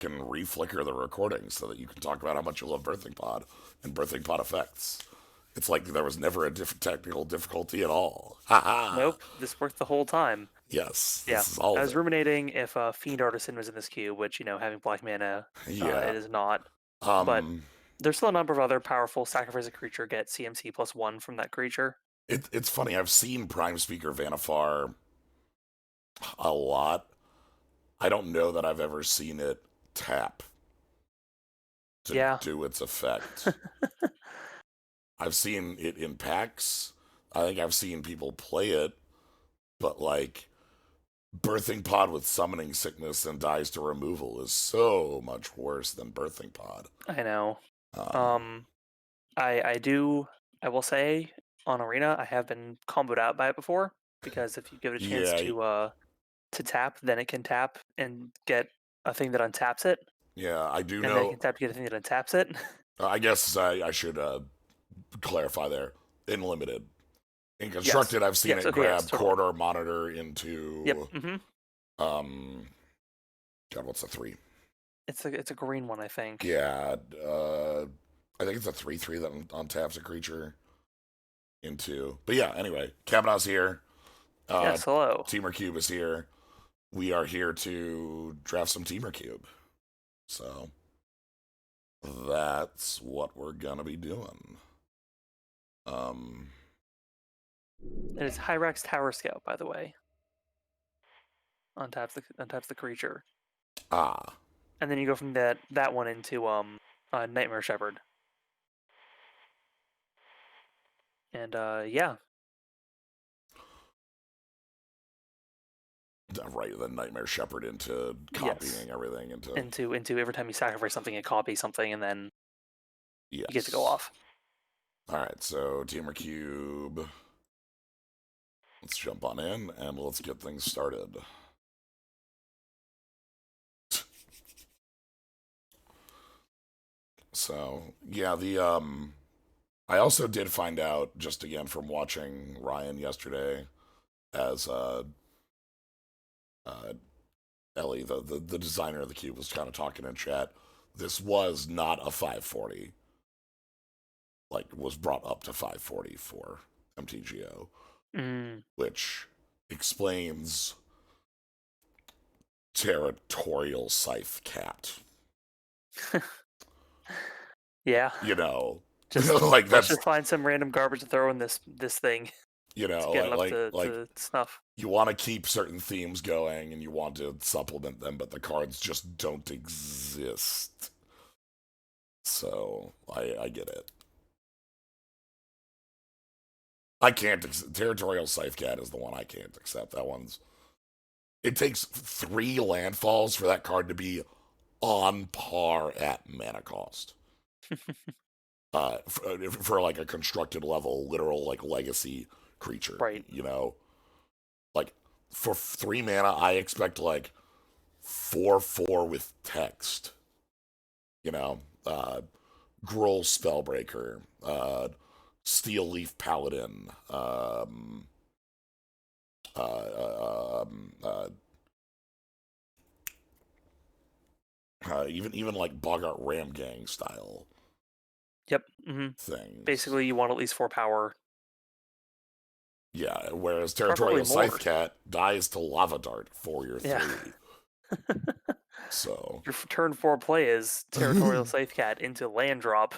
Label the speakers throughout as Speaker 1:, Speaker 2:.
Speaker 1: can reflicker the recording so that you can talk about how much you love Birthing Pod and Birthing Pod effects. It's like there was never a technical difficulty at all. Ha ha!
Speaker 2: Nope, this worked the whole time.
Speaker 1: Yes,
Speaker 2: Yeah,
Speaker 1: this is all
Speaker 2: I
Speaker 1: of
Speaker 2: was
Speaker 1: it.
Speaker 2: ruminating if Fiend Artisan was in this cube, which, having black mana,
Speaker 1: Yeah.
Speaker 2: it is not. But
Speaker 1: Um,
Speaker 2: there's still a number of other powerful sacrifice a creature, get CMC +1 from that creature.
Speaker 1: it's funny. I've seen Prime Speaker Vanifar a lot. I don't know that I've ever seen it tap to
Speaker 2: Yeah.
Speaker 1: do its effect. I've seen it in packs. I think I've seen people play it, but like Birthing Pod with Summoning Sickness and dies to removal is so much worse than Birthing Pod.
Speaker 2: I know.
Speaker 1: Um,
Speaker 2: Um, I will say, on Arena, I have been comboed out by it before, because if you give it a chance
Speaker 1: yeah,
Speaker 2: to tap, then it can tap and get a thing that untaps it,
Speaker 1: yeah, I do
Speaker 2: and then it
Speaker 1: know.
Speaker 2: can tap to get a thing that untaps it.
Speaker 1: I guess I should clarify there. In limited. In
Speaker 2: Yes.
Speaker 1: constructed, I've seen
Speaker 2: Yes,
Speaker 1: it
Speaker 2: okay, yes,
Speaker 1: grab
Speaker 2: totally.
Speaker 1: corridor monitor
Speaker 2: Yep,
Speaker 1: into
Speaker 2: mm-hmm.
Speaker 1: um. God, what's the 3?
Speaker 2: It's a green one, I think.
Speaker 1: Yeah, I think it's a 3/3 that untaps a creature into. But yeah, anyway, Kavanaugh's here.
Speaker 2: Yes, hello.
Speaker 1: Temur Cube is here. We are here to draft some Temur Cube. So that's what we're gonna be doing. Um,
Speaker 2: It is Hyrax Tower Scout, by the way. Untaps the creature.
Speaker 1: ah,
Speaker 2: And then you go from that one into Nightmare Shepherd. And yeah.
Speaker 1: right. The Nightmare Shepherd into
Speaker 2: Yes.
Speaker 1: copying everything into
Speaker 2: Into every time you sacrifice something, it copies something, and then you get to go
Speaker 1: yes.
Speaker 2: off.
Speaker 1: All right, so Temur Cube. Let's jump on in and let's get things started. So yeah, the I also did find out just again from watching Ryan yesterday as uh Ellie, the designer of the cube, was kind of talking in chat. This was not a 540. Like was brought up to 540 for MTGO,
Speaker 2: Mm.
Speaker 1: which explains territorial scythe cat.
Speaker 2: Yeah.
Speaker 1: You know,
Speaker 2: Just
Speaker 1: like
Speaker 2: let's
Speaker 1: that's
Speaker 2: just find some random garbage to throw in this thing to get it up
Speaker 1: like
Speaker 2: to snuff.
Speaker 1: you want to keep certain themes going and you want to supplement them, but the cards just don't exist. So I get it. I can't. Territorial Scythe Cat is the one I can't accept. That one's. It takes 3 landfalls for that card to be on par at mana cost. For like a constructed level, literal like legacy creature.
Speaker 2: Right.
Speaker 1: You know, like for 3 mana, I expect like 4/4 with text. You know, Gruul Spellbreaker, Steel Leaf Paladin, um, uh, even like Bogart Ram Gang style
Speaker 2: Yep. Mm-hmm.
Speaker 1: things.
Speaker 2: Basically, you want at least 4 power,
Speaker 1: Yeah, whereas
Speaker 2: preferably
Speaker 1: Territorial Scythe
Speaker 2: more.
Speaker 1: Cat dies to Lava Dart for your
Speaker 2: Yeah.
Speaker 1: 3. So,
Speaker 2: Your turn 4 play is Territorial Scythe Cat into land drop.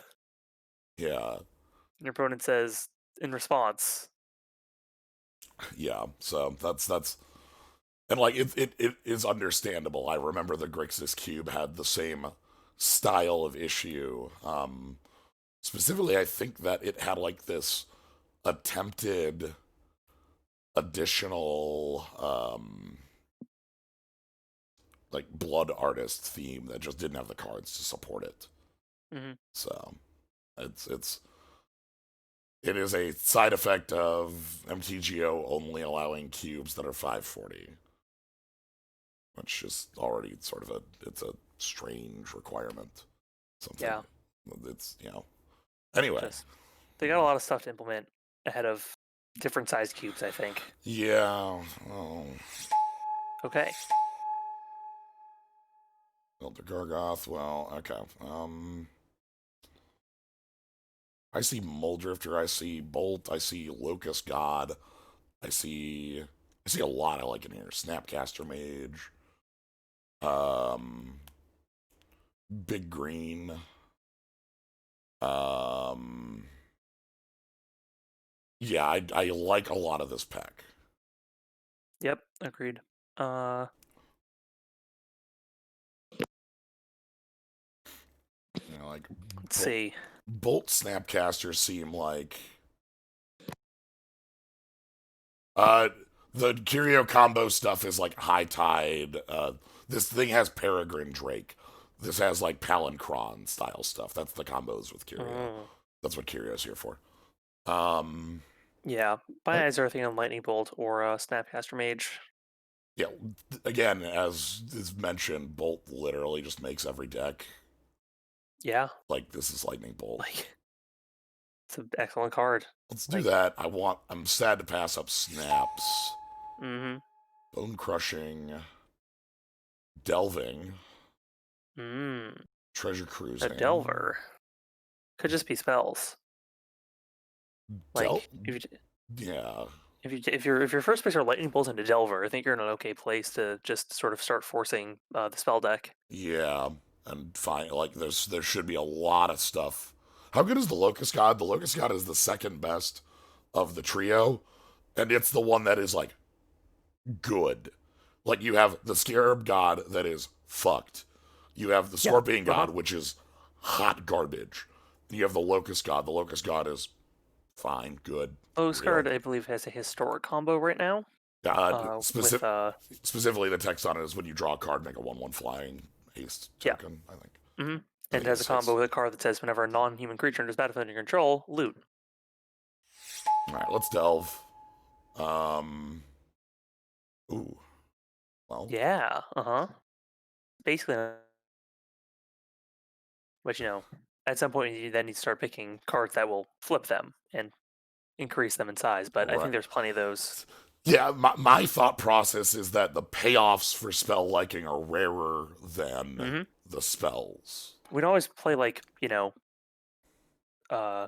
Speaker 1: yeah,
Speaker 2: Your opponent says in response,
Speaker 1: yeah. So that's and like it is understandable. I remember the Grixis Cube had the same style of issue. Specifically, I think that it had like this attempted additional like blood artist theme that just didn't have the cards to support it.
Speaker 2: mm-hmm.
Speaker 1: So it is a side effect of MTGO only allowing cubes that are 540, which is already sort of it's a strange requirement. Something
Speaker 2: Yeah.
Speaker 1: it's anyway.
Speaker 2: Just they got a lot of stuff to implement ahead of different sized cubes, I think.
Speaker 1: Yeah. Oh.
Speaker 2: Okay.
Speaker 1: Elder Gargoth. Well, okay. I see Muldrifter. I see Bolt. I see Locust God. I see. I see a lot I like in here. Snapcaster Mage. Um, Big Green. Um, yeah, I like a lot of this pack.
Speaker 2: Yep, agreed. Uh,
Speaker 1: You know, like
Speaker 2: let's see.
Speaker 1: Bolt Snapcasters seem like the Curio combo stuff is like High Tide. This thing has Peregrine Drake. This has like Palancron style stuff. That's the combos with Curio.
Speaker 2: Mm,
Speaker 1: That's what Curio's here for. Um,
Speaker 2: yeah,
Speaker 1: I,
Speaker 2: my eyes are thinking Lightning Bolt or Snapcaster Mage.
Speaker 1: yeah, again, as is mentioned, Bolt literally just makes every deck.
Speaker 2: Yeah,
Speaker 1: Like, this is Lightning Bolt.
Speaker 2: like it's an excellent card.
Speaker 1: Let's do
Speaker 2: Like,
Speaker 1: that. I'm sad to pass up Snaps.
Speaker 2: mm-hmm.
Speaker 1: Bone Crushing. Delving.
Speaker 2: Mm,
Speaker 1: Treasure
Speaker 2: a
Speaker 1: Cruising.
Speaker 2: Delver could just be spells.
Speaker 1: Del.
Speaker 2: Like if you
Speaker 1: Yeah.
Speaker 2: if your first picks are Lightning Bolt into Delver, I think you're in an okay place to just sort of start forcing the spell deck.
Speaker 1: Yeah. And fine. Like, there should be a lot of stuff. How good is the Locust God? The Locust God is the second best of the trio, and it's the one that is like good. Like, you have the Scarab God that is fucked. You have the
Speaker 2: Yeah.
Speaker 1: Scorpion
Speaker 2: Uh huh.
Speaker 1: God, which is hot garbage. And you have the Locust God. The Locust God is fine, good,
Speaker 2: Card,
Speaker 1: real.
Speaker 2: I believe, has a historic combo right now.
Speaker 1: Uh,
Speaker 2: With
Speaker 1: specific, specifically, the text on it is when you draw a card, make a 1/1 flying haste
Speaker 2: yeah.
Speaker 1: token. I think.
Speaker 2: Mm-hmm.
Speaker 1: I
Speaker 2: And
Speaker 1: think
Speaker 2: it has
Speaker 1: it's
Speaker 2: a combo
Speaker 1: haste.
Speaker 2: with a card that says whenever a non-human creature enters battlefield under your control, loot.
Speaker 1: All right, let's delve. Um. Ooh. Well.
Speaker 2: Yeah. Uh huh. Basically, but at some point you then need to start picking cards that will flip them and increase them in size. But I think
Speaker 1: Right.
Speaker 2: there's plenty of those.
Speaker 1: Yeah. My thought process is that the payoffs for spell liking are rarer than
Speaker 2: Mm-hmm.
Speaker 1: the spells.
Speaker 2: We'd always play uh,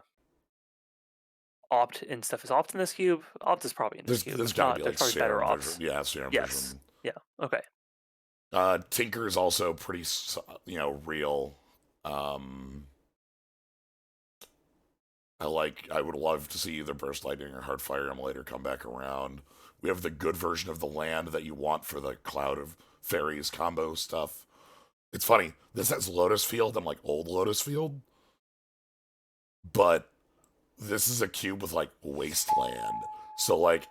Speaker 2: Opt and stuff. Is Opt in this cube? Opt is probably in this cube.
Speaker 1: There's
Speaker 2: If
Speaker 1: got to be
Speaker 2: not, there's
Speaker 1: like
Speaker 2: probably better
Speaker 1: Serum Vision.
Speaker 2: Opts.
Speaker 1: Yeah, Serum
Speaker 2: Yes.
Speaker 1: Vision.
Speaker 2: Yeah. Okay.
Speaker 1: Tinker is also pretty, real. Um, I would love to see either Burst Lightning or Heartfire Emulator come back around. We have the good version of the land that you want for the Cloud of Fairies combo stuff. It's funny, this has Lotus Field. I'm like, old Lotus Field? But this is a cube with, like, Wasteland. So, like,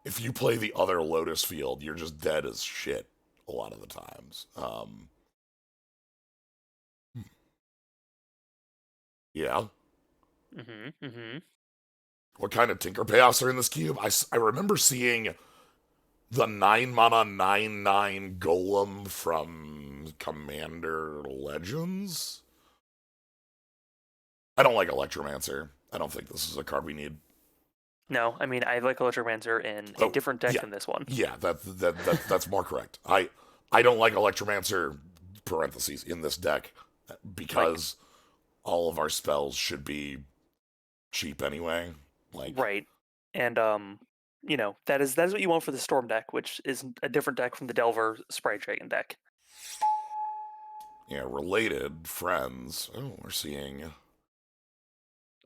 Speaker 1: if you play the other Lotus Field, you're just dead as shit a lot of the times. Yeah.
Speaker 2: Mm-hmm. Mm-hmm.
Speaker 1: What kind of Tinker payoffs are in this cube? I remember seeing the 9 mana 9/9 golem from Commander Legends. I don't like Electromancer. I don't think this is a card we need.
Speaker 2: No, I mean I like Electromancer in a
Speaker 1: Oh,
Speaker 2: different deck
Speaker 1: yeah.
Speaker 2: than this one.
Speaker 1: Yeah, that's more correct. I don't like Electromancer parentheses in this deck
Speaker 2: Like
Speaker 1: because all of our spells should be cheap anyway. Like,
Speaker 2: right, and that is what you want for the Storm deck, which is a different deck from the Delver Sprite Dragon deck.
Speaker 1: yeah, related friends. Oh, we're seeing.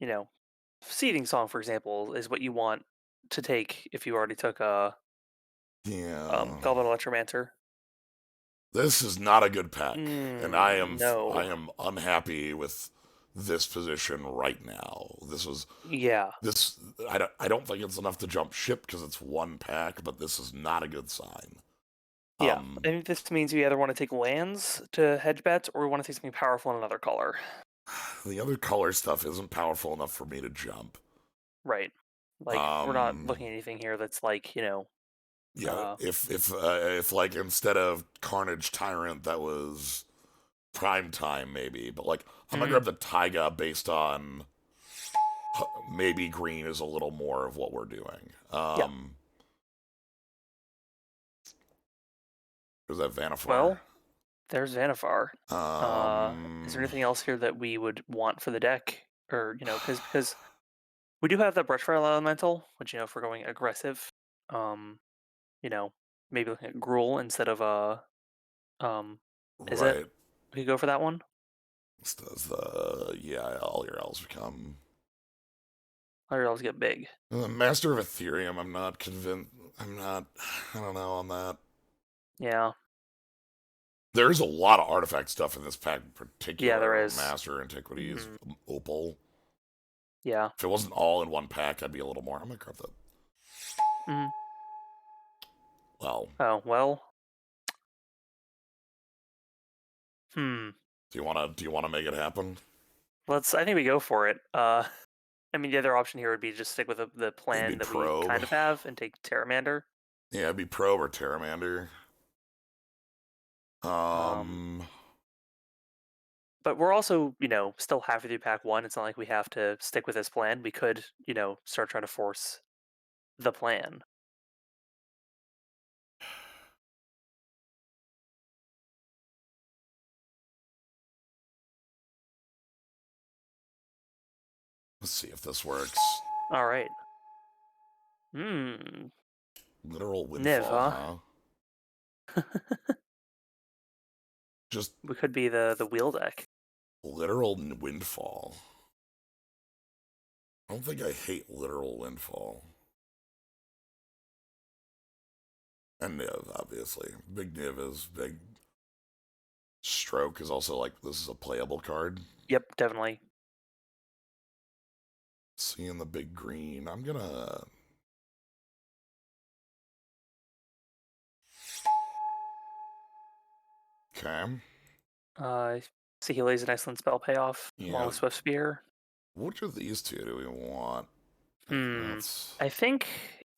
Speaker 2: You know, Seething Song, for example, is what you want to take if you already took a
Speaker 1: Yeah.
Speaker 2: Galvan Electromancer.
Speaker 1: This is not a good pack, and I
Speaker 2: No.
Speaker 1: am unhappy with this position right now.
Speaker 2: Yeah.
Speaker 1: This I don't think it's enough to jump ship because it's one pack, but this is not a good sign.
Speaker 2: Yeah. I think this means you either want to take lands to hedge bets or you want to take something powerful in another color.
Speaker 1: The other color stuff isn't powerful enough for me to jump.
Speaker 2: Right. Like, we're not looking at anything here that's like,
Speaker 1: Yeah,
Speaker 2: uh,
Speaker 1: if like instead of Carnage Tyrant that was prime time maybe, but like I'm gonna
Speaker 2: mhm.
Speaker 1: grab the Taiga based on maybe green is a little more of what we're doing.
Speaker 2: Yeah.
Speaker 1: Was that Vanafor?
Speaker 2: Well, there's Vannevar. Is there
Speaker 1: Um,
Speaker 2: anything else here that we would want for the deck? Or, because we do have the Brushfire Elemental, which, if we're going aggressive, um, you know, maybe looking at Gruul instead of um, is it?
Speaker 1: right.
Speaker 2: We could go for that one.
Speaker 1: This does the yeah, all your elves become
Speaker 2: Or else get big.
Speaker 1: Master of Ethereum. I'm not convinced. I'm not. I don't know on that.
Speaker 2: Yeah.
Speaker 1: There's a lot of artifact stuff in this pack, in
Speaker 2: Yeah, there
Speaker 1: particular.
Speaker 2: is.
Speaker 1: Master Antiquities,
Speaker 2: Hmm.
Speaker 1: Opal.
Speaker 2: Yeah.
Speaker 1: If it wasn't all in one pack, I'd be a little more. I'm gonna grab that.
Speaker 2: Hmm.
Speaker 1: Well,
Speaker 2: Oh, well. Hmm.
Speaker 1: do you wanna make it happen?
Speaker 2: I think we go for it. I mean, the other option here would be just stick with the
Speaker 1: It'd be
Speaker 2: plan that we
Speaker 1: probe.
Speaker 2: kind of have and take Terramander.
Speaker 1: Yeah, it'd be probe or Terramander.
Speaker 2: Um,
Speaker 1: Um,
Speaker 2: but we're also, still halfway through pack one. It's not like we have to stick with this plan. We could, start trying to force the plan.
Speaker 1: let's see if this works.
Speaker 2: All right. Hmm.
Speaker 1: Literal
Speaker 2: Niv,
Speaker 1: windfall,
Speaker 2: huh?
Speaker 1: huh? Just
Speaker 2: We could be the wheel deck.
Speaker 1: literal windfall. I don't think I hate literal windfall. And Niv, obviously. Big Niv is big. Stroke is also like, this is a playable card.
Speaker 2: Yep, definitely.
Speaker 1: Seeing the big green. I'm gonna. Okay.
Speaker 2: Uh, Sihile is an excellent spell payoff along
Speaker 1: Yeah.
Speaker 2: with Swift Spear.
Speaker 1: Which of these two do we want? Like,
Speaker 2: Hmm.
Speaker 1: that's.
Speaker 2: I think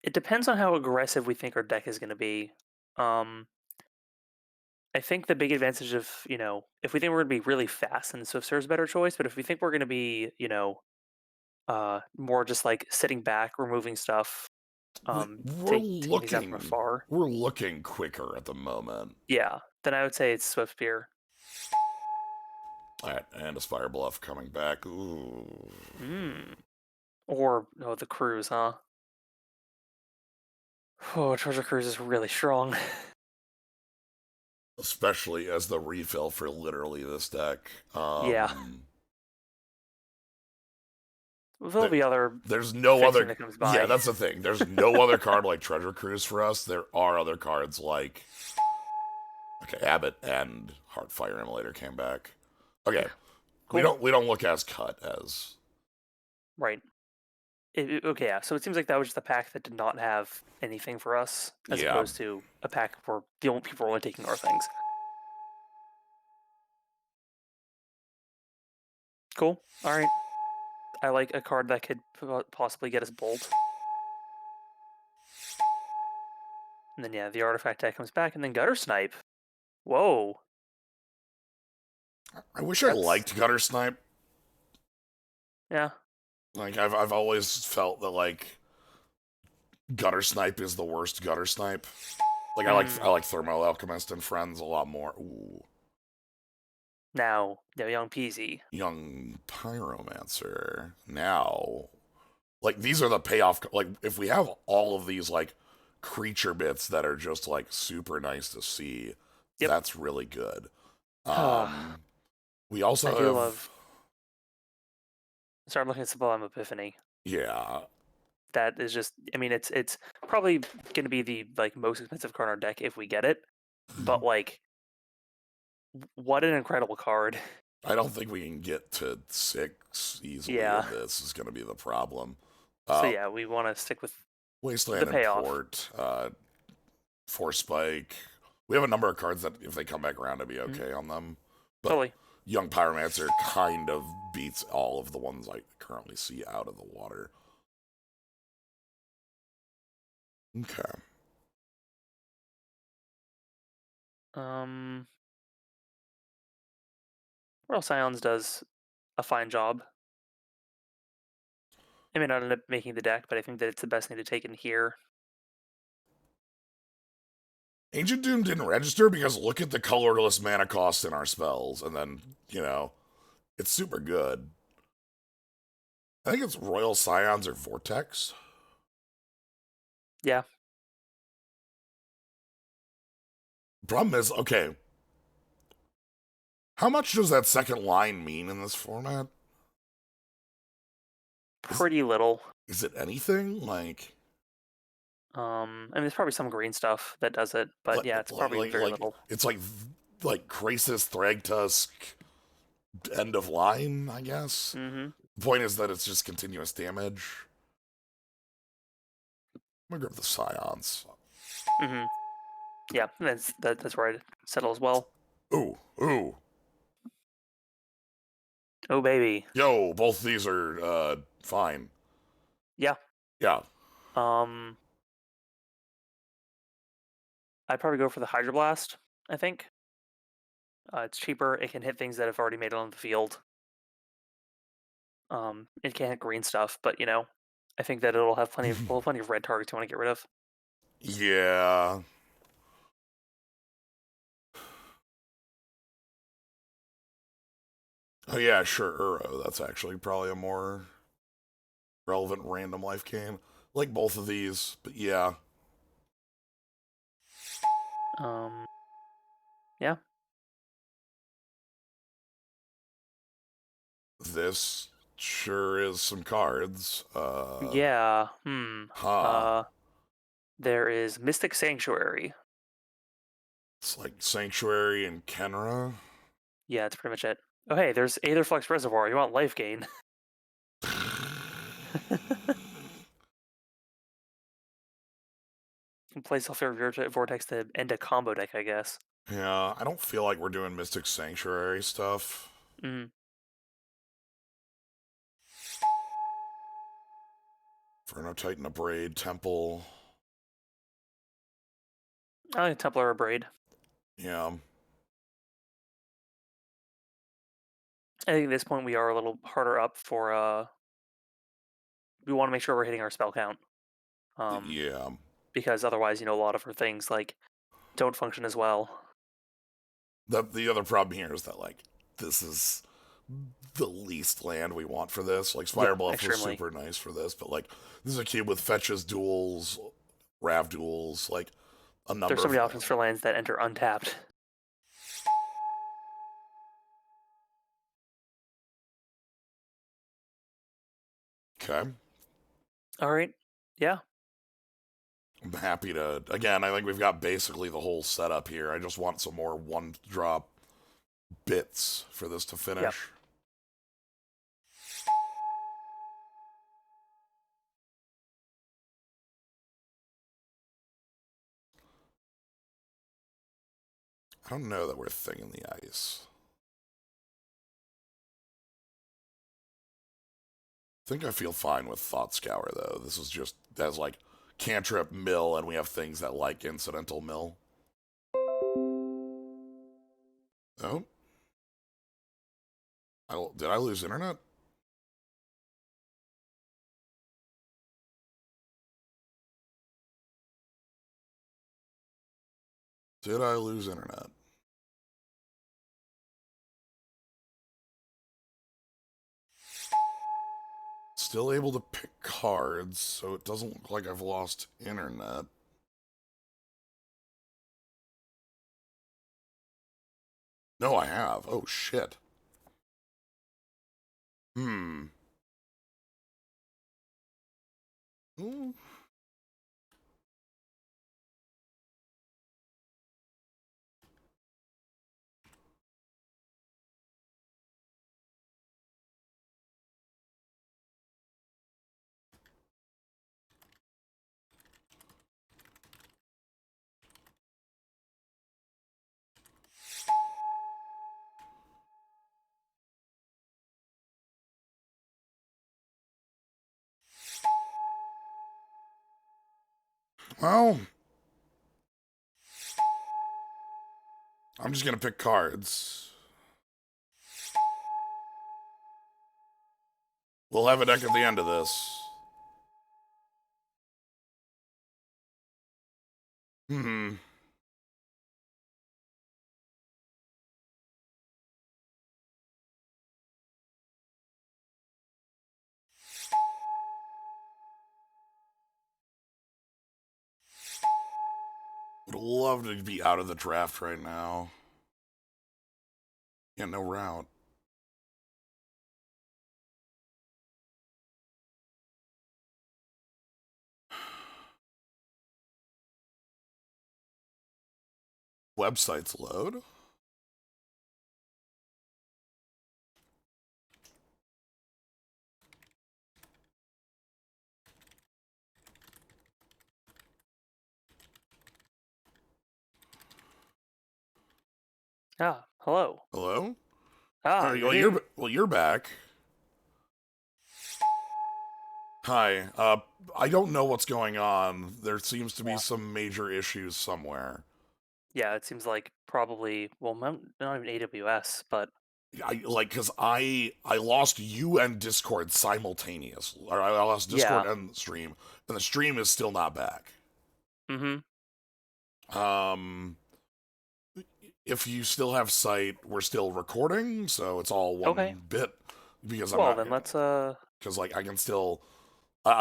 Speaker 2: it depends on how aggressive we think our deck is going to be. Um, I think the big advantage of, if we think we're going to be really fast, then Swift Spear is a better choice. But if we think we're going to be, more just like sitting back, removing stuff,
Speaker 1: We're
Speaker 2: taking things out from
Speaker 1: looking.
Speaker 2: afar,
Speaker 1: We're looking quicker at the moment.
Speaker 2: yeah, then I would say it's Swift Spear.
Speaker 1: Alright, and a Spire Bluff coming back. Ooh.
Speaker 2: Hmm. Or, the cruise, huh? Oh, Treasure Cruise is really strong.
Speaker 1: Especially as the refill for literally this deck.
Speaker 2: Yeah. There'll
Speaker 1: There,
Speaker 2: be other
Speaker 1: there's no
Speaker 2: fixing
Speaker 1: other.
Speaker 2: that comes
Speaker 1: Yeah,
Speaker 2: by.
Speaker 1: that's the thing. There's no other card like Treasure Cruise for us. There are other cards like. Okay, Abbott and Heartfire Immolator came back. Okay, we
Speaker 2: Cool.
Speaker 1: don't look as cut as.
Speaker 2: Right. Okay, yeah. So it seems like that was just a pack that did not have anything for us, as
Speaker 1: Yeah,
Speaker 2: opposed to a pack where the only people were only taking our things. Cool. All right. I like a card that could possibly get us Bolt. And then, yeah, the artifact deck comes back, and then Gutter Snipe. Whoa.
Speaker 1: I wish I
Speaker 2: That's,
Speaker 1: liked Gutter Snipe.
Speaker 2: yeah.
Speaker 1: Like I've always felt that like Gutter Snipe is the worst Gutter Snipe. Like I
Speaker 2: Hmm.
Speaker 1: like Thermo Alchemist and Friends a lot more. Ooh,
Speaker 2: Now, Young Peasy.
Speaker 1: young Pyromancer. Now, like these are the payoff. Like if we have all of these like creature bits that are just like super nice to see,
Speaker 2: Yep.
Speaker 1: that's really good.
Speaker 2: I
Speaker 1: Um, we also
Speaker 2: do
Speaker 1: have
Speaker 2: love. Sorry, I'm looking at Sublime Epiphany.
Speaker 1: yeah.
Speaker 2: That is just, I mean, it's probably going to be the like most expensive card in our deck if we get it. But like, what an incredible card.
Speaker 1: I don't think we can get to 6 easily
Speaker 2: Yeah.
Speaker 1: in this is going to be the problem.
Speaker 2: So
Speaker 1: Uh,
Speaker 2: yeah, we want to stick with the
Speaker 1: Wasteland and
Speaker 2: payoff.
Speaker 1: Port, Force Spike. We have a number of cards that, if they come back around, to be
Speaker 2: Mhm.
Speaker 1: okay on them. But
Speaker 2: Totally.
Speaker 1: Young Pyromancer kind of beats all of the ones I currently see out of the water. Okay.
Speaker 2: Um, Royal Scions does a fine job. I may not end up making the deck, but I think that it's the best thing to take in here.
Speaker 1: Ancient Doom didn't register because look at the colorless mana cost in our spells, and then, it's super good. I think it's Royal Scions or Vortex.
Speaker 2: Yeah.
Speaker 1: Problem is, okay, how much does that second line mean in this format? Is,
Speaker 2: Pretty little.
Speaker 1: is it anything?
Speaker 2: I mean, there's probably some green stuff that does it, but yeah, it's probably very little.
Speaker 1: It's like Krasis Thragtusk end of line, I guess.
Speaker 2: Mm-hmm.
Speaker 1: The point is that it's just continuous damage. I'm gonna grab the Scions.
Speaker 2: Mm-hmm. Yeah, that's where I'd settle as well.
Speaker 1: Ooh.
Speaker 2: Oh baby.
Speaker 1: Yo, both these are fine.
Speaker 2: Yeah.
Speaker 1: Yeah.
Speaker 2: Um, I'd probably go for the Hydroblast, I think. It's cheaper. It can hit things that have already made it on the field. It can't hit green stuff, but I think that it'll have plenty of red targets you want to get rid of.
Speaker 1: Yeah. Oh yeah, sure, Uro. That's actually probably a more relevant random life game. Like both of these, but yeah.
Speaker 2: Um, yeah,
Speaker 1: This sure is some cards.
Speaker 2: yeah.
Speaker 1: Huh.
Speaker 2: Uh, there is Mystic Sanctuary.
Speaker 1: It's like Sanctuary and Kenra.
Speaker 2: Yeah, that's pretty much it. Oh hey, there's Aetherflux Reservoir. You want life gain? Play Sulfur Vortex to end a combo deck, I guess.
Speaker 1: Yeah, I don't feel like we're doing Mystic Sanctuary stuff.
Speaker 2: Mm.
Speaker 1: Inferno Titan Abrade, Temple.
Speaker 2: I like Templar Braid.
Speaker 1: Yeah.
Speaker 2: I think at this point we are a little harder up for we want to make sure we're hitting our spell count.
Speaker 1: Yeah.
Speaker 2: Because otherwise, a lot of our things like don't function as well.
Speaker 1: The other problem here is that this is the least land we want for this. Like
Speaker 2: Yeah,
Speaker 1: Spire Bluff was
Speaker 2: extremely.
Speaker 1: super nice for this, but this is a cube with fetches, duels, Rav duels, like a
Speaker 2: There's
Speaker 1: number
Speaker 2: so
Speaker 1: of
Speaker 2: many options for lands that enter untapped.
Speaker 1: Okay.
Speaker 2: All right. Yeah.
Speaker 1: I'm happy to again, I think we've got basically the whole setup here. I just want some more one drop bits for this to
Speaker 2: Yep.
Speaker 1: finish. I don't know that we're Thing in the Ice. I think I feel fine with Thought Scour though. This is just as cantrip mill, and we have things that like incidental mill. Oh, did I lose internet? Did I lose internet? Still able to pick cards, so it doesn't look like I've lost internet. No, I have. Oh, shit. Hmm. Ooh. Well, I'm just gonna pick cards. We'll have a deck at the end of this. Hmm. Would love to be out of the draft right now. Yeah, no route. Websites load.
Speaker 2: Ah, hello.
Speaker 1: Hello?
Speaker 2: Ah,
Speaker 1: All right,
Speaker 2: you're here.
Speaker 1: well, you're back. Hi. I don't know what's going on. There seems to be
Speaker 2: Yeah.
Speaker 1: some major issues somewhere.
Speaker 2: Yeah, it seems like probably, well, not even AWS, but
Speaker 1: Cause I lost you and Discord simultaneously. Or I lost Discord
Speaker 2: yeah.
Speaker 1: and the stream, and the stream is still not back.
Speaker 2: Mm-hmm.
Speaker 1: Um, if you still have sight, we're still recording, so it's all
Speaker 2: Okay.
Speaker 1: one bit because I'm
Speaker 2: Well,
Speaker 1: not
Speaker 2: then let's
Speaker 1: because like I can still.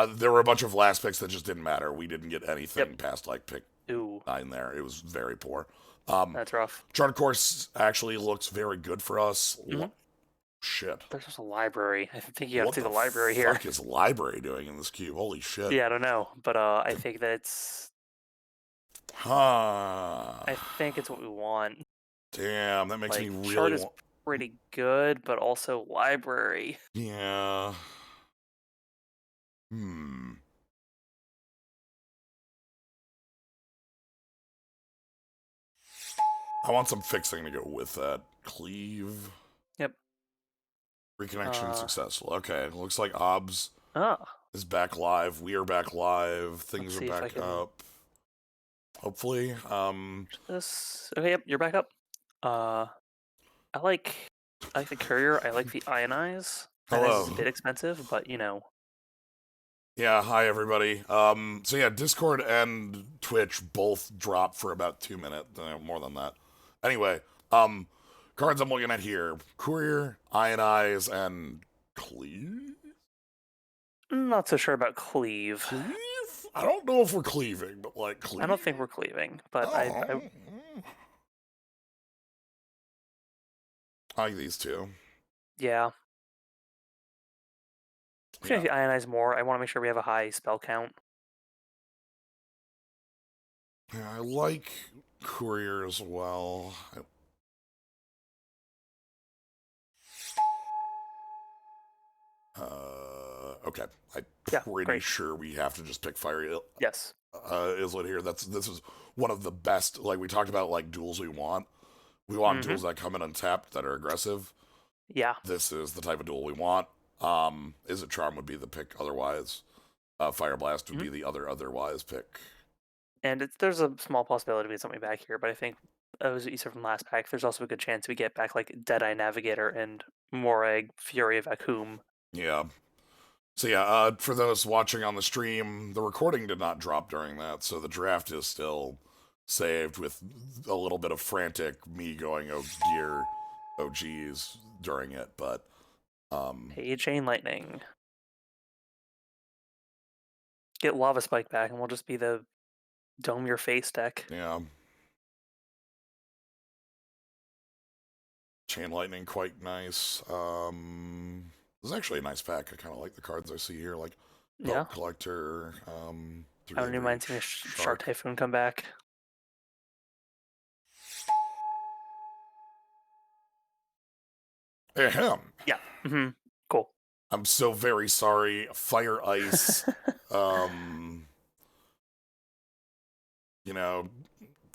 Speaker 1: There were a bunch of last picks that just didn't matter. We didn't get
Speaker 2: yep.
Speaker 1: anything past like pick
Speaker 2: Ooh,
Speaker 1: 9 there. It was very poor. Um,
Speaker 2: that's rough.
Speaker 1: Chart course actually looks very good for us.
Speaker 2: Mm-hmm.
Speaker 1: Shit.
Speaker 2: There's just a library. I think you have to
Speaker 1: What
Speaker 2: see the
Speaker 1: the
Speaker 2: library here.
Speaker 1: fuck is library doing in this cube? Holy shit.
Speaker 2: Yeah, I don't know, but I think that
Speaker 1: Huh.
Speaker 2: I think it's what we want.
Speaker 1: Damn, that makes me
Speaker 2: Like
Speaker 1: really
Speaker 2: chart is
Speaker 1: want.
Speaker 2: pretty good, but also library.
Speaker 1: Yeah. Hmm. I want some fixing to go with that. Cleave.
Speaker 2: Yep.
Speaker 1: Reconnection
Speaker 2: Uh,
Speaker 1: successful. Okay, looks like OBS
Speaker 2: ah,
Speaker 1: is back live. We are back live.
Speaker 2: let's
Speaker 1: Things are
Speaker 2: see if I
Speaker 1: back
Speaker 2: can
Speaker 1: up. Hopefully.
Speaker 2: this. Okay, yep, you're back up. Uh, I like I like the courier. I like the ionize. Ionize is
Speaker 1: Hello.
Speaker 2: a bit expensive, but you know.
Speaker 1: Yeah, hi everybody. So yeah, Discord and Twitch both dropped for about 2 minutes, more than that. Anyway, um, cards I'm looking at here: Courier, Ionize, and Cleave.
Speaker 2: Not so sure about cleave.
Speaker 1: Cleave? I don't know if we're cleaving, but like
Speaker 2: I
Speaker 1: cleave.
Speaker 2: don't think we're cleaving, but I
Speaker 1: Oh, I like these two.
Speaker 2: yeah. I'm
Speaker 1: Yeah,
Speaker 2: gonna ionize more. I want to make sure we have a high spell count.
Speaker 1: yeah, I like Courier as well. Okay, I'm
Speaker 2: Yeah,
Speaker 1: pretty
Speaker 2: great.
Speaker 1: sure we have to just pick Fire
Speaker 2: Yes.
Speaker 1: Islet here. This is one of the best. Like we talked about, like duels we want. We want
Speaker 2: Mm-hmm.
Speaker 1: duels that come in untapped that are aggressive.
Speaker 2: Yeah.
Speaker 1: This is the type of duel we want. Is it Charm would be the pick otherwise. Fire Blast would
Speaker 2: Mm-hmm.
Speaker 1: be the otherwise pick.
Speaker 2: And there's a small possibility we get something back here, but I think as you said from last pack, there's also a good chance we get back like Deadeye Navigator and Morag Fury of Akum.
Speaker 1: Yeah. So yeah, for those watching on the stream, the recording did not drop during that, so the draft is still saved with a little bit of frantic me going, oh dear, oh geez, during it. But
Speaker 2: Hey, Chain Lightning. Get Lava Spike back, and we'll just be the Dome Your Face deck.
Speaker 1: yeah, Chain Lightning quite nice. This is actually a nice pack. I kind of like the cards I see here, like
Speaker 2: Yeah.
Speaker 1: Belt Collector,
Speaker 2: I
Speaker 1: Three
Speaker 2: wouldn't
Speaker 1: Angry
Speaker 2: mind seeing a Shark
Speaker 1: Shark.
Speaker 2: Typhoon come back.
Speaker 1: Ahem.
Speaker 2: Yeah. Mm-hmm. Cool.
Speaker 1: I'm so very sorry. Fire Ice. Um, you know,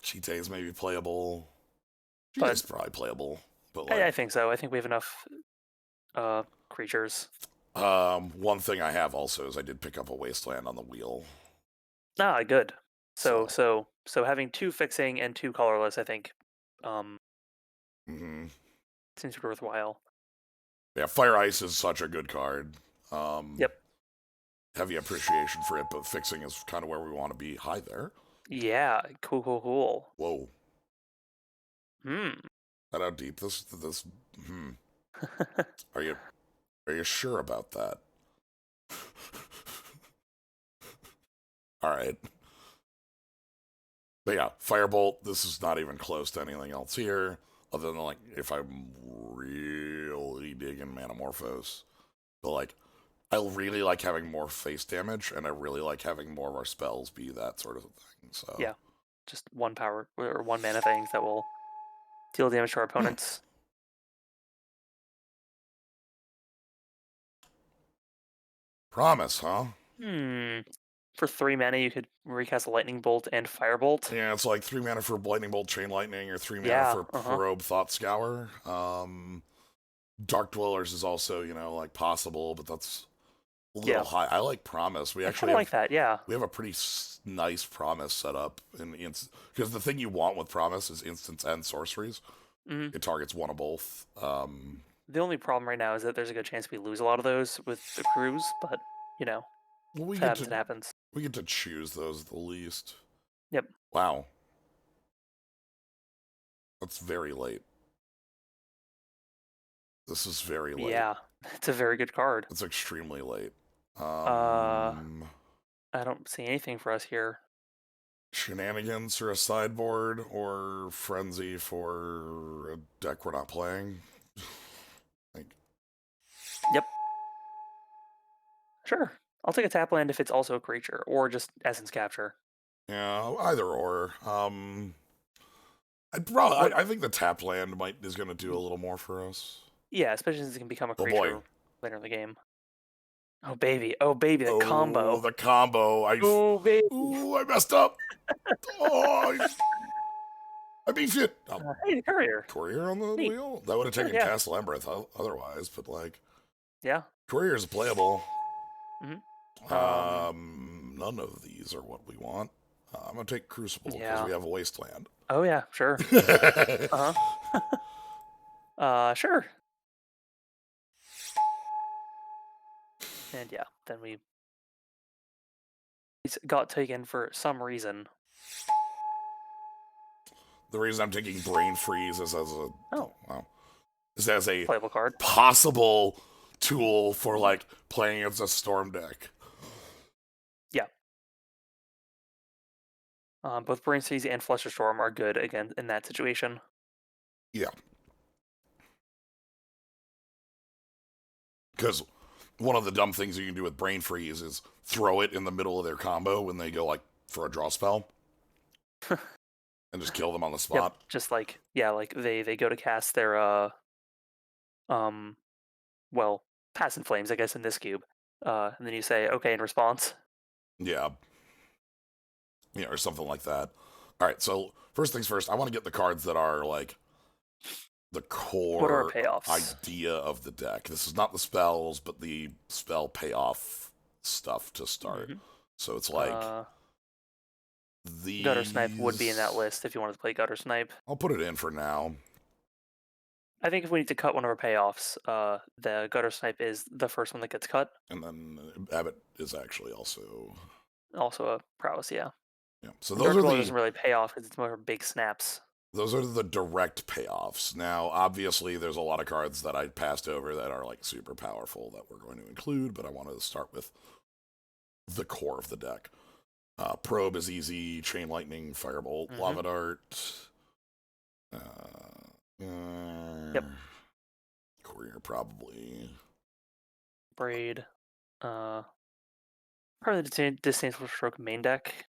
Speaker 1: Cheetahs may be playable.
Speaker 2: but
Speaker 1: Cheetahs probably playable, but
Speaker 2: I
Speaker 1: like,
Speaker 2: think so. I think we have enough creatures.
Speaker 1: one thing I have also is I did pick up a Wasteland on the wheel.
Speaker 2: Ah, good. So
Speaker 1: So,
Speaker 2: so so having two fixing and two colorless, I think, um,
Speaker 1: mhm.
Speaker 2: seems to be worthwhile.
Speaker 1: Yeah, Fire Ice is such a good card. Um,
Speaker 2: Yep.
Speaker 1: Heavy appreciation for it, but fixing is kind of where we want to be. Hi there.
Speaker 2: Yeah. Cool. Cool. Cool.
Speaker 1: Whoa.
Speaker 2: Hmm.
Speaker 1: That how deep this. Hmm. Are you sure about that? All right. But yeah, Firebolt, this is not even close to anything else here, other than like if I'm really digging Manamorphose. But like, I really like having more face damage, and I really like having more of our spells be that sort of thing. So
Speaker 2: Yeah, just one power or one mana things that will deal damage to our opponents.
Speaker 1: Promise, huh?
Speaker 2: Hmm. For 3 mana, you could recast Lightning Bolt and Firebolt.
Speaker 1: Yeah, it's like 3 mana for Lightning Bolt, Chain Lightning, or 3 mana
Speaker 2: Yeah.
Speaker 1: for
Speaker 2: Uh huh.
Speaker 1: Probe Thought Scour. Dark Dwellers is also, like possible, but that's a little
Speaker 2: Yeah.
Speaker 1: high. I like Promise. We
Speaker 2: I kind
Speaker 1: actually
Speaker 2: of like
Speaker 1: have
Speaker 2: that. Yeah.
Speaker 1: we have a pretty nice Promise set up because the thing you want with Promise is instants and sorceries.
Speaker 2: Hmm.
Speaker 1: It targets one of both.
Speaker 2: The only problem right now is that there's a good chance we lose a lot of those with the crews, but you know,
Speaker 1: Well,
Speaker 2: if it happens, it happens.
Speaker 1: we get to choose those the least.
Speaker 2: Yep.
Speaker 1: Wow, that's very late. This is very late.
Speaker 2: Yeah. It's a very good card.
Speaker 1: It's extremely late.
Speaker 2: Uh, I don't see anything for us here.
Speaker 1: Shenanigans or a sideboard or Frenzy for a deck we're not playing. Like,
Speaker 2: Yep. Sure. I'll take a tap land if it's also a creature, or just Essence Capture.
Speaker 1: yeah, either or.
Speaker 2: What?
Speaker 1: I think the tap land is going to do a little more for us.
Speaker 2: Yeah, especially since it can become a
Speaker 1: Oh boy.
Speaker 2: creature later in the game. Oh baby, oh baby, the
Speaker 1: Oh,
Speaker 2: combo.
Speaker 1: the combo.
Speaker 2: Oh baby.
Speaker 1: I messed up. Oh, I beefed it.
Speaker 2: Hey, the courier.
Speaker 1: Courier on the
Speaker 2: Neat.
Speaker 1: wheel? That would have
Speaker 2: Sure,
Speaker 1: taken
Speaker 2: yeah,
Speaker 1: Castle Embereth otherwise, but like,
Speaker 2: yeah.
Speaker 1: Courier is playable.
Speaker 2: Hmm.
Speaker 1: None of these are what we want. I'm gonna take Crucible because
Speaker 2: Yeah.
Speaker 1: we have a Wasteland.
Speaker 2: Oh yeah, sure. Uh huh. Sure. And yeah, then we got taken for some reason.
Speaker 1: The reason I'm taking Brain Freeze
Speaker 2: Oh,
Speaker 1: is as a
Speaker 2: playable card.
Speaker 1: possible tool for like playing as a Storm deck.
Speaker 2: Yeah. Both Brain Freeze and Fluster Storm are good again in that situation.
Speaker 1: Yeah, because one of the dumb things you can do with Brain Freeze is throw it in the middle of their combo when they go like for a draw spell and just kill them on the
Speaker 2: Yep.
Speaker 1: spot.
Speaker 2: Just like yeah, like they go to cast their um well, Pass in Flames, I guess, in this cube. And then you say, okay, in response.
Speaker 1: Yeah, or something like that. All right, so first things first, I want to get the cards that are like the
Speaker 2: What are our
Speaker 1: core
Speaker 2: payoffs?
Speaker 1: idea of the deck. This is not the spells, but the spell payoff stuff to start.
Speaker 2: Hmm.
Speaker 1: So it's like
Speaker 2: Gutter Snipe would be in that
Speaker 1: these.
Speaker 2: list if you wanted to play Gutter Snipe.
Speaker 1: I'll put it in for now.
Speaker 2: I think if we need to cut one of our payoffs, the Gutter Snipe is the first one that gets cut.
Speaker 1: And then Abbott is actually also.
Speaker 2: Also a prowess, yeah.
Speaker 1: Yeah. So
Speaker 2: And Dark Dweller doesn't really pay off because it's more big snaps.
Speaker 1: those are the direct payoffs. Now, obviously, there's a lot of cards that I passed over that are like super powerful that we're going to include, but I wanted to start with the core of the deck. Probe is easy. Chain Lightning, Firebolt, Lava Dart.
Speaker 2: Yep.
Speaker 1: Courier probably.
Speaker 2: Braid. Probably the Disdainful Stroke main deck.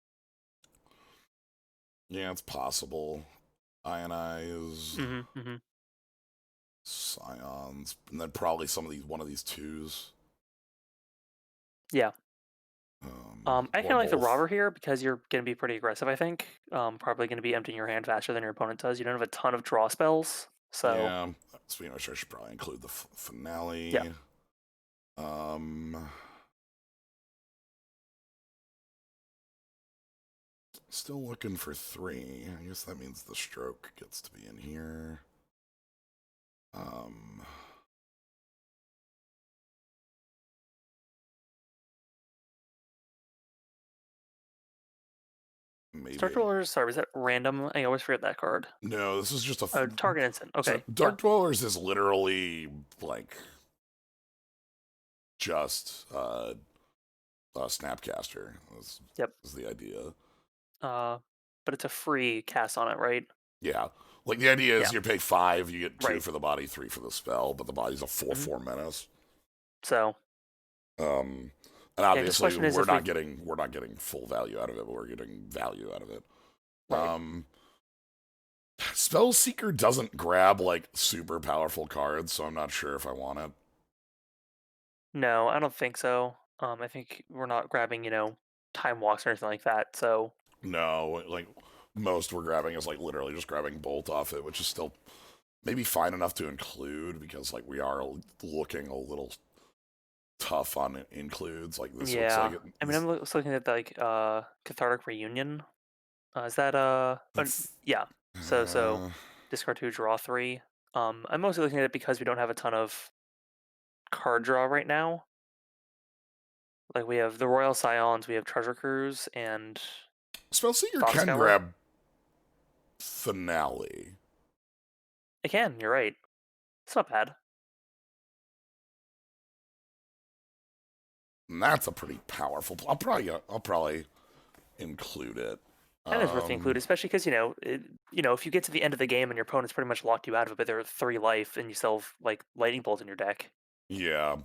Speaker 1: Yeah, it's possible. Ionize,
Speaker 2: Mm-hmm.
Speaker 1: Scions, and then probably one of these twos.
Speaker 2: Yeah. I kind
Speaker 1: Or
Speaker 2: of like the
Speaker 1: both.
Speaker 2: robber here because you're going to be pretty aggressive, I think. Probably going to be emptying your hand faster than your opponent does. You don't have a ton of draw spells, so
Speaker 1: Yeah, speaking of which, I should probably include the finale.
Speaker 2: yeah.
Speaker 1: Still looking for 3. I guess that means the stroke gets to be in here. Maybe.
Speaker 2: Dark Dwellers, sorry, was that random? I always forget that card.
Speaker 1: No, this is just a.
Speaker 2: Oh, target instant. Okay.
Speaker 1: So Dark Dwellers is literally like just Snapcaster.
Speaker 2: Yep.
Speaker 1: Is the idea.
Speaker 2: but it's a free cast on it, right?
Speaker 1: Yeah. Like the idea
Speaker 2: Yeah,
Speaker 1: is you pay 5, you get 2
Speaker 2: right.
Speaker 1: for the body, 3 for the spell, but the body's a
Speaker 2: Mhm.
Speaker 1: 4/4 menace.
Speaker 2: So
Speaker 1: Um, and
Speaker 2: yeah, I guess the
Speaker 1: obviously
Speaker 2: question is if we
Speaker 1: we're not getting full value out of it, but we're getting value out of it.
Speaker 2: right.
Speaker 1: Um, Spell Seeker doesn't grab like super powerful cards, so I'm not sure if I want it.
Speaker 2: No, I don't think so. I think we're not grabbing, time walks or anything like that. So
Speaker 1: No, like most we're grabbing is like literally just grabbing Bolt off it, which is still maybe fine enough to include because like we are looking a little tough on includes. Like this looks like
Speaker 2: yeah,
Speaker 1: it.
Speaker 2: I mean,
Speaker 1: This,
Speaker 2: I'm just looking at like cathartic reunion. Is that
Speaker 1: that's
Speaker 2: yeah. So
Speaker 1: uh,
Speaker 2: discard two, draw three. I'm mostly looking at it because we don't have a ton of card draw right now. Like we have the Royal Scions, we have Treasure Cruise, and
Speaker 1: Spellseeker
Speaker 2: Thought
Speaker 1: can
Speaker 2: Scour.
Speaker 1: grab Finale.
Speaker 2: It can. You're right. It's not bad.
Speaker 1: And that's a pretty powerful. I'll probably include it.
Speaker 2: That is worth the
Speaker 1: Um,
Speaker 2: include, especially because if you get to the end of the game and your opponent's pretty much locked you out of it, but they're 3 life, and you still have like lightning bolt in your deck.
Speaker 1: yeah.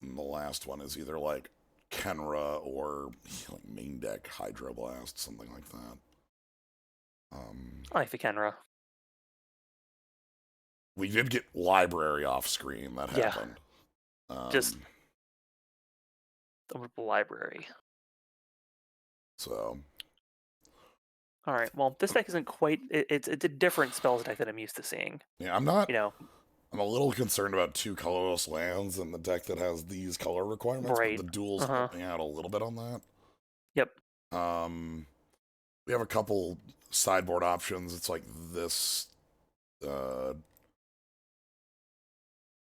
Speaker 1: And the last one is either like Kenra or like main deck Hydroblast, something like that. Um,
Speaker 2: I like the Kenra.
Speaker 1: we did get library off screen. That
Speaker 2: Yeah,
Speaker 1: happened.
Speaker 2: just
Speaker 1: Um,
Speaker 2: the library.
Speaker 1: so
Speaker 2: All right. Well, this deck isn't quite. It's a different spells deck that I'm used to seeing.
Speaker 1: yeah, I'm not.
Speaker 2: You know,
Speaker 1: I'm a little concerned about 2 colorless lands in the deck that has these color requirements, but
Speaker 2: right.
Speaker 1: the duels
Speaker 2: Uh huh.
Speaker 1: help me out a little bit on that.
Speaker 2: Yep.
Speaker 1: Um, we have a couple sideboard options. It's like this. Uh,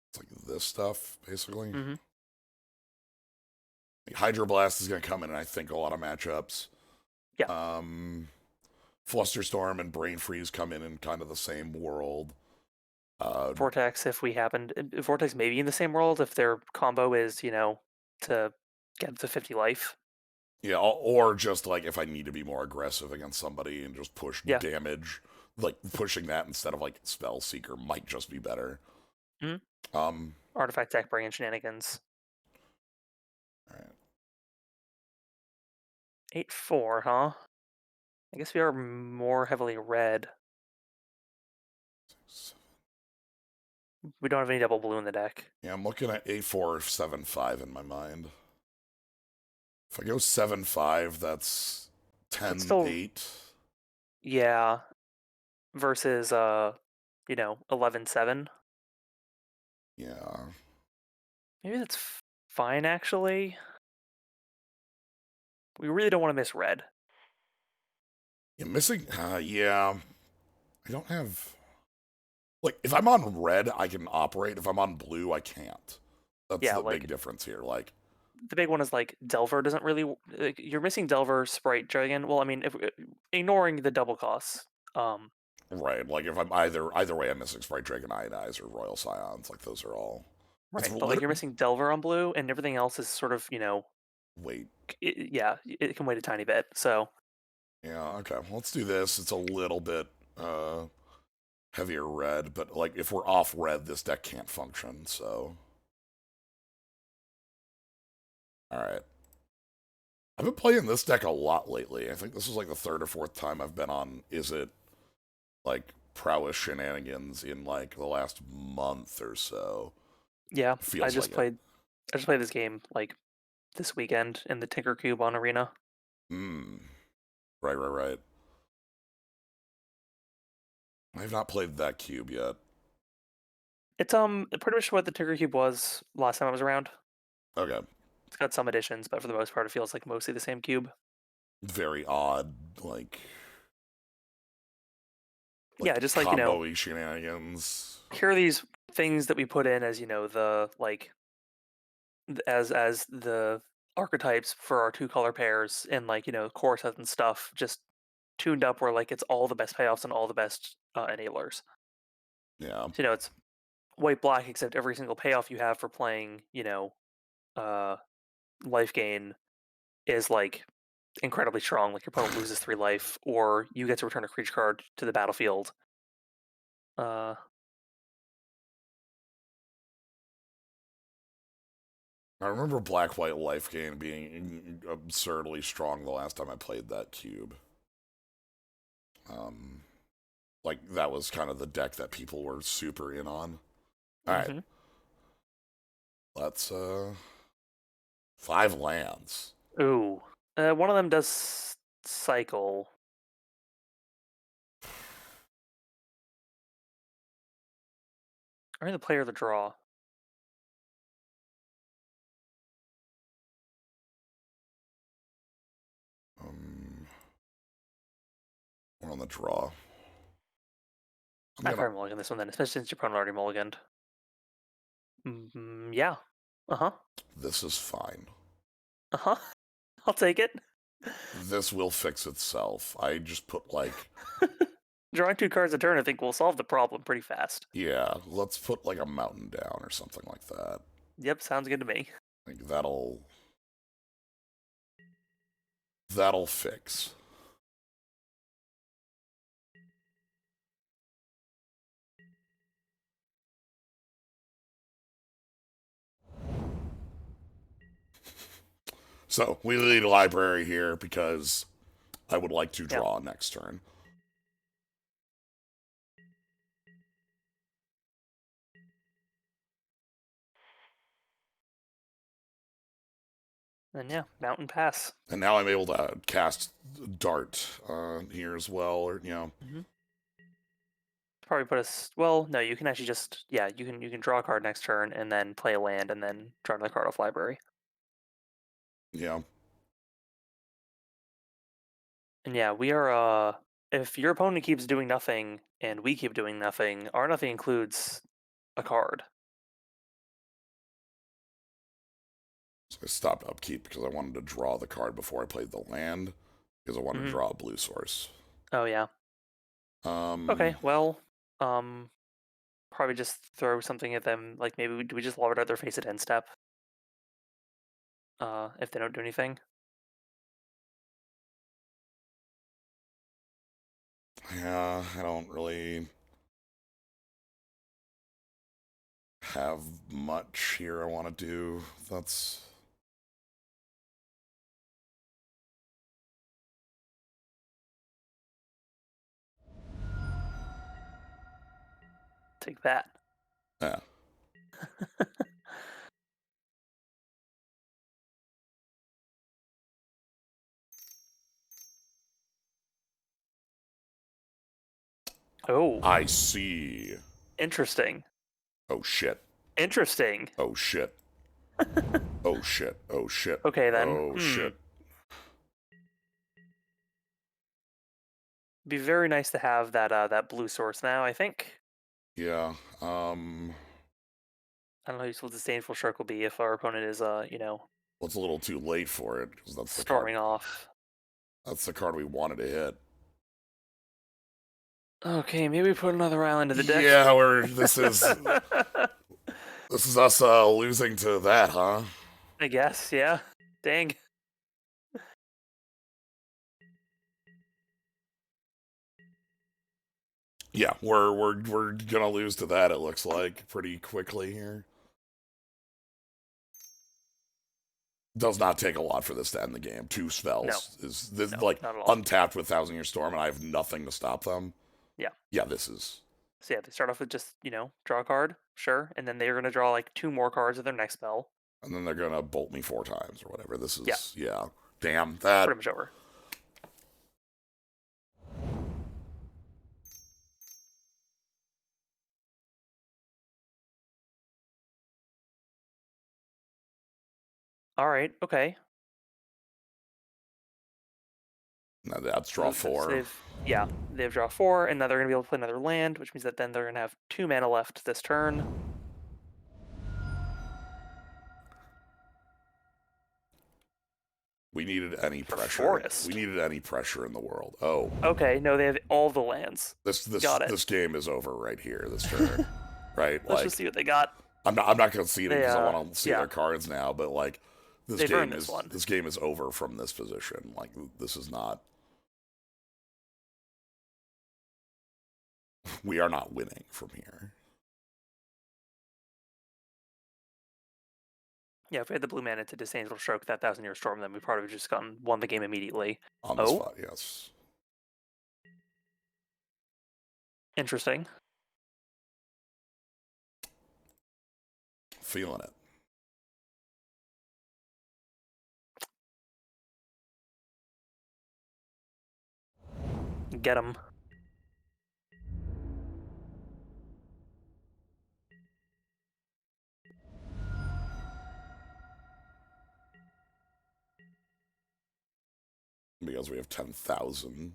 Speaker 1: it's like this stuff basically.
Speaker 2: Mm-hmm.
Speaker 1: Like Hydroblast is going to come in, I think, a lot of matchups.
Speaker 2: Yeah.
Speaker 1: Um, Flusterstorm and Brain Freeze come in kind of the same world. Uh,
Speaker 2: Vortex, if we happen, Vortex may be in the same world if their combo is to get to 50 life.
Speaker 1: yeah, or just like if I need to be more aggressive against somebody and just push
Speaker 2: Yeah.
Speaker 1: damage, like pushing that instead of like Spell Seeker might just be better.
Speaker 2: Mm-hmm.
Speaker 1: Um,
Speaker 2: Artifact deck bringing shenanigans.
Speaker 1: all right.
Speaker 2: 8/4, huh? I guess we are more heavily red. We don't have any double blue in the deck.
Speaker 1: Yeah, I'm looking at 8475 in my mind. If I go 7/5, that's
Speaker 2: That's
Speaker 1: 10
Speaker 2: still
Speaker 1: 8.
Speaker 2: yeah. Versus 11/7.
Speaker 1: Yeah.
Speaker 2: Maybe that's fine actually. We really don't want to miss red.
Speaker 1: Yeah, missing. Yeah. I don't have. Like, if I'm on red, I can operate. If I'm on blue, I can't. That's
Speaker 2: Yeah,
Speaker 1: the big
Speaker 2: like
Speaker 1: difference here. Like,
Speaker 2: the big one is like Delver doesn't really like, you're missing Delver, Sprite Dragon. Well, I mean, if ignoring the double costs.
Speaker 1: right. Like, if I'm either way, I'm missing Sprite Dragon Ionize or Royal Scions. Like, those are all. It's
Speaker 2: Right, but like you're missing Delver on blue, and everything else is sort of
Speaker 1: wait.
Speaker 2: yeah, it can wait a tiny bit. So
Speaker 1: Yeah, okay. Well, let's do this. It's a little bit heavier red, but like if we're off red, this deck can't function, so. Alright. I've been playing this deck a lot lately. I think this is like the third or fourth time I've been on Is It like Prowess Shenanigans in like the last month or so.
Speaker 2: yeah,
Speaker 1: Feels like it.
Speaker 2: I just played this game like this weekend in the Tinker Cube on Arena.
Speaker 1: Hmm. Right. I have not played that cube yet.
Speaker 2: It's pretty much what the Tinker Cube was last time I was around.
Speaker 1: Okay.
Speaker 2: It's got some additions, but for the most part, it feels like mostly the same cube.
Speaker 1: Very odd,
Speaker 2: Yeah, just like
Speaker 1: combo-y shenanigans.
Speaker 2: here are these things that we put in as the like as the archetypes for our 2 color pairs and like core sets and stuff, just tuned up where like it's all the best payoffs and all the best enablers.
Speaker 1: Yeah.
Speaker 2: So, it's white black except every single payoff you have for playing uh life gain is like incredibly strong, like your opponent loses 3 life, or you get to return a creature card to the battlefield. Uh,
Speaker 1: I remember black-white life gain being absurdly strong the last time I played that cube. Um, like, that was kind of the deck that people were super in on. Alright,
Speaker 2: mhm.
Speaker 1: let's, 5 lands.
Speaker 2: Ooh. One of them does cycle. Or the player the draw.
Speaker 1: We're on the draw. I'm
Speaker 2: I
Speaker 1: gonna.
Speaker 2: probably mulligan this one then, especially since your opponent already mulliganed. Yeah. Uh-huh.
Speaker 1: This is fine.
Speaker 2: Uh-huh. I'll take it.
Speaker 1: This will fix itself. I just put, like,
Speaker 2: Drawing 2 cards a turn, I think, will solve the problem pretty fast.
Speaker 1: yeah, let's put, like, a mountain down or something like that.
Speaker 2: Yep, sounds good to me.
Speaker 1: Like, that'll fix. So, we lead a library here because I would like to
Speaker 2: Yeah.
Speaker 1: draw next turn.
Speaker 2: And yeah, Mountain Pass.
Speaker 1: And now I'm able to cast Dart here as well, or,
Speaker 2: Mm-hmm. Probably put us. Well, no, you can actually just you can draw a card next turn and then play a land and then draw another card off library.
Speaker 1: yeah.
Speaker 2: And yeah, we are. If your opponent keeps doing nothing and we keep doing nothing, our nothing includes a card.
Speaker 1: So I stopped upkeep because I wanted to draw the card before I played the land, because I wanted to
Speaker 2: Mm-hmm.
Speaker 1: draw a blue source.
Speaker 2: Oh yeah. Okay. Well, um, probably just throw something at them. Like maybe do we just lob it at their face at end step? If they don't do anything.
Speaker 1: Yeah, I don't really have much here I want to do. That's.
Speaker 2: Take that.
Speaker 1: Yeah.
Speaker 2: Oh,
Speaker 1: I see.
Speaker 2: interesting.
Speaker 1: Oh shit.
Speaker 2: Interesting.
Speaker 1: Oh shit. Oh shit. Oh shit.
Speaker 2: Okay then.
Speaker 1: Oh shit.
Speaker 2: Be very nice to have that blue source now, I think.
Speaker 1: Yeah.
Speaker 2: I don't know how useful Disdainful Shark will be if our opponent is
Speaker 1: Well, it's a little too late for it because that's the card.
Speaker 2: storming off.
Speaker 1: That's the card we wanted to hit.
Speaker 2: Okay, maybe put another island in the deck.
Speaker 1: Yeah, this is us losing to that, huh?
Speaker 2: I guess, yeah. Dang.
Speaker 1: Yeah, we're gonna lose to that. It looks like pretty quickly here. Does not take a lot for this to end the game. 2 spells is this
Speaker 2: No,
Speaker 1: like
Speaker 2: not at all.
Speaker 1: untapped with Thousand Year Storm, and I have nothing to stop them.
Speaker 2: Yeah.
Speaker 1: Yeah, this is.
Speaker 2: So yeah, they start off with just, draw a card, sure, and then they're gonna draw like 2 more cards with their next spell.
Speaker 1: And then they're gonna bolt me 4 times or whatever. This
Speaker 2: Yeah.
Speaker 1: is Damn
Speaker 2: It's
Speaker 1: that.
Speaker 2: pretty much over. Alright, okay.
Speaker 1: Now that's draw
Speaker 2: So
Speaker 1: 4.
Speaker 2: they've draw 4, and now they're gonna be able to play another land, which means that then they're gonna have 2 mana left this turn.
Speaker 1: We needed any
Speaker 2: For
Speaker 1: pressure.
Speaker 2: forest.
Speaker 1: We needed any pressure in the world. Oh,
Speaker 2: Okay, no, they have all the lands.
Speaker 1: this
Speaker 2: Got it.
Speaker 1: this game is over right here. This turn, right?
Speaker 2: Let's
Speaker 1: Like
Speaker 2: just see what they got.
Speaker 1: I'm not gonna see them because I
Speaker 2: They,
Speaker 1: want to see
Speaker 2: yeah.
Speaker 1: their cards now. But like
Speaker 2: They've earned this one.
Speaker 1: this game is over from this position. Like, this is not. We are not winning from here.
Speaker 2: Yeah, if we had the blue mana to Disdainful Stroke that 1,000-Year Storm, then we probably would have just won the game immediately.
Speaker 1: On the spot, yes.
Speaker 2: Interesting.
Speaker 1: Feeling it.
Speaker 2: Get him.
Speaker 1: Because we have 10,000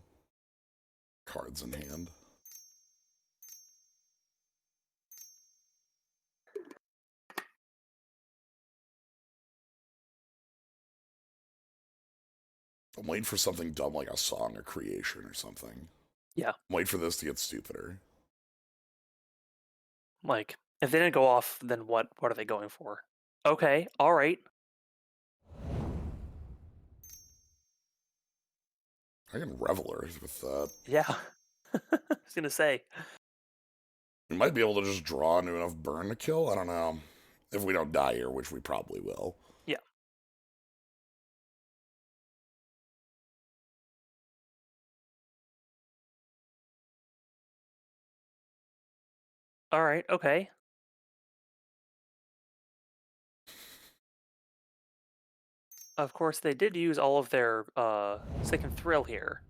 Speaker 1: cards in hand. I'm waiting for something dumb like a Song of Creation or something.
Speaker 2: Yeah.
Speaker 1: I'm waiting for this to get stupider.
Speaker 2: Like, if they didn't go off, then what are they going for? Okay, alright.
Speaker 1: I can Reveler with that.
Speaker 2: Yeah. I was gonna say.
Speaker 1: We might be able to just draw into enough burn to kill. I don't know. If we don't die here, which we probably will.
Speaker 2: Yeah. Alright, okay. Of course, they did use all of their Sick and Thrill here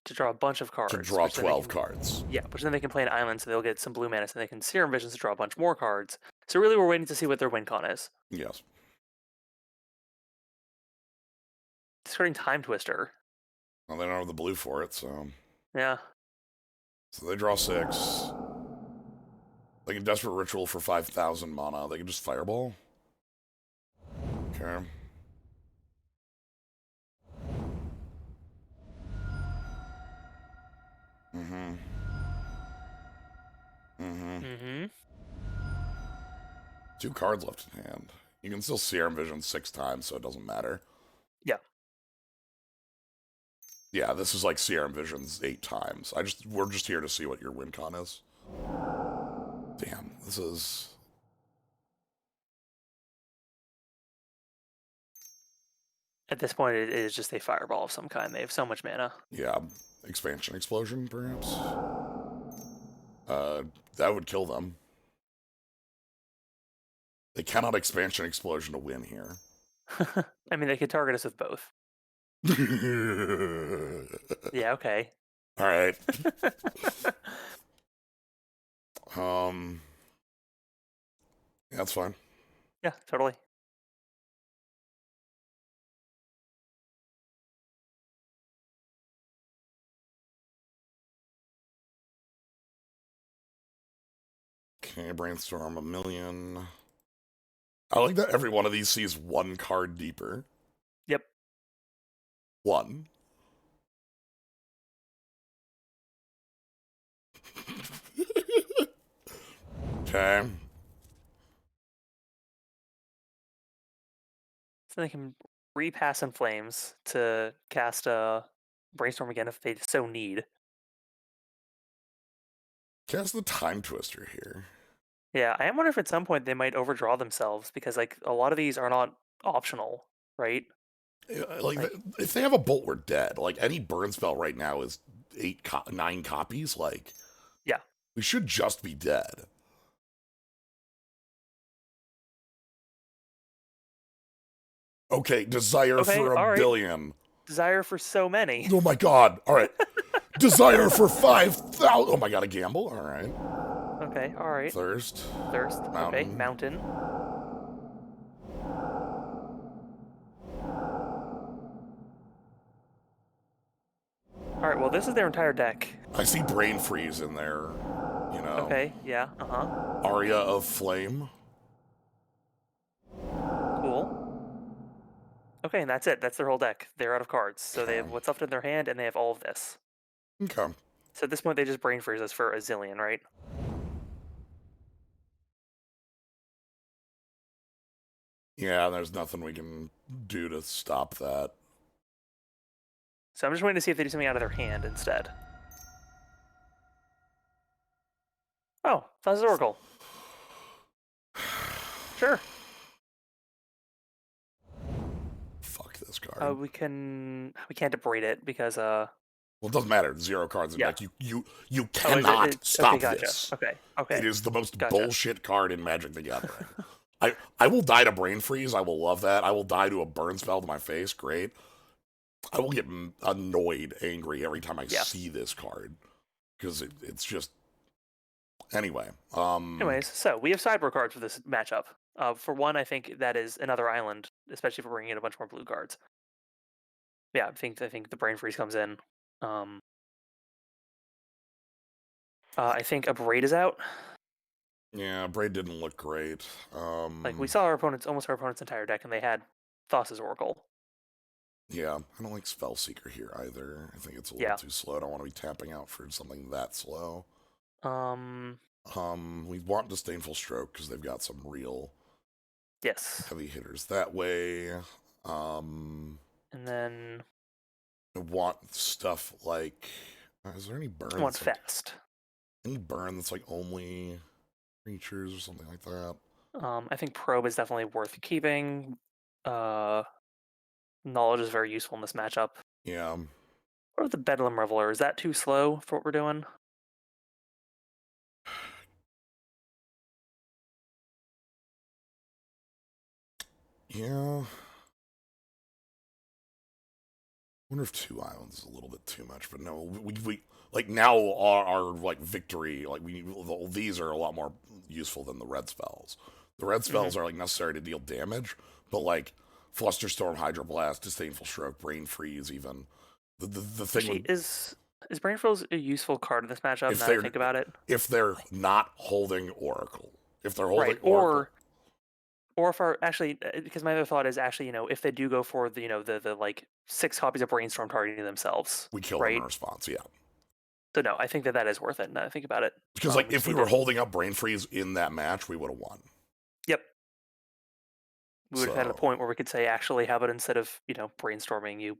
Speaker 2: to draw a bunch of cards.
Speaker 1: To draw 12 cards.
Speaker 2: Yeah, which then they can play an island, so they'll get some blue mana, so they can Serum Visions to draw a bunch more cards. So really, we're waiting to see what their win con is.
Speaker 1: Yes.
Speaker 2: Discarding Time Twister.
Speaker 1: Well, they don't have the blue for it, so.
Speaker 2: Yeah.
Speaker 1: So they draw 6. They can Desperate Ritual for 5,000 mana. They can just Fireball. Okay. Mm-hmm. Mm-hmm.
Speaker 2: Mm-hmm.
Speaker 1: 2 cards left in hand. You can still Serum Vision 6 times, so it doesn't matter.
Speaker 2: Yeah.
Speaker 1: Yeah, this is like Serum Visions 8 times. We're just here to see what your win con is. Damn, this is.
Speaker 2: At this point, it is just a Fireball of some kind. They have so much mana.
Speaker 1: Yeah, Expansion Explosion, perhaps. That would kill them. They cannot Expansion Explosion to win here.
Speaker 2: I mean, they could target us with both. Yeah, okay.
Speaker 1: All right. Yeah, that's fine.
Speaker 2: Yeah, totally.
Speaker 1: Okay, Brainstorm 1,000,000. I like that every one of these sees 1 card deeper.
Speaker 2: Yep.
Speaker 1: 1. Okay.
Speaker 2: So they can repass in Flames to cast a Brainstorm again if they so need.
Speaker 1: Cast the Time Twister here.
Speaker 2: Yeah, I am wondering if at some point they might overdraw themselves because like a lot of these are not optional, right?
Speaker 1: Like, if they have a Bolt, we're dead. Like, any burn spell right now is 9 copies. Like,
Speaker 2: yeah,
Speaker 1: we should just be dead. Okay, Desire for a billion.
Speaker 2: Desire for so many.
Speaker 1: Oh my god. All right. Desire for 5,000. Oh my god, a gamble. All right.
Speaker 2: Okay, all right.
Speaker 1: Thirst.
Speaker 2: Mountain. Okay, Mountain. All right, well, this is their entire deck.
Speaker 1: I see Brain Freeze in there, you know.
Speaker 2: Okay, yeah,
Speaker 1: Aria of Flame.
Speaker 2: Cool. Okay, and that's it. That's their whole deck. They're out of cards. So they have what's left in their hand, and they have all of this.
Speaker 1: Okay.
Speaker 2: So at this point, they just Brain Freeze us for a zillion, right?
Speaker 1: Yeah, there's nothing we can do to stop that.
Speaker 2: So I'm just waiting to see if they do something out of their hand instead. Oh, Thassa's Oracle. Sure.
Speaker 1: Fuck this card.
Speaker 2: We can't abrade it because
Speaker 1: Well, it doesn't matter. 0 cards in
Speaker 2: yeah.
Speaker 1: deck. You
Speaker 2: Oh, is it,
Speaker 1: cannot
Speaker 2: okay,
Speaker 1: stop
Speaker 2: gotcha.
Speaker 1: this.
Speaker 2: Okay,
Speaker 1: It
Speaker 2: okay,
Speaker 1: is the most
Speaker 2: gotcha.
Speaker 1: bullshit card in Magic the Gathering. I will die to Brain Freeze. I will love that. I will die to a burn spell to my face. Great. I will get annoyed, angry every time I
Speaker 2: Yeah.
Speaker 1: see this card because it's just anyway.
Speaker 2: Anyways, so we have sideboard cards for this matchup. For one, I think that is another island, especially if we're bringing in a bunch more blue cards. Yeah, I think the brain freeze comes in. Um, I think a braid is out.
Speaker 1: Yeah, Braid didn't look great.
Speaker 2: Like we saw almost our opponent's entire deck, and they had Thassa's Oracle.
Speaker 1: Yeah, I don't like Spellseeker here either. I think it's a little
Speaker 2: Yeah.
Speaker 1: too slow. I don't want to be tapping out for something that slow.
Speaker 2: Um.
Speaker 1: We want Disdainful Stroke because they've got some real
Speaker 2: Yes.
Speaker 1: heavy hitters that way. Um,
Speaker 2: And then
Speaker 1: I want stuff like. Is there any
Speaker 2: I
Speaker 1: burn
Speaker 2: want
Speaker 1: that's like
Speaker 2: fast.
Speaker 1: any burn that's like only creatures or something like that?
Speaker 2: I think probe is definitely worth keeping. Uh, knowledge is very useful in this matchup.
Speaker 1: Yeah,
Speaker 2: What about the Bedlam Reveler? Is that too slow for what we're doing?
Speaker 1: yeah. I wonder if 2 islands is a little bit too much, but no, we like now our like victory like these are a lot more useful than the red spells. The red
Speaker 2: Mm-hmm.
Speaker 1: spells are like necessary to deal damage, but like Flusterstorm, Hydroblast, Disdainful Stroke, Brain Freeze, even the thing
Speaker 2: Actually,
Speaker 1: with
Speaker 2: is Brain Freeze a useful card in this matchup?
Speaker 1: if
Speaker 2: Now that I
Speaker 1: they're
Speaker 2: think about it,
Speaker 1: if they're not holding Oracle, if they're holding
Speaker 2: right?
Speaker 1: Oracle,
Speaker 2: Or if our actually, because my other thought is actually, if they do go for the the like 6 copies of Brainstorm targeting themselves,
Speaker 1: we kill them in
Speaker 2: right?
Speaker 1: response. Yeah,
Speaker 2: So no, I think that is worth it. Now that I think about it,
Speaker 1: because like
Speaker 2: we
Speaker 1: if
Speaker 2: just
Speaker 1: we
Speaker 2: need
Speaker 1: were
Speaker 2: to.
Speaker 1: holding up Brain Freeze in that match, we would have won.
Speaker 2: Yep, we would have had a
Speaker 1: So
Speaker 2: point where we could say, actually, how about instead of brainstorming, you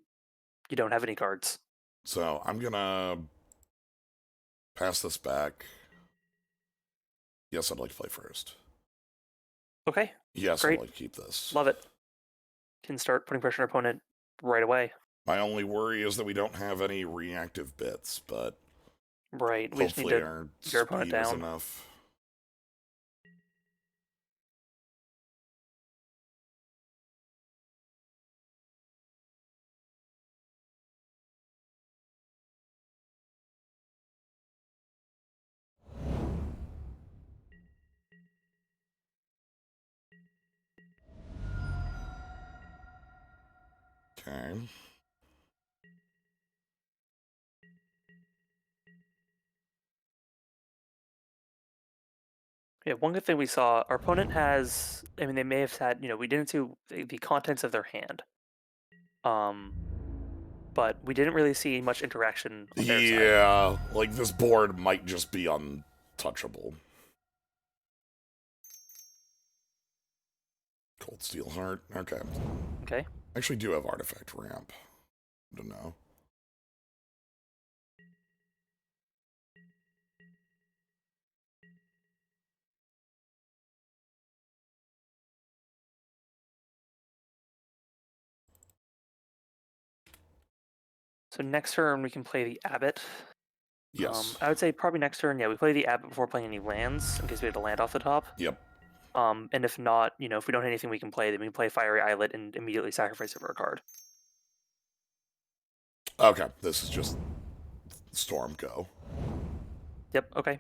Speaker 2: don't have any cards.
Speaker 1: so I'm gonna pass this back. Yes, I'd like to play first.
Speaker 2: Okay,
Speaker 1: Yes, I'd
Speaker 2: great,
Speaker 1: like to keep this.
Speaker 2: love it. Can start putting pressure on our opponent right away.
Speaker 1: My only worry is that we don't have any reactive bits, but
Speaker 2: Right, we just need
Speaker 1: hopefully
Speaker 2: to
Speaker 1: our
Speaker 2: get our opponent
Speaker 1: speed is
Speaker 2: down.
Speaker 1: enough. Okay.
Speaker 2: Yeah, one good thing we saw, our opponent has. I mean, they may have had. We didn't see the contents of their hand. Um, but we didn't really see much interaction on their side.
Speaker 1: Yeah, like this board might just be untouchable. Cold Steel Heart. Okay.
Speaker 2: Okay.
Speaker 1: I actually do have Artifact Ramp. I don't know.
Speaker 2: So next turn we can play the Abbot.
Speaker 1: Yes.
Speaker 2: I would say probably next turn, yeah, we play the Abbot before playing any lands in case we have to land off the top.
Speaker 1: Yep.
Speaker 2: And if not, if we don't have anything we can play, then we can play Fiery Islet and immediately sacrifice it for a card.
Speaker 1: Okay. This is just Storm Go.
Speaker 2: Yep. Okay.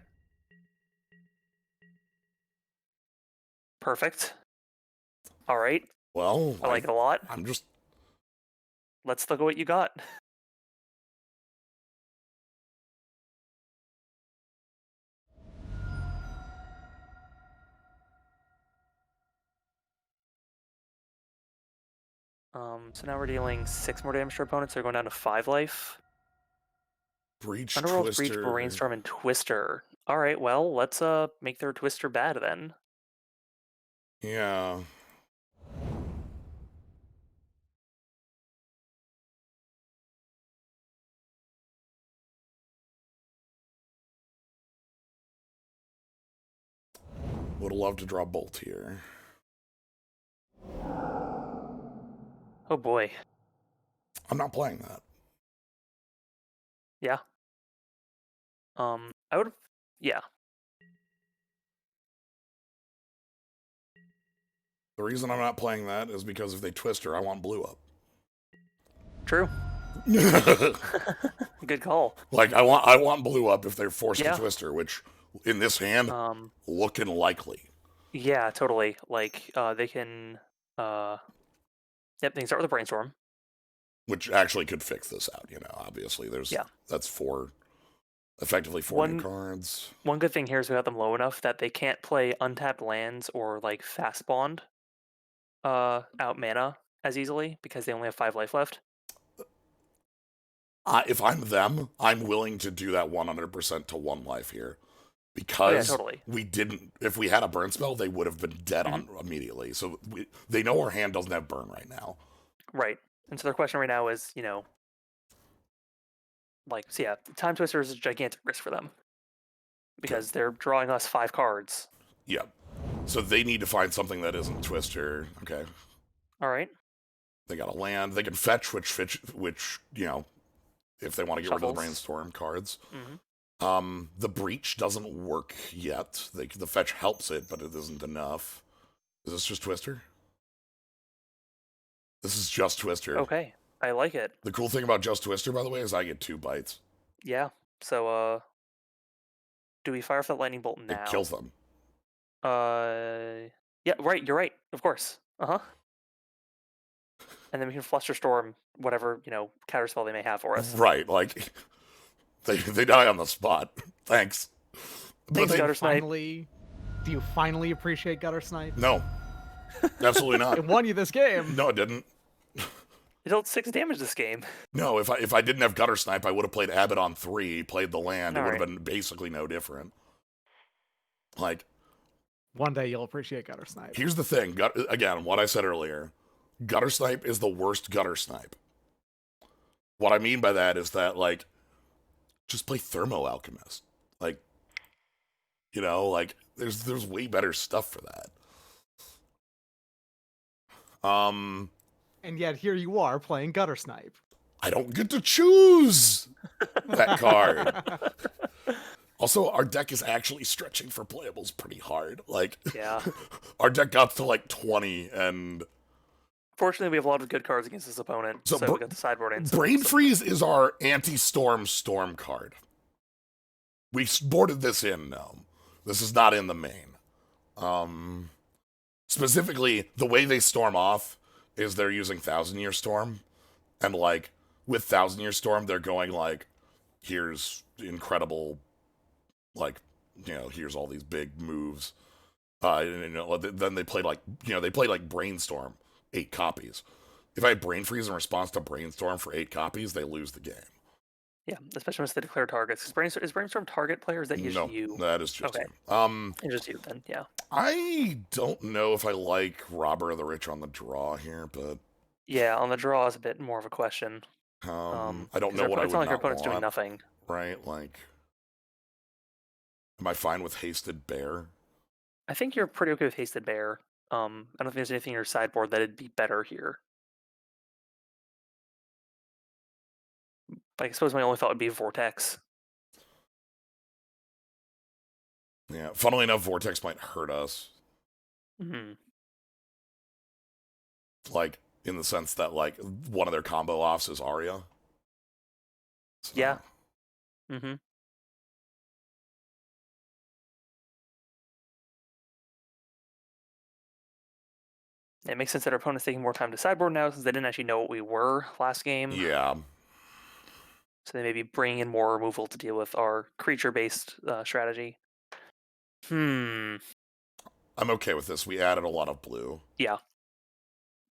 Speaker 2: Perfect. All right.
Speaker 1: Well,
Speaker 2: I like it a lot.
Speaker 1: I'm just
Speaker 2: Let's look at what you got. So now we're dealing 6 more damage to our opponents. They're going down to 5 life.
Speaker 1: Breach
Speaker 2: Underworld's Breach,
Speaker 1: Twister.
Speaker 2: Brainstorm, and Twister. All right, well, let's make their Twister bad then.
Speaker 1: Yeah. Would love to draw Bolt here.
Speaker 2: Oh boy.
Speaker 1: I'm not playing that.
Speaker 2: Yeah. I would. Yeah.
Speaker 1: The reason I'm not playing that is because if they twist her, I want blue up.
Speaker 2: True. Good call.
Speaker 1: Like I want blue up if they're forced to
Speaker 2: Yeah.
Speaker 1: twist her, which in this hand looking likely.
Speaker 2: Yeah, totally. Like, they can. Yep, they can start with a brainstorm.
Speaker 1: Which actually could fix this out, obviously.
Speaker 2: Yeah.
Speaker 1: That's effectively four new
Speaker 2: One
Speaker 1: cards.
Speaker 2: one good thing here is we got them low enough that they can't play untapped lands or like fast spawned out mana as easily because they only have 5 life left.
Speaker 1: If I'm them, I'm willing to do that 100% to 1 life here.
Speaker 2: Oh yeah,
Speaker 1: Because
Speaker 2: totally.
Speaker 1: if we had a burn spell, they would have been dead on immediately. So they know our hand doesn't have burn right now.
Speaker 2: Right. And so their question right now is, like, so yeah, Time Twister is a gigantic risk for them because they're drawing us 5 cards.
Speaker 1: Yeah. So they need to find something that isn't Twister. Okay.
Speaker 2: All right.
Speaker 1: They got a land. They can fetch, which if they want to get rid of the
Speaker 2: Shuffles.
Speaker 1: brainstorm cards.
Speaker 2: Mhm.
Speaker 1: The breach doesn't work yet. The fetch helps it, but it isn't enough. Is this just Twister? This is just Twister.
Speaker 2: Okay. I like it.
Speaker 1: The cool thing about just Twister, by the way, is I get 2 bites.
Speaker 2: Yeah. So do we fire off the lightning bolt now?
Speaker 1: It kills them.
Speaker 2: Yeah, right, you're right. Of course. Uh-huh. And then we can fluster storm whatever, counterspell they may have for us.
Speaker 1: Right, like they die on the spot. Thanks.
Speaker 2: Thanks, Gutter Snipe.
Speaker 3: Do you finally appreciate Gutter Snipe?
Speaker 1: No. Absolutely not.
Speaker 3: It won you this game.
Speaker 1: No, it didn't.
Speaker 2: It dealt 6 damage this game.
Speaker 1: No, if I didn't have Gutter Snipe, I would have played Abaddon 3, played the land.
Speaker 2: All
Speaker 1: it would have
Speaker 2: right.
Speaker 1: been basically no different. Like,
Speaker 3: one day you'll appreciate Gutter Snipe.
Speaker 1: Here's the thing. Again, what I said earlier. Gutter Snipe is the worst Gutter Snipe. What I mean by that is that, like, just play Thermo Alchemist. Like, there's way better stuff for that.
Speaker 3: And yet here you are playing Gutter Snipe.
Speaker 1: I don't get to choose that card. Also, our deck is actually stretching for playables pretty hard. Like,
Speaker 2: Yeah.
Speaker 1: Our deck got to like 20, and
Speaker 2: Fortunately, we have a lot of good cards against this opponent, so we got the sideboard in.
Speaker 1: Brain Freeze is our anti-storm storm card. We boarded this in, no. This is not in the main. Specifically, the way they storm off is they're using Thousand Year Storm, and like with Thousand Year Storm, they're going like, here's incredible, like, here's all these big moves. Then they play like Brainstorm, 8 copies. If I had Brain Freeze in response to Brainstorm for 8 copies, they lose the game.
Speaker 2: Yeah, especially once they declare targets. Is Brainstorm target player, or is that just you?
Speaker 1: No, that is just
Speaker 2: okay.
Speaker 1: you.
Speaker 2: It's just you then, yeah.
Speaker 1: I don't know if I like Robber of the Rich on the draw here, but
Speaker 2: yeah, on the draw is a bit more of a question.
Speaker 1: I don't know what I would
Speaker 2: It's not like
Speaker 1: not
Speaker 2: your opponent's
Speaker 1: want,
Speaker 2: doing nothing.
Speaker 1: right? Like, am I fine with Hasted Bear?
Speaker 2: I think you're pretty okay with Hasted Bear. I don't think there's anything in your sideboard that'd be better here. Like, I suppose my only thought would be Vortex.
Speaker 1: Yeah, funnily enough, Vortex might hurt us.
Speaker 2: Mm-hmm.
Speaker 1: Like, in the sense that, like, one of their combo offs is Arya. So,
Speaker 2: yeah. Mm-hmm. It makes sense that our opponent's taking more time to sideboard now since they didn't actually know what we were last game.
Speaker 1: Yeah.
Speaker 2: So they may be bringing in more removal to deal with our creature-based strategy.
Speaker 1: I'm okay with this. We added a lot of blue.
Speaker 2: Yeah.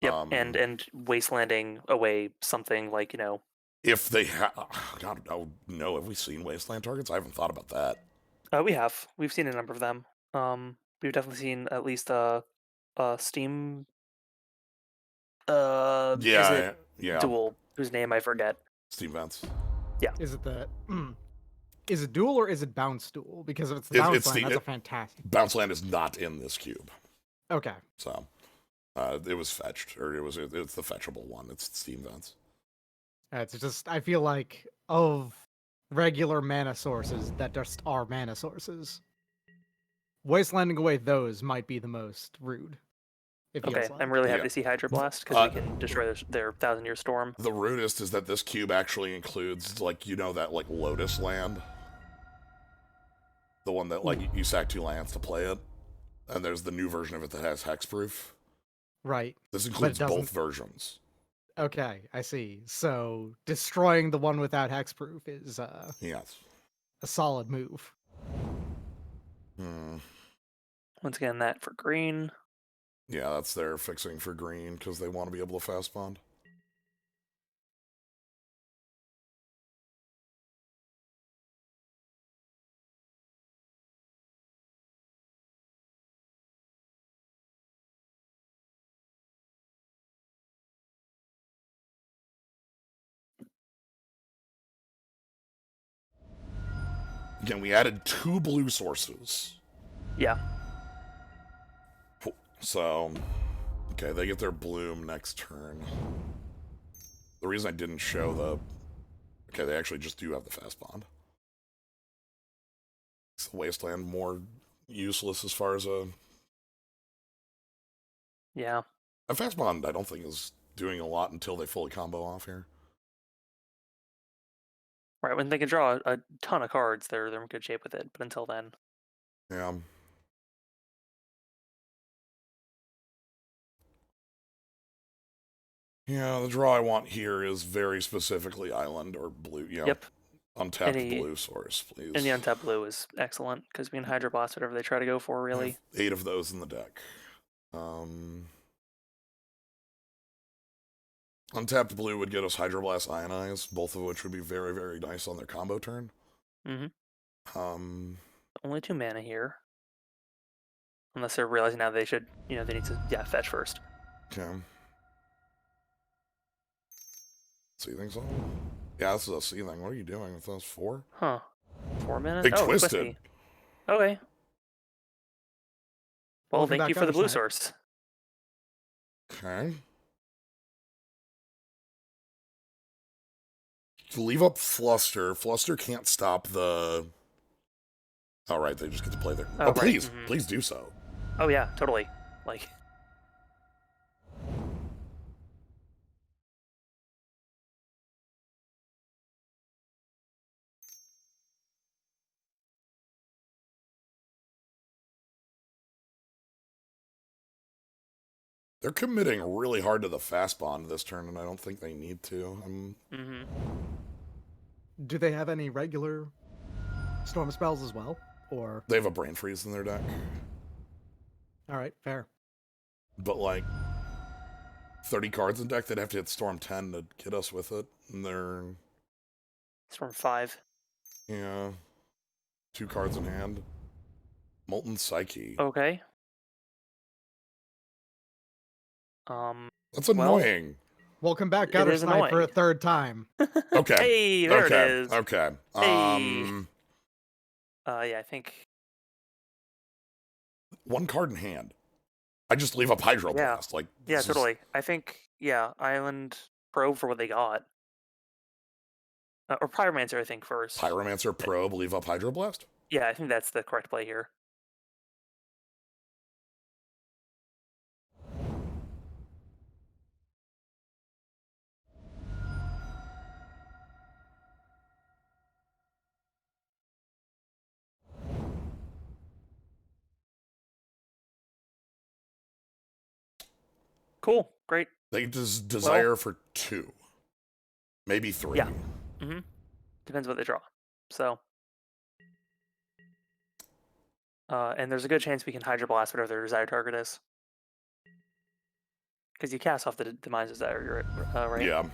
Speaker 2: Yep. And wastelanding away something like,
Speaker 1: If they have... God, oh, no. Have we seen wasteland targets? I haven't thought about that.
Speaker 2: We have. We've seen a number of them. We've definitely seen at least Steam...
Speaker 1: yeah.
Speaker 2: duel, whose name I forget.
Speaker 1: Steam Vents.
Speaker 2: Yeah.
Speaker 3: Is it the Is it dual or is it bounce dual? Because if it's the
Speaker 1: It's-
Speaker 3: bounce
Speaker 1: it's
Speaker 3: land,
Speaker 1: the-
Speaker 3: that's a
Speaker 1: it-
Speaker 3: fantastic.
Speaker 1: Bounce land is not in this cube.
Speaker 3: Okay.
Speaker 1: So, it was fetched, or it's the fetchable one. It's Steam Vents.
Speaker 3: It's just, I feel like of regular mana sources that just are mana sources, wastelanding away those might be the most rude. It feels
Speaker 2: Okay,
Speaker 3: like.
Speaker 2: I'm really happy
Speaker 1: Yeah.
Speaker 2: to see Hydro Blast because we can destroy their 1,000-year storm.
Speaker 1: The rudest is that this cube actually includes, like, you know, that, like, Lotus land? The one that, like, you sack 2 lands to play it? And there's the new version of it that has hexproof.
Speaker 3: Right.
Speaker 1: This includes
Speaker 3: doesn't-
Speaker 1: both versions.
Speaker 3: Okay, I see. So destroying the one without hexproof is
Speaker 1: Yes.
Speaker 3: a solid move.
Speaker 2: Once again, that for green.
Speaker 1: Yeah, that's their fixing for green, because they want to be able to fast bond. Again, we added 2 blue sources.
Speaker 2: Yeah.
Speaker 1: So, okay, they get their bloom next turn. The reason I didn't show the... Okay, they actually just do have the fast bond. Is the wasteland more useless as far as a...
Speaker 2: Yeah.
Speaker 1: A fast bond, I don't think, is doing a lot until they fully combo off here.
Speaker 2: Right, when they can draw a ton of cards, they're in good shape with it. But until then,
Speaker 1: Yeah. Yeah, the draw I want here is very specifically island or blue, you know,
Speaker 2: yep.
Speaker 1: untapped
Speaker 2: Any-
Speaker 1: blue source, please.
Speaker 2: And the untapped blue is excellent because we can Hydro Blast whatever they try to go for,
Speaker 1: I
Speaker 2: really.
Speaker 1: have 8 of those in the deck. Untapped blue would get us Hydroblast Ionize, both of which would be very, very nice on their combo turn.
Speaker 2: Only 2 mana here. Unless they're realizing now they should, they need to, fetch first.
Speaker 1: Okay. Sea thing so? Yeah, this is a sea thing. What are you doing with those 4?
Speaker 2: Huh. 4 mana?
Speaker 1: They
Speaker 2: oh,
Speaker 1: twisted.
Speaker 2: Twisty. Okay. Well,
Speaker 3: Welcome
Speaker 2: thank
Speaker 3: back,
Speaker 2: you for the blue
Speaker 3: Guttersnipe.
Speaker 2: source.
Speaker 1: Okay. Leave up Fluster. Fluster can't stop the... Oh, right, they just get to play their...
Speaker 2: Oh,
Speaker 1: Oh,
Speaker 2: right,
Speaker 1: please.
Speaker 2: mhm.
Speaker 1: Please do so.
Speaker 2: Oh yeah, totally. Like,
Speaker 1: They're committing really hard to the fast bond this turn, and I don't think they need to.
Speaker 3: Do they have any regular storm spells as well? Or
Speaker 1: They have a Brain Freeze in their deck,
Speaker 3: all right, fair.
Speaker 1: but like 30 cards in deck, they'd have to hit Storm 10 to get us with it. And they're,
Speaker 2: Storm 5.
Speaker 1: yeah, 2 cards in hand. Molten Psyche.
Speaker 2: Okay.
Speaker 1: That's
Speaker 2: well-
Speaker 1: annoying.
Speaker 3: Welcome back,
Speaker 2: It is
Speaker 3: Guttersnipe, for a
Speaker 2: annoying.
Speaker 3: third time.
Speaker 1: Okay.
Speaker 2: Hey, there
Speaker 1: okay.
Speaker 2: it is.
Speaker 1: Okay.
Speaker 2: Hey. Yeah, I think.
Speaker 1: 1 card in hand. I just leave up Hydro
Speaker 2: Yeah.
Speaker 1: Blast. Like,
Speaker 2: Yeah,
Speaker 1: this is-
Speaker 2: totally. I think, Island Probe for what they got. Or Pyromancer, I think, first.
Speaker 1: Pyromancer Probe, leave up Hydro Blast?
Speaker 2: Yeah, I think that's the correct play here. Cool. Great.
Speaker 1: They just desire for 2. Maybe 3.
Speaker 2: Yeah. Depends what they draw. So. And there's a good chance we can Hydro Blast whatever their desired target is. Because you cast off the Demise Desire, right?
Speaker 1: Yeah.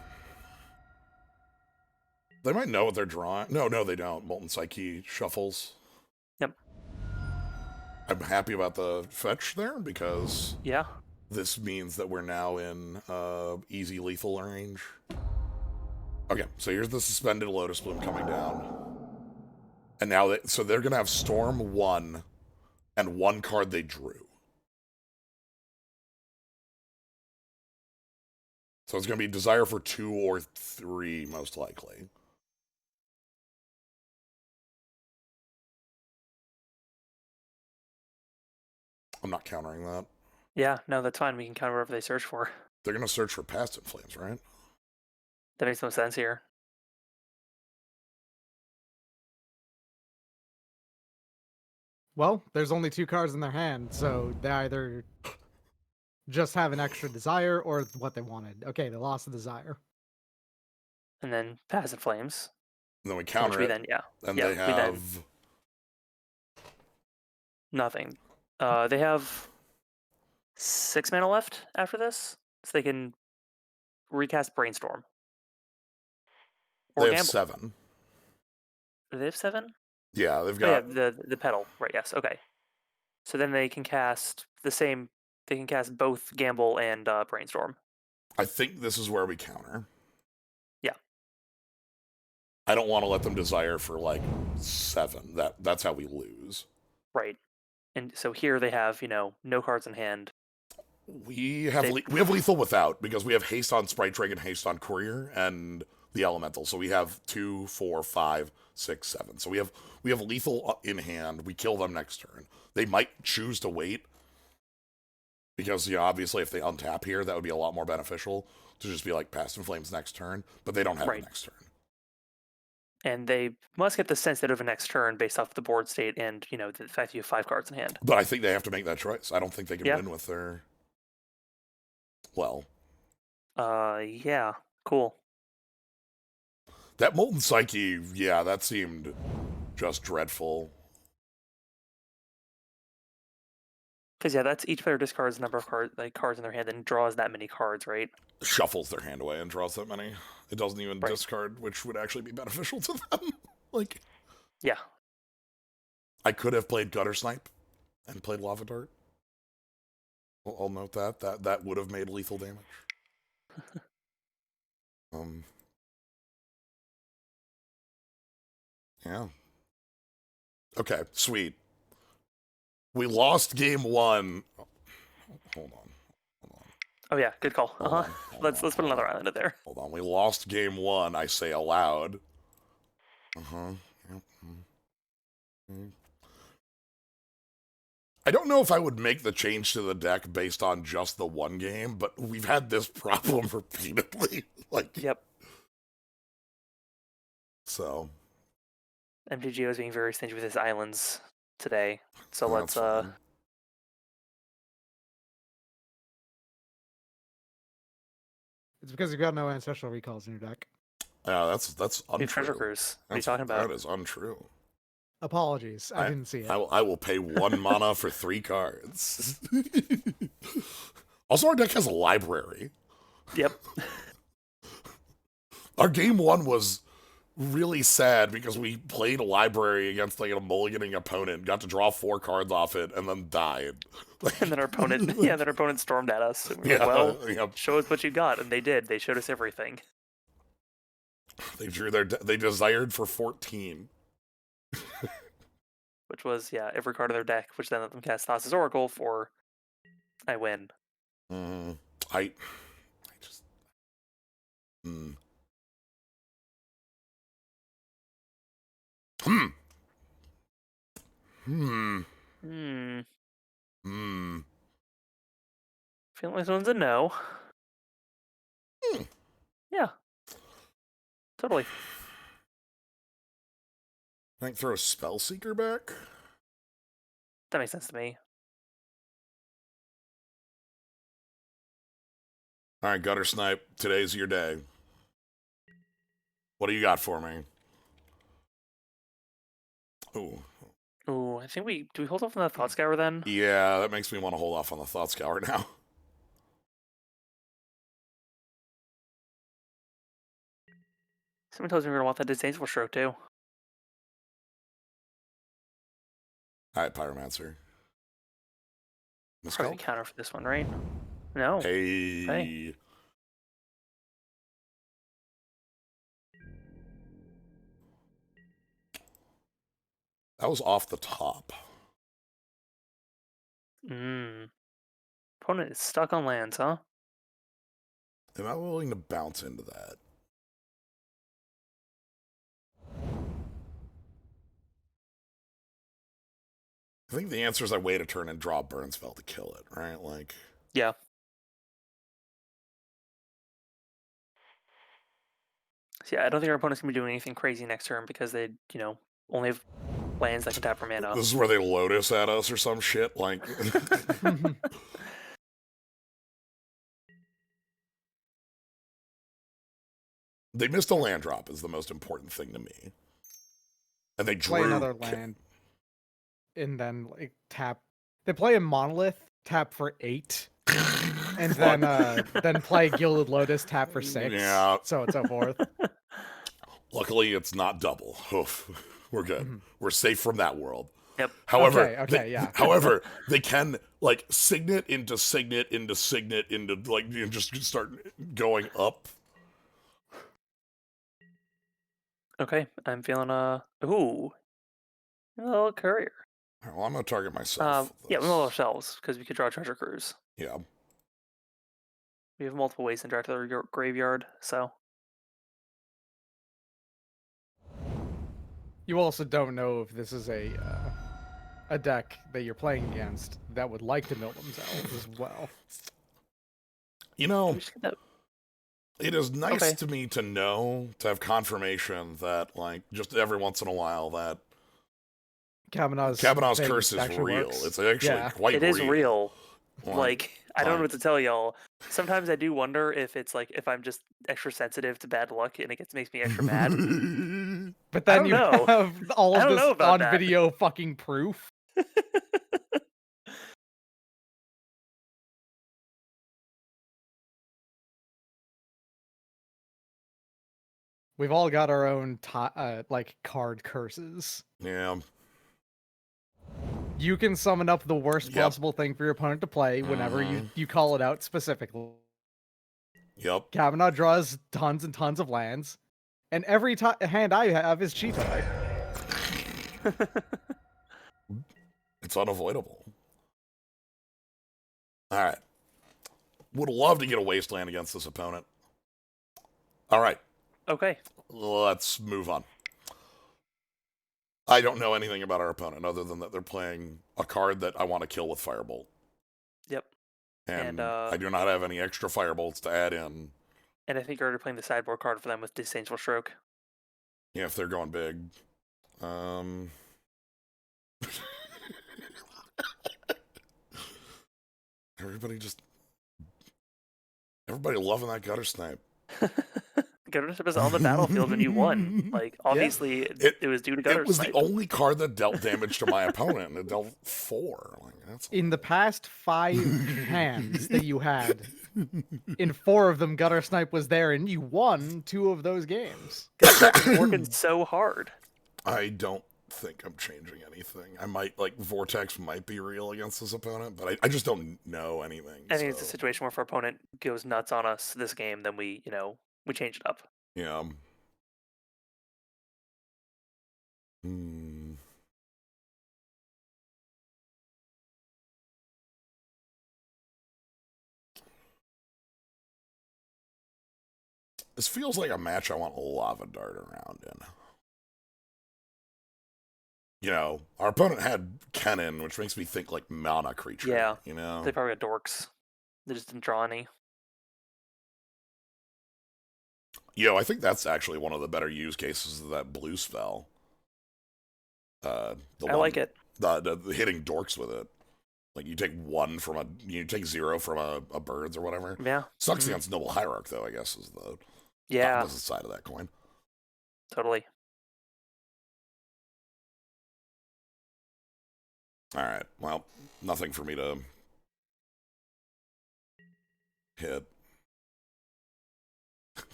Speaker 1: They might know what they're drawing. No, they don't. Molten Psyche shuffles.
Speaker 2: Yep.
Speaker 1: I'm happy about the fetch there because
Speaker 2: Yeah.
Speaker 1: this means that we're now in easy lethal range. Okay, so here's the Suspended Lotus Bloom coming down. And now, so they're going to have Storm 1 and 1 card they drew. So it's going to be Desire for 2 or 3, most likely. I'm not countering that.
Speaker 2: Yeah, no, that's fine. We can counter whatever they search for.
Speaker 1: They're going to search for Past in Flames, right?
Speaker 2: That makes no sense here.
Speaker 3: Well, there's only 2 cards in their hand, so they either just have an extra desire or what they wanted. Okay, they lost the desire.
Speaker 2: And then Pass in Flames.
Speaker 1: And then we counter it.
Speaker 2: Then, yeah.
Speaker 1: And
Speaker 2: yeah,
Speaker 1: they have...
Speaker 2: Nothing. They have 6 mana left after this, so they can recast Brainstorm. Or
Speaker 1: they have
Speaker 2: gamble.
Speaker 1: 7.
Speaker 2: Do they have 7?
Speaker 1: Yeah, they've got...
Speaker 2: Oh, yeah, the pedal. Right, yes, okay. So then they can cast the same... They can cast both Gamble and Brainstorm.
Speaker 1: I think this is where we counter.
Speaker 2: Yeah.
Speaker 1: I don't want to let them desire for, like, 7. That's how we lose.
Speaker 2: Right. And so here they have, no cards in hand.
Speaker 1: We have lethal without, because we have haste on Sprite Dragon, haste on Courier, and the Elemental. So we have 2, 4, 5, 6, 7. So we have lethal in hand. We kill them next turn. They might choose to wait, because, obviously if they untap here, that would be a lot more beneficial to just be like Past in Flames next turn, but they don't have it next turn.
Speaker 2: And they must get the sensitive next turn based off the board state and, the fact you have 5 cards in hand.
Speaker 1: But I think they have to make that choice. I don't think they can win with their... Well.
Speaker 2: Yeah. Cool.
Speaker 1: That Molten Psyche, yeah, that seemed just dreadful.
Speaker 2: Because, yeah, that's each player discards the number of cards in their hand and draws that many cards, right?
Speaker 1: Shuffles their hand away and draws that many. It doesn't even discard, which would actually be beneficial to them. Like,
Speaker 2: yeah.
Speaker 1: I could have played Gutter Snipe and played Lava Dart. I'll note that would have made lethal damage. Yeah. Okay, sweet. We lost game 1. Oh, hold on.
Speaker 2: Oh yeah, good call. Let's put another island in there.
Speaker 1: Hold on. We lost game 1. I say aloud. I don't know if I would make the change to the deck based on just the one game, but we've had this problem repeatedly.
Speaker 2: Yep.
Speaker 1: So.
Speaker 2: MTG was being very stingy with his islands today. So let's
Speaker 3: It's because you've got no ancestral recalls in your deck.
Speaker 1: Yeah, that's untrue.
Speaker 2: Treasure Cruise. What are you talking about?
Speaker 1: That is untrue.
Speaker 3: Apologies, I didn't see it.
Speaker 1: I will pay 1 mana for 3 cards. Also, our deck has a library.
Speaker 2: Yep.
Speaker 1: Our game 1 was really sad because we played a library against like a mulliganing opponent, got to draw 4 cards off it, and then died.
Speaker 2: And then our opponent stormed at us. And we were like, well, show us what you got, and they did. They showed us everything.
Speaker 1: They drew they desired for 14.
Speaker 2: Which was, every card of their deck, which then let them cast Thassa's Oracle for I win.
Speaker 1: I just...
Speaker 2: Feeling like this one's a no. Yeah. Totally.
Speaker 1: I think throw a Spellseeker back?
Speaker 2: That makes sense to me.
Speaker 1: Alright, Gutter Snipe, today's your day. What do you got for me?
Speaker 2: Ooh, I think do we hold off on the Thought Scour then?
Speaker 1: Yeah, that makes me want to hold off on the Thought Scour now.
Speaker 2: Someone tells me we're going to want that Disdainful Stroke too.
Speaker 1: Alright, Pyromancer.
Speaker 2: Probably counter for this one, right? No.
Speaker 1: Hey. That was off the top.
Speaker 2: Opponent is stuck on lands, huh?
Speaker 1: Am I willing to bounce into that? I think the answer is I wait a turn and draw Burnsfell to kill it, right? Like,
Speaker 2: Yeah. So yeah, I don't think our opponent's gonna be doing anything crazy next turn because they, only have lands that can tap for mana.
Speaker 1: this is where they Lotus at us or some shit. Like, they missed a land drop is the most important thing to me. And they drew
Speaker 3: Play another land, and then like tap. They play a Monolith, tap for 8, and then play Gilded Lotus, tap for 6.
Speaker 1: Yeah.
Speaker 3: So on and so forth.
Speaker 1: Luckily, it's not double. Oof. We're good. We're safe from that world.
Speaker 2: Yep.
Speaker 1: However,
Speaker 3: Okay, yeah.
Speaker 1: However, they can like signet into signet into signet into like just start going up.
Speaker 2: Okay, I'm feeling a little courier.
Speaker 1: Well, I'm gonna target myself.
Speaker 2: Yeah, we will ourselves because we could draw Treasure Cruise.
Speaker 1: Yeah.
Speaker 2: We have multiple ways to draw to the graveyard, so.
Speaker 3: You also don't know if this is a deck that you're playing against that would like to mill themselves as well.
Speaker 1: You know, it is nice to me to know, to have confirmation that, like, just every once in a while that Kabanaw's curse is real.
Speaker 3: Works.
Speaker 1: It's actually quite real.
Speaker 2: It is real.
Speaker 1: Like,
Speaker 2: I don't know what to tell y'all. Sometimes I do wonder if it's like if I'm just extra sensitive to bad luck and it makes me extra mad.
Speaker 3: But then you have all of this on video fucking proof. We've all got our own like card curses.
Speaker 1: Yeah.
Speaker 3: You can summon up the worst possible thing for your opponent to play whenever you call it out specifically.
Speaker 1: Yep.
Speaker 3: Kabanaw draws tons and tons of lands, and every hand I have is Cheetah.
Speaker 1: It's unavoidable. All right. Would love to get a wasteland against this opponent. All right.
Speaker 2: Okay.
Speaker 1: Let's move on. I don't know anything about our opponent other than that they're playing a card that I want to kill with Firebolt.
Speaker 2: Yep.
Speaker 1: And I do not have any extra Firebolts to add in.
Speaker 2: And I think you're already playing the sideboard card for them with Disdainful Stroke.
Speaker 1: Yeah, if they're going big. Everybody loving that Gutter Snipe.
Speaker 2: Gutter Snipe was on the battlefield when you won. Like, obviously, it was due to Gutter Snipe.
Speaker 1: It was the only card that dealt damage to my opponent, and it dealt 4. Like,
Speaker 3: in the past 5 hands that you had, in 4 of them, Gutter Snipe was there, and you won 2 of those games.
Speaker 2: Working so hard.
Speaker 1: I don't think I'm changing anything. I might, like, Vortex might be real against this opponent, but I just don't know anything.
Speaker 2: I think it's a situation where if our opponent goes nuts on us this game, then we change it up.
Speaker 1: Yeah. This feels like a match I want a Lava Dart around in. You know, our opponent had Kennen, which makes me think like mana creature.
Speaker 2: Yeah.
Speaker 1: You know?
Speaker 2: They probably got dorks. They just didn't draw any.
Speaker 1: I think that's actually one of the better use cases of that blue spell. I
Speaker 2: like it.
Speaker 1: The hitting dorks with it. Like you take 0 from a birds or whatever.
Speaker 2: Yeah.
Speaker 1: Sucks against Noble Hierarch though, I guess is the opposite side of that coin.
Speaker 2: Totally.
Speaker 1: Alright, well, nothing for me to hit.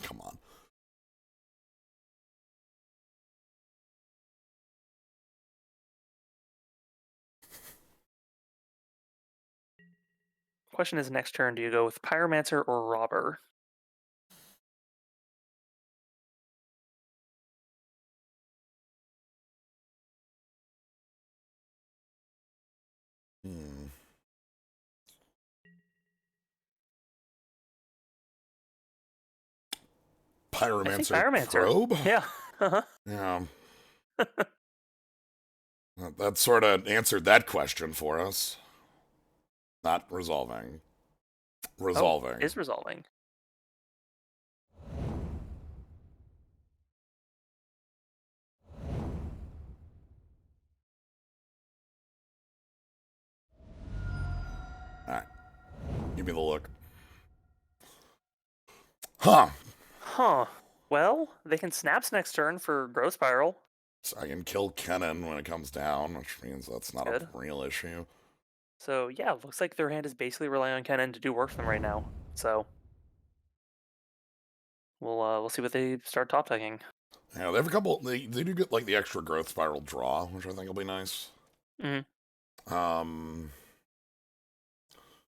Speaker 1: Come on.
Speaker 2: Question is, next turn, do you go with Pyromancer or Robber?
Speaker 1: Pyromancer
Speaker 2: Pyromancer.
Speaker 1: probe?
Speaker 2: Yeah.
Speaker 1: Yeah. That sort of answered that question for us. Not resolving. Resolving.
Speaker 2: Oh, is resolving.
Speaker 1: Alright. Give me the look. Huh.
Speaker 2: Huh. Well, they can snaps next turn for Growth Spiral.
Speaker 1: So I can kill Kennen when it comes down, which means that's not
Speaker 2: Good.
Speaker 1: a real issue.
Speaker 2: So yeah, looks like their hand is basically relying on Kennen to do work for them right now. So we'll see what they start top decking.
Speaker 1: Yeah, they have a couple. They do get like the extra growth spiral draw, which I think will be nice.
Speaker 2: Mm-hmm.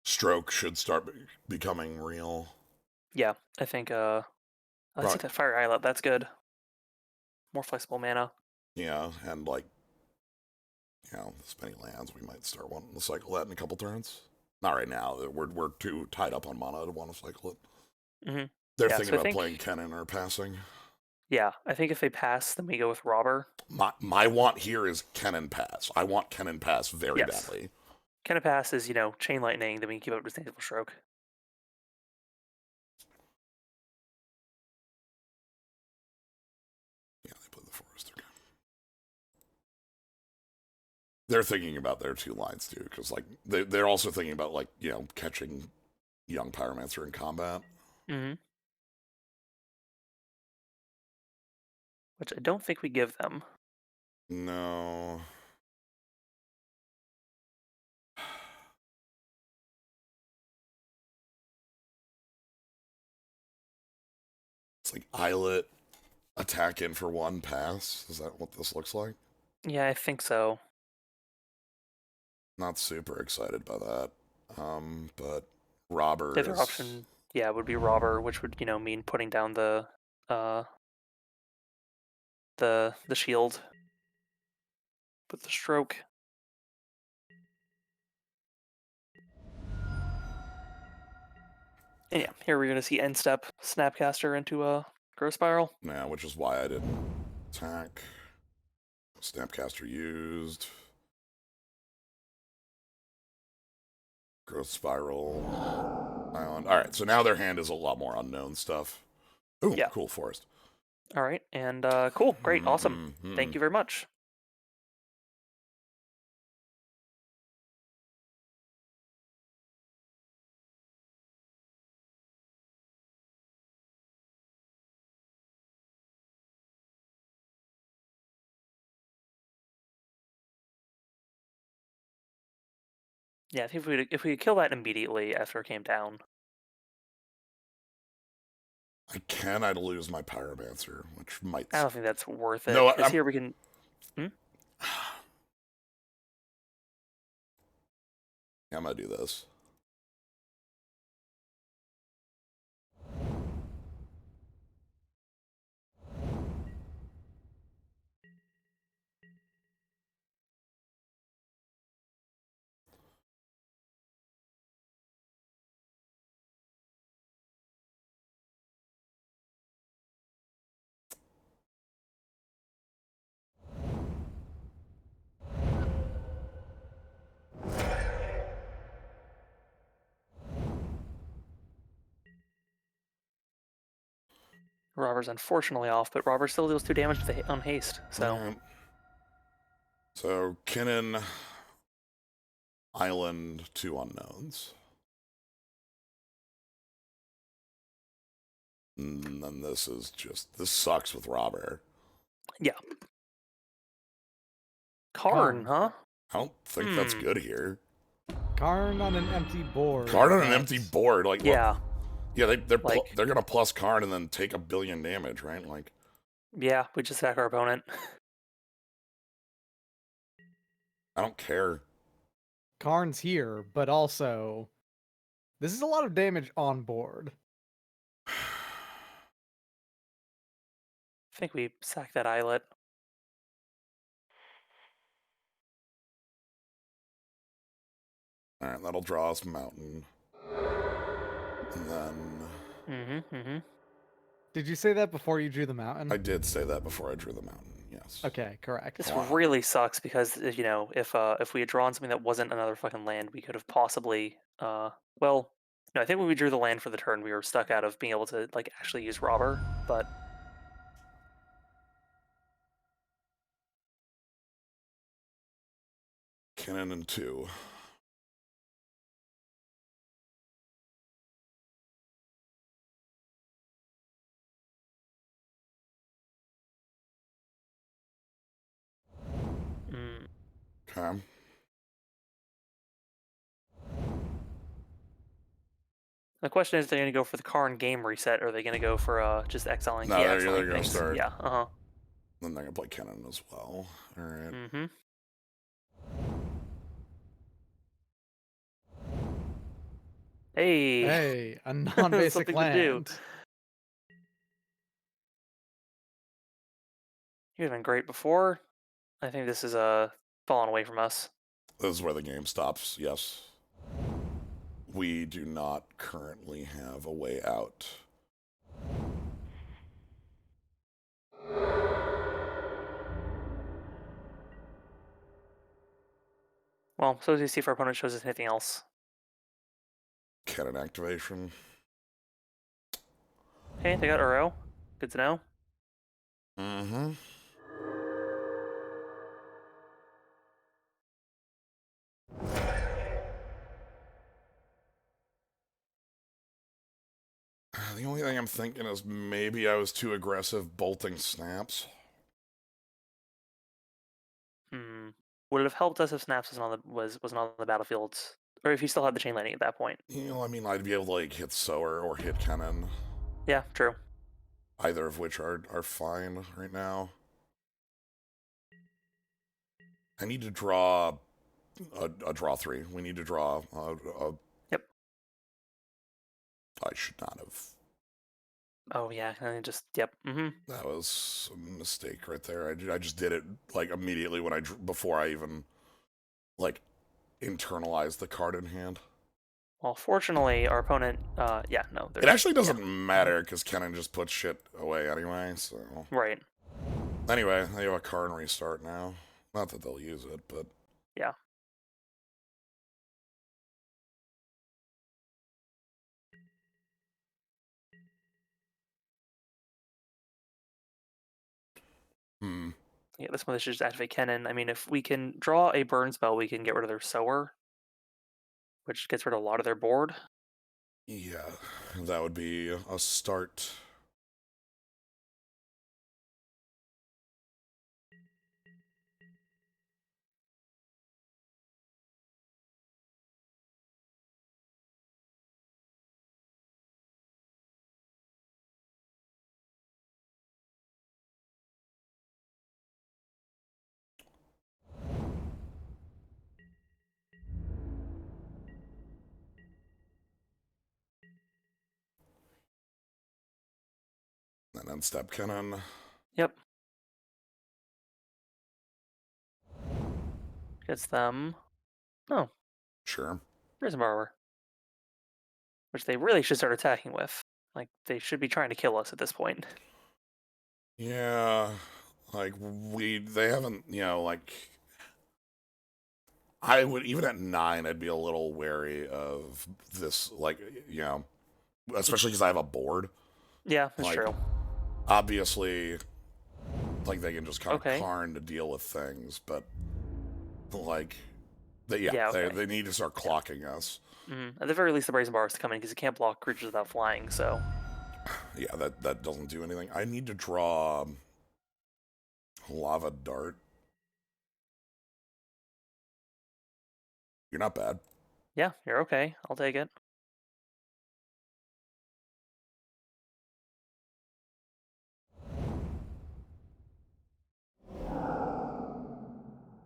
Speaker 1: Stroke should start becoming real.
Speaker 2: Yeah, I think I see that Fire Islet. That's good. More flexible mana.
Speaker 1: Yeah, and like, spending lands, we might start wanting to cycle that in a couple turns. Not right now. We're too tied up on mana to want to cycle it.
Speaker 2: Mm-hmm.
Speaker 1: They're thinking about playing Kennen or passing.
Speaker 2: Yeah, I think if they pass, then we go with Robber.
Speaker 1: My want here is Kennen pass. I want Kennen pass very badly.
Speaker 2: Kennen pass is, Chain Lightning, then we can keep up Disdainful Stroke.
Speaker 1: Yeah, they play the Forest. Okay. They're thinking about their two lines too, because like they're also thinking about like catching young Pyromancer in combat.
Speaker 2: Mm-hmm. Which I don't think we give them.
Speaker 1: No. It's like Islet attack in for one pass. Is that what this looks like?
Speaker 2: Yeah, I think so.
Speaker 1: Not super excited by that. But Robber
Speaker 2: The other option, would be Robber, which would, mean putting down the shield with the stroke. And yeah, here we're gonna see end step Snapcaster into a Growth Spiral.
Speaker 1: Yeah, which is why I didn't attack. Snapcaster used. Growth Spiral. Island. Alright, so now their hand is a lot more unknown stuff. Ooh, cool Forest.
Speaker 2: Alright, and cool, great, awesome. Thank you very much. Yeah, I think if we could kill that immediately after it came down.
Speaker 1: I'd lose my Pyromancer, which might...
Speaker 2: I don't think that's worth it.
Speaker 1: No,
Speaker 2: Because here we can...
Speaker 1: Yeah, I'm gonna do this.
Speaker 2: Robber's unfortunately off, but Robber still deals 2 damage on haste, so...
Speaker 1: So, Kennen, Island, 2 unknowns. And then this sucks with Robber.
Speaker 2: Yeah. Karn, huh?
Speaker 1: I don't think that's good here.
Speaker 3: Karn on an empty board.
Speaker 1: Karn on an empty board, like
Speaker 2: yeah,
Speaker 1: look, yeah, they're gonna plus Karn and then take 1 billion damage, right? Like,
Speaker 2: yeah, we just sack our opponent.
Speaker 1: I don't care.
Speaker 3: Karn's here, but also this is a lot of damage on board.
Speaker 2: I think we sack that Islet.
Speaker 1: Alright, that'll draw us Mountain. And then...
Speaker 3: Did you say that before you drew the mountain?
Speaker 1: I did say that before I drew the mountain. Yes.
Speaker 3: Okay, correct.
Speaker 2: This
Speaker 1: Wow.
Speaker 2: really sucks because if we had drawn something that wasn't another fucking land, we could have possibly well, no, I think when we drew the land for the turn, we were stuck out of being able to like actually use robber, but
Speaker 1: Cannon and 2.
Speaker 2: mm,
Speaker 1: Okay.
Speaker 2: the question is, they're going to go for the Karn game reset, or are they going to go for just exiling?
Speaker 1: No,
Speaker 2: Yeah,
Speaker 1: they're
Speaker 2: exiling
Speaker 1: gonna
Speaker 2: things.
Speaker 1: start.
Speaker 2: Yeah.
Speaker 1: Then they're gonna play Cannon as well. All right.
Speaker 2: Mm-hmm. Hey,
Speaker 3: Hey, a non-basic
Speaker 2: something to do.
Speaker 3: land.
Speaker 2: You've been great before. I think this is falling away from us.
Speaker 1: This is where the game stops. Yes. We do not currently have a way out.
Speaker 2: Well, so as you see if our opponent shows us anything else.
Speaker 1: Cannon activation.
Speaker 2: Okay, they got Uro. Good to know.
Speaker 1: Mm-hmm. The only thing I'm thinking is maybe I was too aggressive bolting snaps.
Speaker 2: Would it have helped us if Snaps wasn't on the battlefield, or if you still had the chain lightning at that point?
Speaker 1: You know, I mean, I'd be able to like hit Sower or hit Cannon.
Speaker 2: Yeah, true.
Speaker 1: Either of which are fine right now. I need to draw a draw 3. We need to draw a.
Speaker 2: Yep.
Speaker 1: I should not have.
Speaker 2: Oh yeah, and just yep. Mm-hmm.
Speaker 1: That was a mistake right there. I just did it like immediately when before I even like internalized the card in hand.
Speaker 2: Well, fortunately, our opponent, yeah, no.
Speaker 1: It actually doesn't matter because Kennen just puts shit away anyway. So
Speaker 2: right.
Speaker 1: Anyway, they have a card restart now. Not that they'll use it, but
Speaker 2: yeah. Yeah, this one should just activate Kennen. I mean, if we can draw a burn spell, we can get rid of their Sower, which gets rid of a lot of their board.
Speaker 1: Yeah, that would be a start. And then step Kennen.
Speaker 2: Yep. Gets them. Oh.
Speaker 1: Sure.
Speaker 2: Prison Borrower. Which they really should start attacking with. Like, they should be trying to kill us at this point.
Speaker 1: Yeah, like they haven't, like I would, even at 9, I'd be a little wary of this, like, especially because I have a board.
Speaker 2: Yeah, that's
Speaker 1: like,
Speaker 2: true.
Speaker 1: Obviously, like, they can just kind of
Speaker 2: Okay.
Speaker 1: Karn to deal with things, but, like, they need to start clocking us.
Speaker 2: At the very least, the Brazen Bar is to come in because you can't block creatures without flying, so.
Speaker 1: Yeah, that doesn't do anything. I need to draw Lava Dart. You're not bad.
Speaker 2: Yeah, you're okay. I'll take it.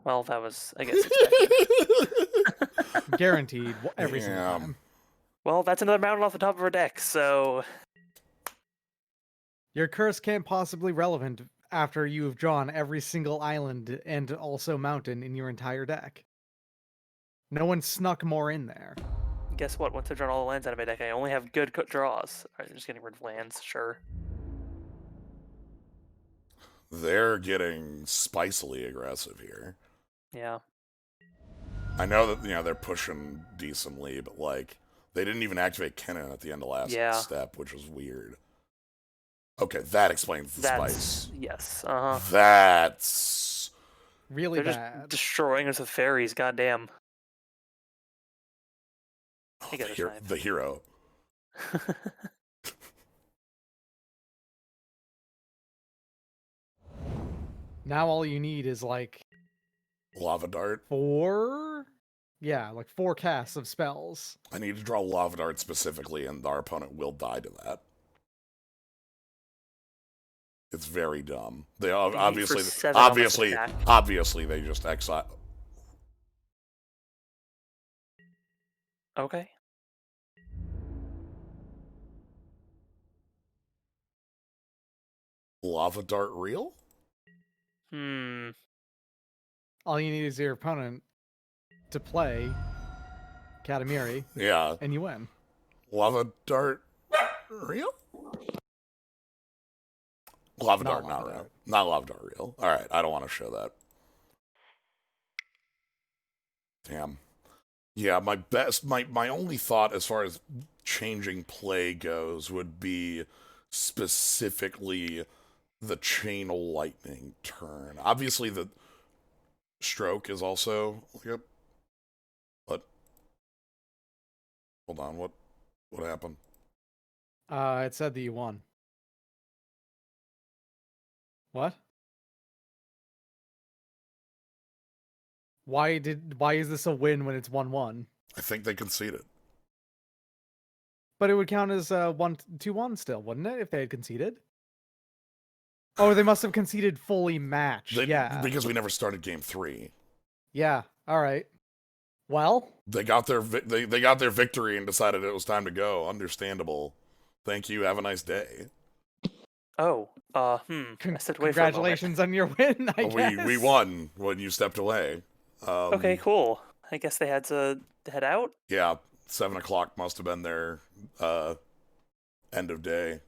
Speaker 2: Well, that was, I guess, expected.
Speaker 3: Guaranteed every single time.
Speaker 2: Well, that's another mountain off the top of our deck, so.
Speaker 3: Your curse can't possibly be relevant after you've drawn every single island and also mountain in your entire deck. No one snuck more in there.
Speaker 2: Guess what? Once I've drawn all the lands out of my deck, I only have good draws. Alright, I'm just getting rid of lands, sure.
Speaker 1: They're getting spicily aggressive here.
Speaker 2: Yeah.
Speaker 1: I know that, they're pushing decently, but, like, they didn't even activate Kennen at the end of last step, which was weird. Okay, that explains the spice.
Speaker 2: Yes.
Speaker 1: That's
Speaker 3: Really
Speaker 2: They're
Speaker 3: bad.
Speaker 2: just destroying us with fairies, goddamn.
Speaker 1: the hero.
Speaker 3: Now all you need is like
Speaker 1: Lava Dart.
Speaker 3: 4 casts of spells.
Speaker 1: I need to draw Lava Dart specifically, and our opponent will die to that. It's very dumb. They obviously they just exile.
Speaker 2: Okay.
Speaker 1: Lava Dart real?
Speaker 3: All you need is your opponent to play Katamiri.
Speaker 1: Yeah.
Speaker 3: And you win.
Speaker 1: Lava Dart real? Lava Dart not real. Not Lava Dart real. Alright, I don't want to show that. Damn. Yeah, my only thought as far as changing play goes would be specifically the Chain of Lightning turn. Obviously, the Stroke is also... Yep. What? Hold on, what happened?
Speaker 3: It said that you won. What? Why is this a win when it's 1-1?
Speaker 1: I think they conceded.
Speaker 3: But it would count as 2-1 still, wouldn't it, if they had conceded? Oh, they must have conceded fully matched. Yeah.
Speaker 1: Because we never started game 3.
Speaker 3: Yeah. All right. Well,
Speaker 1: they got their victory and decided it was time to go. Understandable. Thank you. Have a nice day.
Speaker 2: Oh, I stepped away
Speaker 3: congratulations on your win, I guess.
Speaker 1: We won when you stepped away.
Speaker 2: Okay, cool. I guess they had to head out?
Speaker 1: Yeah, 7 o'clock must have been their end of day.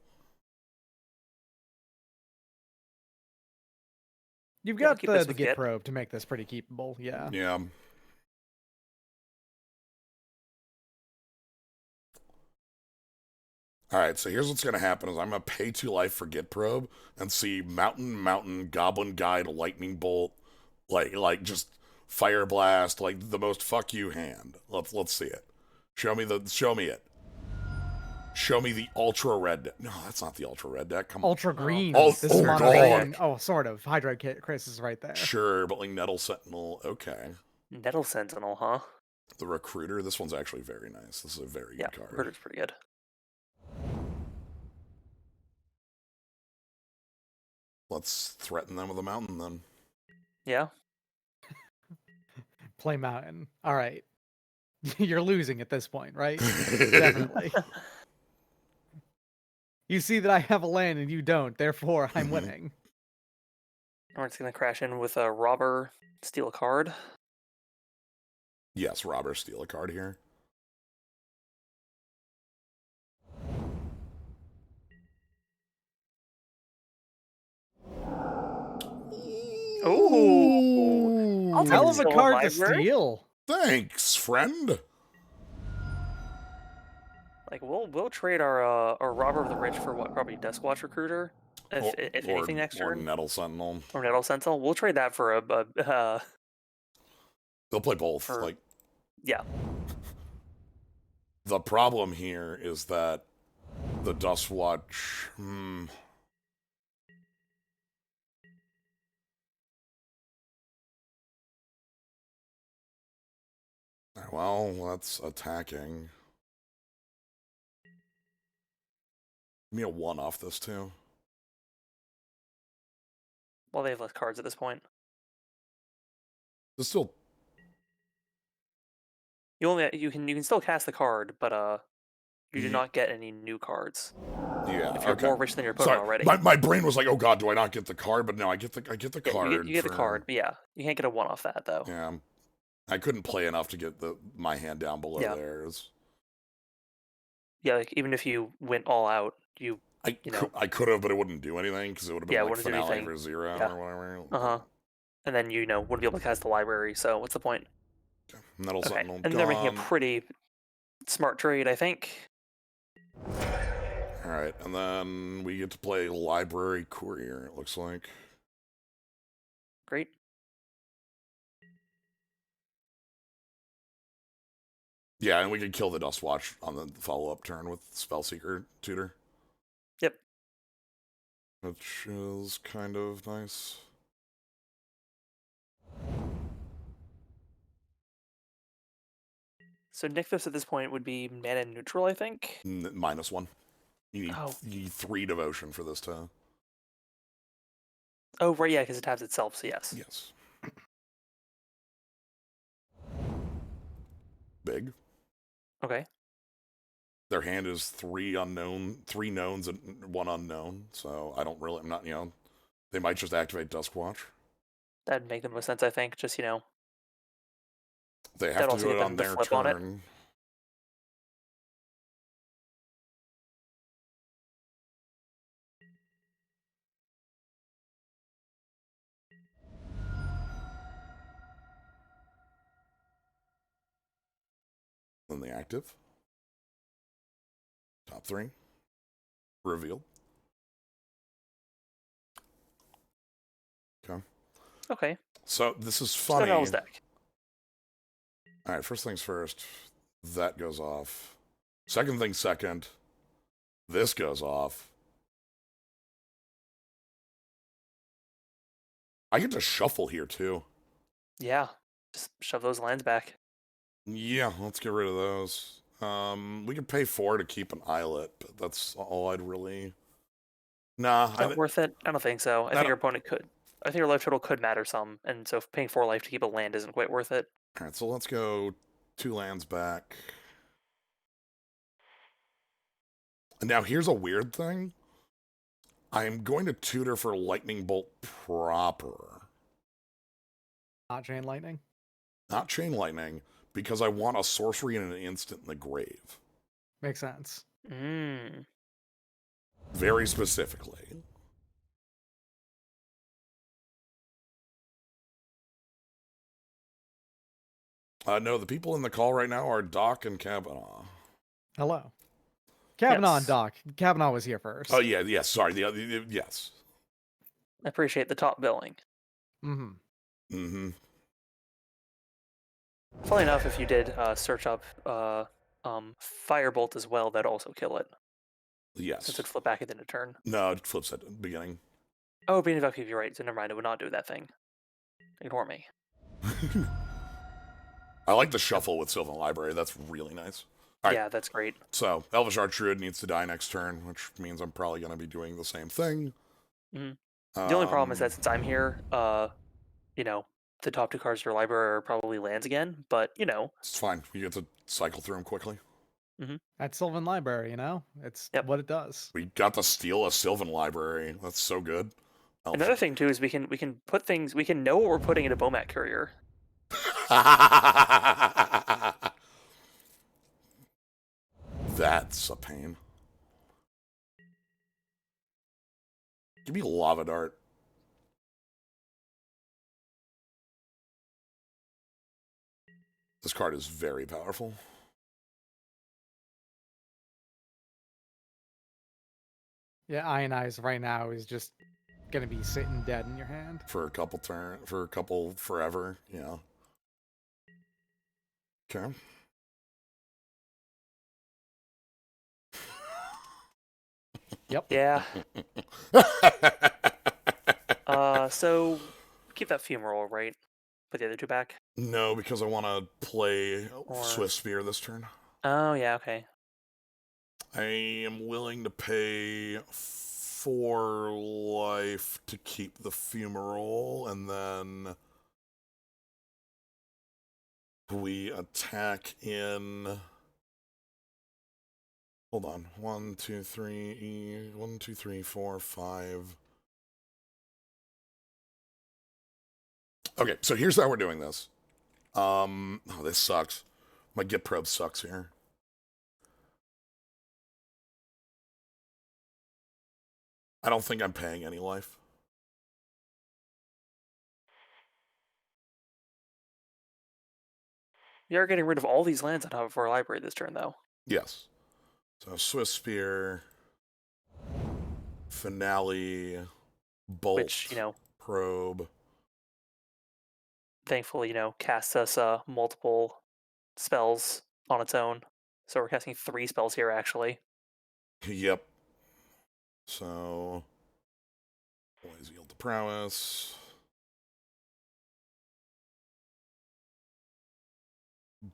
Speaker 3: You've got the Git probe to make this pretty keepable, yeah.
Speaker 1: Yeah. Alright, so here's what's going to happen is I'm going to pay 2 life for Git probe and see Mountain, Goblin Guide, Lightning Bolt, like just Fire Blast, like the most fuck you hand. Let's see it. Show me it. Show me the Ultra Red deck. No, that's not the Ultra Red deck. Come on.
Speaker 3: Ultra Green.
Speaker 1: This
Speaker 3: is
Speaker 1: God.
Speaker 3: Oh, sort of. Hydroid Chris is right there.
Speaker 1: Sure, but like Nettle Sentinel, okay.
Speaker 2: Nettle Sentinel, huh?
Speaker 1: The Recruiter, this one's actually very nice. This is a very good card.
Speaker 2: Recruiter's pretty good.
Speaker 1: Let's threaten them with a mountain then.
Speaker 2: Yeah.
Speaker 3: Play mountain. All right. You're losing at this point, right? Definitely. You see that I have a land and you don't, therefore I'm winning.
Speaker 2: We're just going to crash in with a Robber, steal a card.
Speaker 1: Yes, Robber, steal a card here.
Speaker 2: Ooh.
Speaker 3: Hell of a card to steal.
Speaker 1: Thanks, friend.
Speaker 2: Like we'll trade our Robber of the Rich for what, probably Desk Watch Recruiter, if anything next turn.
Speaker 1: Or Nettle Sentinel.
Speaker 2: Or Nettle Sentinel. We'll trade that for a
Speaker 1: They'll play both.
Speaker 2: Yeah.
Speaker 1: The problem here is that the Dust Watch. Well, that's attacking. Give me a 1 off this too.
Speaker 2: Well, they have less cards at this point.
Speaker 1: It's still.
Speaker 2: You can still cast the card, but you do not get any new cards.
Speaker 1: Yeah.
Speaker 2: If you're more rich than your opponent already.
Speaker 1: My brain was like, oh god, do I not get the card? But no, I get the card.
Speaker 2: You get the card, but yeah, you can't get a 1 off that though.
Speaker 1: Yeah. I couldn't play enough to get my hand down below theirs.
Speaker 2: Yeah, like even if you went all out, you
Speaker 1: I could have, but it wouldn't do anything because it would have been
Speaker 2: Yeah, it
Speaker 1: like
Speaker 2: wouldn't do
Speaker 1: finale
Speaker 2: anything.
Speaker 1: for 0
Speaker 2: Yeah.
Speaker 1: or whatever.
Speaker 2: Uh-huh. And then, wouldn't be able to cast the library, so what's the point?
Speaker 1: Metal
Speaker 2: Okay,
Speaker 1: Sentinel
Speaker 2: and they're making a
Speaker 1: gone.
Speaker 2: pretty smart trade, I think.
Speaker 1: Alright, and then we get to play Library Courier, it looks like.
Speaker 2: Great.
Speaker 1: Yeah, and we can kill the Dustwatch on the follow-up turn with Spellseeker Tutor.
Speaker 2: Yep.
Speaker 1: Which is kind of nice.
Speaker 2: So Nykthos at this point would be mana neutral, I think.
Speaker 1: -1. You
Speaker 2: Oh.
Speaker 1: need 3 devotion for this to...
Speaker 2: Oh, right, yeah, because it taps itself, so yes.
Speaker 1: Yes. Big.
Speaker 2: Okay.
Speaker 1: Their hand is 3 knowns and 1 unknown, so I'm not, they might just activate Duskwatch.
Speaker 2: That'd make the most sense, I think. Just,
Speaker 1: They have
Speaker 2: that'd
Speaker 1: to
Speaker 2: also
Speaker 1: do
Speaker 2: get
Speaker 1: it
Speaker 2: them
Speaker 1: on
Speaker 2: to
Speaker 1: their
Speaker 2: flip on it.
Speaker 1: turn. Then the active. Top 3. Reveal. Okay.
Speaker 2: Okay.
Speaker 1: So this is
Speaker 2: Just
Speaker 1: funny.
Speaker 2: Elves deck.
Speaker 1: Alright, first things first. That goes off. Second thing second. This goes off. I get to shuffle here, too.
Speaker 2: Yeah. Just shove those lands back.
Speaker 1: Yeah, let's get rid of those. We could pay 4 to keep an Islet, but that's all I'd really... Nah.
Speaker 2: Is that worth it? I don't think so. I think your opponent could. I think your life total could matter some, and so paying 4 life to keep a land isn't quite worth it.
Speaker 1: Alright, so let's go 2 lands back. Now, here's a weird thing. I'm going to tutor for Lightning Bolt proper.
Speaker 3: Not Chain Lightning?
Speaker 1: Not Chain Lightning, because I want a sorcery and an instant in the grave.
Speaker 3: Makes sense.
Speaker 1: Very specifically. No, the people in the call right now are Doc and Kabanaw.
Speaker 3: Hello. Kabanaw
Speaker 2: Yes.
Speaker 3: and Doc. Kabanaw was here first.
Speaker 1: Oh, yeah, yes, sorry. Yes.
Speaker 2: I appreciate the top billing.
Speaker 3: Mm-hmm.
Speaker 1: Mm-hmm.
Speaker 2: Funny enough, if you did search up Firebolt as well, that'd also kill it.
Speaker 1: Yes.
Speaker 2: Since it'd flip back at the end of turn.
Speaker 1: No, it flips at the beginning.
Speaker 2: Oh, being evacuated, you're right. So never mind, it would not do that thing. Ignore me.
Speaker 1: I like the shuffle with Sylvan Library. That's really nice. All right.
Speaker 2: Yeah, that's great.
Speaker 1: So, Elvish Archdruid needs to die next turn, which means I'm probably going to be doing the same thing.
Speaker 2: Mm-hmm. The only problem is that since I'm here, the top 2 cards of your library are probably lands again, but,
Speaker 1: It's fine. You get to cycle through them quickly.
Speaker 3: That's Sylvan Library, It's what it does.
Speaker 1: We got to steal a Sylvan Library. That's so good.
Speaker 2: Another thing, too, is we can put things... We can know what we're putting in a Bomat Courier.
Speaker 1: That's a pain. Give me Lava Dart. This card is very powerful.
Speaker 3: Yeah, Ionize right now is just gonna be sitting dead in your hand.
Speaker 1: For a couple forever, yeah. Okay.
Speaker 3: Yep.
Speaker 2: Yeah. So keep that Fumarole, right? Put the other 2 back?
Speaker 1: No, because I want to play Swift Spear this turn.
Speaker 2: Oh, yeah, okay.
Speaker 1: I am willing to pay 4 life to keep the Fumarole, and then we attack in... Hold on. 1, 2, 3, 1, 2, 3, 4, 5. Okay, so here's how we're doing this. Oh, this sucks. My Git probe sucks here. I don't think I'm paying any life.
Speaker 2: We are getting rid of all these lands on top of our library this turn, though.
Speaker 1: Yes. So Swiss Spear, Finale, Bolt,
Speaker 2: Which,
Speaker 1: Probe.
Speaker 2: thankfully, casts us multiple spells on its own. So we're casting 3 spells here, actually.
Speaker 1: Yep. So, always yield to Prowess.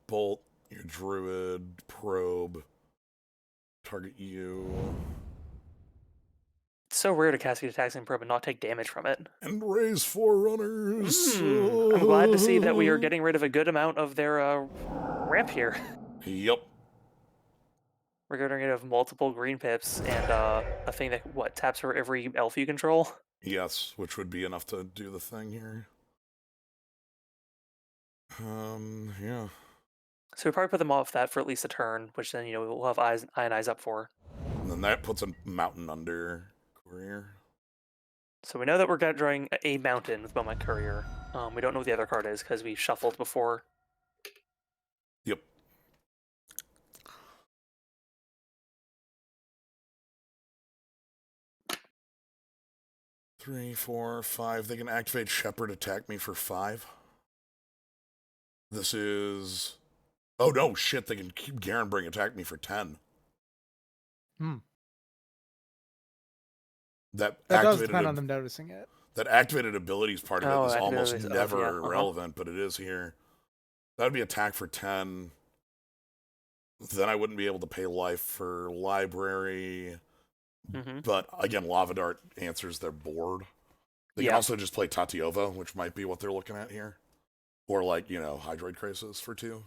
Speaker 1: Bolt, your Druid, Probe, target you.
Speaker 2: It's so rare to cast a taxing probe and not take damage from it.
Speaker 1: And raise Forerunners.
Speaker 2: I'm glad to see that we are getting rid of a good amount of their ramp here.
Speaker 1: Yep.
Speaker 2: We're getting rid of multiple green pips and a thing that, taps for every elf you control?
Speaker 1: Yes, which would be enough to do the thing here. Yeah.
Speaker 2: So we probably put them off that for at least a turn, which then, we'll have Iron Eyes up for.
Speaker 1: And then that puts a mountain under Courier.
Speaker 2: So we know that we're drawing a mountain with Bowman Courier. We don't know what the other card is because we shuffled before.
Speaker 1: Yep. Three, 4, 5. They can activate Shepherd, attack me for 5. This is... Oh, no, shit. They can keep Garenbring, attack me for 10.
Speaker 3: That does depend on them noticing it.
Speaker 1: That activated abilities part of it is almost never
Speaker 2: yeah,
Speaker 1: relevant, but it is here. That would be attack for 10. Then I wouldn't be able to pay life for library. But again, Lava Dart answers their board. They can also just play Tatiova, which might be what they're looking at here. Or like, Hydroid Crisis for 2.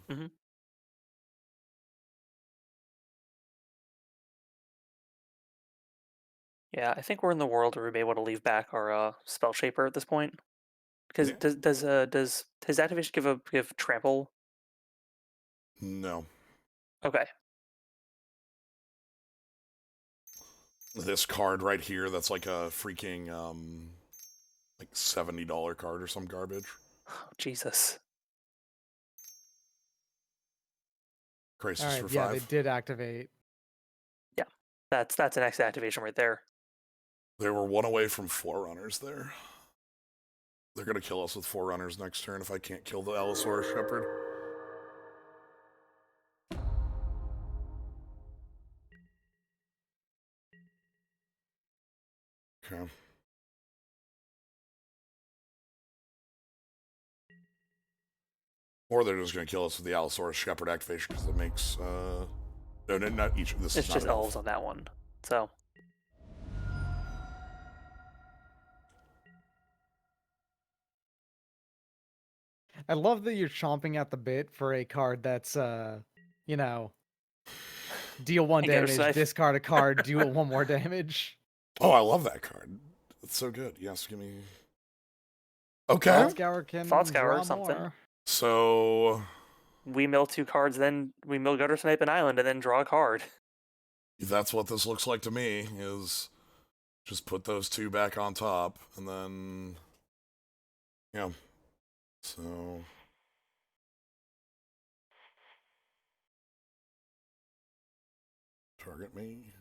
Speaker 2: Yeah, I think we're in the world where we may want to leave back our Spell Shaper at this point. Because does his activation give trample?
Speaker 1: No.
Speaker 2: Okay.
Speaker 1: This card right here, that's like a freaking like $70 card or some garbage.
Speaker 2: Oh, Jesus.
Speaker 1: Crisis for 5.
Speaker 3: Yeah, they did activate.
Speaker 2: Yeah, that's an X activation right there.
Speaker 1: They were 1 away from Forerunners there. They're going to kill us with Forerunners next turn if I can't kill the Allosaurus Shepherd. Okay. Or they're just going to kill us with the Allosaurus Shepherd activation because it makes... No, not each. This
Speaker 2: it's
Speaker 1: is not
Speaker 2: just elves on that one. So...
Speaker 3: I love that you're chomping at the bit for a card that's, deal 1 damage, discard a card, deal 1 more damage.
Speaker 1: Oh, I love that card. It's so good. Yes, give me... Okay.
Speaker 2: Thought Scour or something.
Speaker 3: More.
Speaker 1: So...
Speaker 2: We mill 2 cards, then we mill Gutter Snipe an Island, and then draw a card.
Speaker 1: That's what this looks like to me, is just put those 2 back on top, and then... Yeah. So... Target me.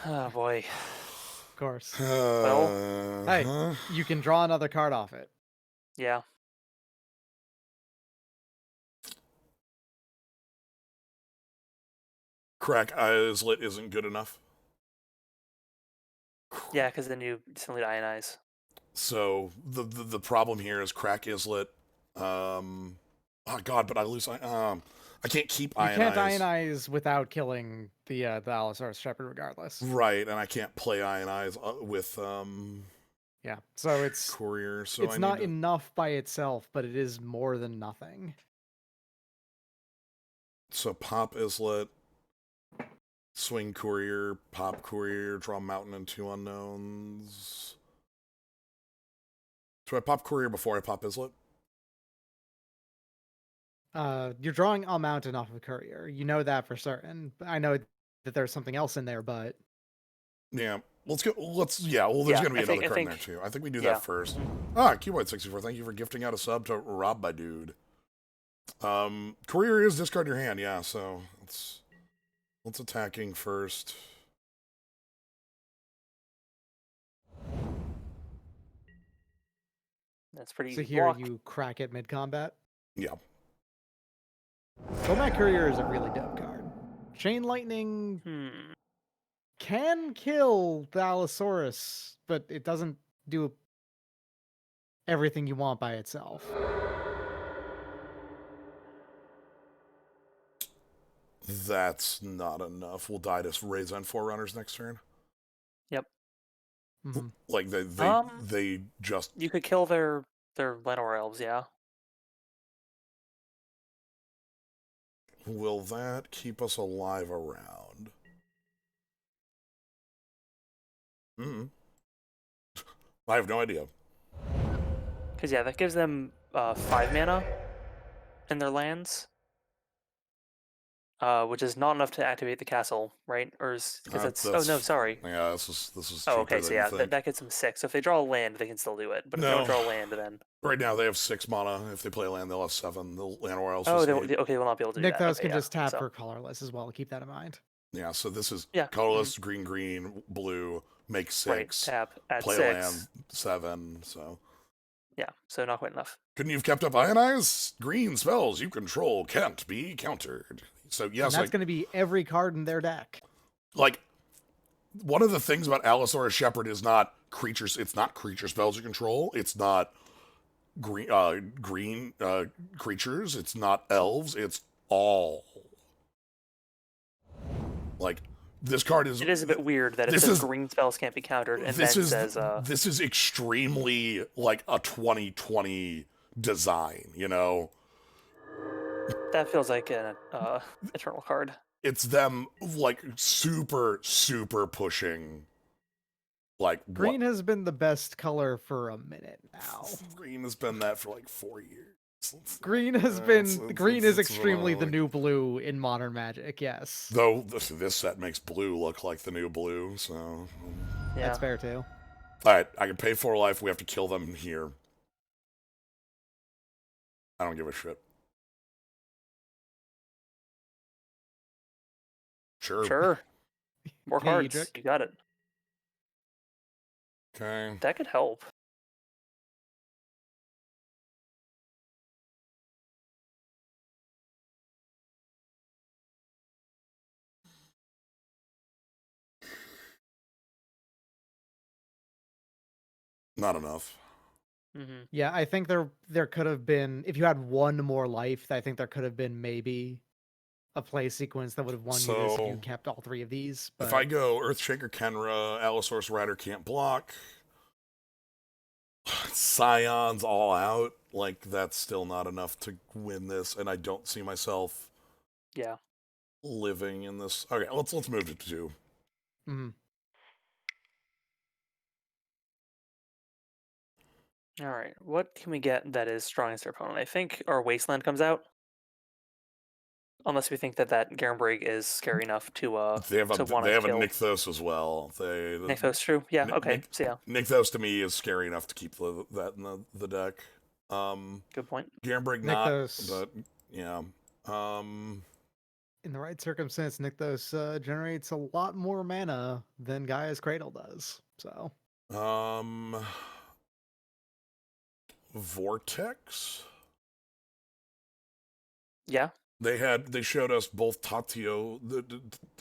Speaker 2: Oh, boy.
Speaker 3: Of course.
Speaker 2: Well,
Speaker 3: hey, you can draw another card off it.
Speaker 2: Yeah.
Speaker 1: Crack Islet isn't good enough.
Speaker 2: Yeah, because then you suddenly ionize.
Speaker 1: So the problem here is Crack Islet. Oh God, but I lose. I can't keep ionize.
Speaker 3: You can't ionize without killing the Allosaurus Shepherd, regardless.
Speaker 1: Right, and I can't play ionize with
Speaker 3: Yeah, so it's
Speaker 1: Courier. So
Speaker 3: it's not enough by itself, but it is more than nothing.
Speaker 1: So pop Islet, swing Courier, pop Courier, draw Mountain and 2 unknowns. Do I pop Courier before I pop Islet?
Speaker 3: You're drawing a mountain off of Courier. You know that for certain. I know that there's something else in there, but
Speaker 1: Yeah. Let's go. Yeah. Well, there's
Speaker 2: Yeah,
Speaker 1: going to be
Speaker 2: I
Speaker 1: another
Speaker 2: think
Speaker 1: card in there too. I think we do that
Speaker 2: yeah.
Speaker 1: first.
Speaker 2: Mhm.
Speaker 1: Cubewhite64. Thank you for gifting out a sub to Rob by Dude. Courier is discard your hand. Yeah. So let's attacking first.
Speaker 2: That's pretty
Speaker 3: so
Speaker 2: easy
Speaker 3: here
Speaker 2: block.
Speaker 3: you crack it mid combat.
Speaker 1: Yeah.
Speaker 3: Combat Courier is a really dope card. Chain Lightning
Speaker 2: Hmm.
Speaker 3: can kill the Allosaurus, but it doesn't do everything you want by itself.
Speaker 1: That's not enough. We'll die to Raizen Forerunners next turn.
Speaker 2: Yep.
Speaker 3: Mm-hmm.
Speaker 1: Like
Speaker 2: Um,
Speaker 1: they just
Speaker 2: you could kill their Llanowar elves, yeah.
Speaker 1: will that keep us alive around? Hmm. I have no idea.
Speaker 2: Because yeah, that gives them 5 mana in their lands, which is not enough to activate the castle, right? Or is because that's oh no, sorry.
Speaker 1: Yeah, this is
Speaker 2: Oh,
Speaker 1: cheaper
Speaker 2: okay, so
Speaker 1: than you
Speaker 2: yeah,
Speaker 1: think.
Speaker 2: that gets them 6. So if they draw a land, they can still do it. But if they
Speaker 1: No.
Speaker 2: don't draw a land, then
Speaker 1: Right now they have 6 mana. If they play land, they'll have 7. The Llanowar elves
Speaker 2: oh,
Speaker 1: just 8.
Speaker 2: okay, we'll not be able to do that.
Speaker 3: Nykthos
Speaker 2: Okay,
Speaker 3: can
Speaker 2: yeah.
Speaker 3: just tap
Speaker 2: So
Speaker 3: for colorless as well. Keep that in mind.
Speaker 1: Yeah, so this is
Speaker 2: yeah,
Speaker 1: colorless, green, blue, make 6,
Speaker 2: right. Tap, add
Speaker 1: play
Speaker 2: 6.
Speaker 1: land 7. So
Speaker 2: Yeah, so not quite enough.
Speaker 1: couldn't you've kept up ionized? Green spells you control can't be countered. So yes,
Speaker 3: And that's going to be every card in their deck.
Speaker 1: like one of the things about Allosaurus Shepherd is not creatures. It's not creature spells you control. It's not green creatures. It's not elves. It's all. Like this card is.
Speaker 2: It is a bit weird that it says green spells can't be countered, and then says
Speaker 1: this is extremely like a 2020 design. You know,
Speaker 2: that feels like an eternal card.
Speaker 1: it's them like super pushing. Like
Speaker 3: green has been the best color for a minute now.
Speaker 1: Green has been that for like 4 years.
Speaker 3: Green has been green is extremely the new blue in Modern Magic. Yes,
Speaker 1: though this set makes blue look like the new blue, so
Speaker 2: yeah,
Speaker 3: that's fair too.
Speaker 1: All right, I can pay 4 life. We have to kill them here. I don't give a shit.
Speaker 2: Sure. More cards. You got it.
Speaker 1: Okay.
Speaker 2: That could help.
Speaker 1: Not enough.
Speaker 2: Mm-hmm.
Speaker 3: Yeah, I think there could have been, if you had 1 more life, I think there could have been maybe a play sequence that would have won you this if you kept all 3 of these. But
Speaker 1: if I go Earthshaker Kenra, Allosaurus Rider can't block, Scions all out, like that's still not enough to win this, and I don't see myself living in this. Okay, let's move to 2.
Speaker 3: Mm-hmm.
Speaker 2: All right, what can we get that is strongest their opponent? I think our Wasteland comes out. Unless we think that Garenbrig is scary enough to
Speaker 1: they have a
Speaker 2: kill.
Speaker 1: Nykthos as well.
Speaker 2: Nykthos, true. Yeah. Okay. So yeah.
Speaker 1: Nykthos to me is scary enough to keep that in the deck.
Speaker 2: Good point.
Speaker 1: Garenbrig not, but yeah.
Speaker 3: In the right circumstance, Nykthos generates a lot more mana than Gaia's Cradle does. So.
Speaker 1: Vortex.
Speaker 2: Yeah.
Speaker 1: They showed us both Tatio, is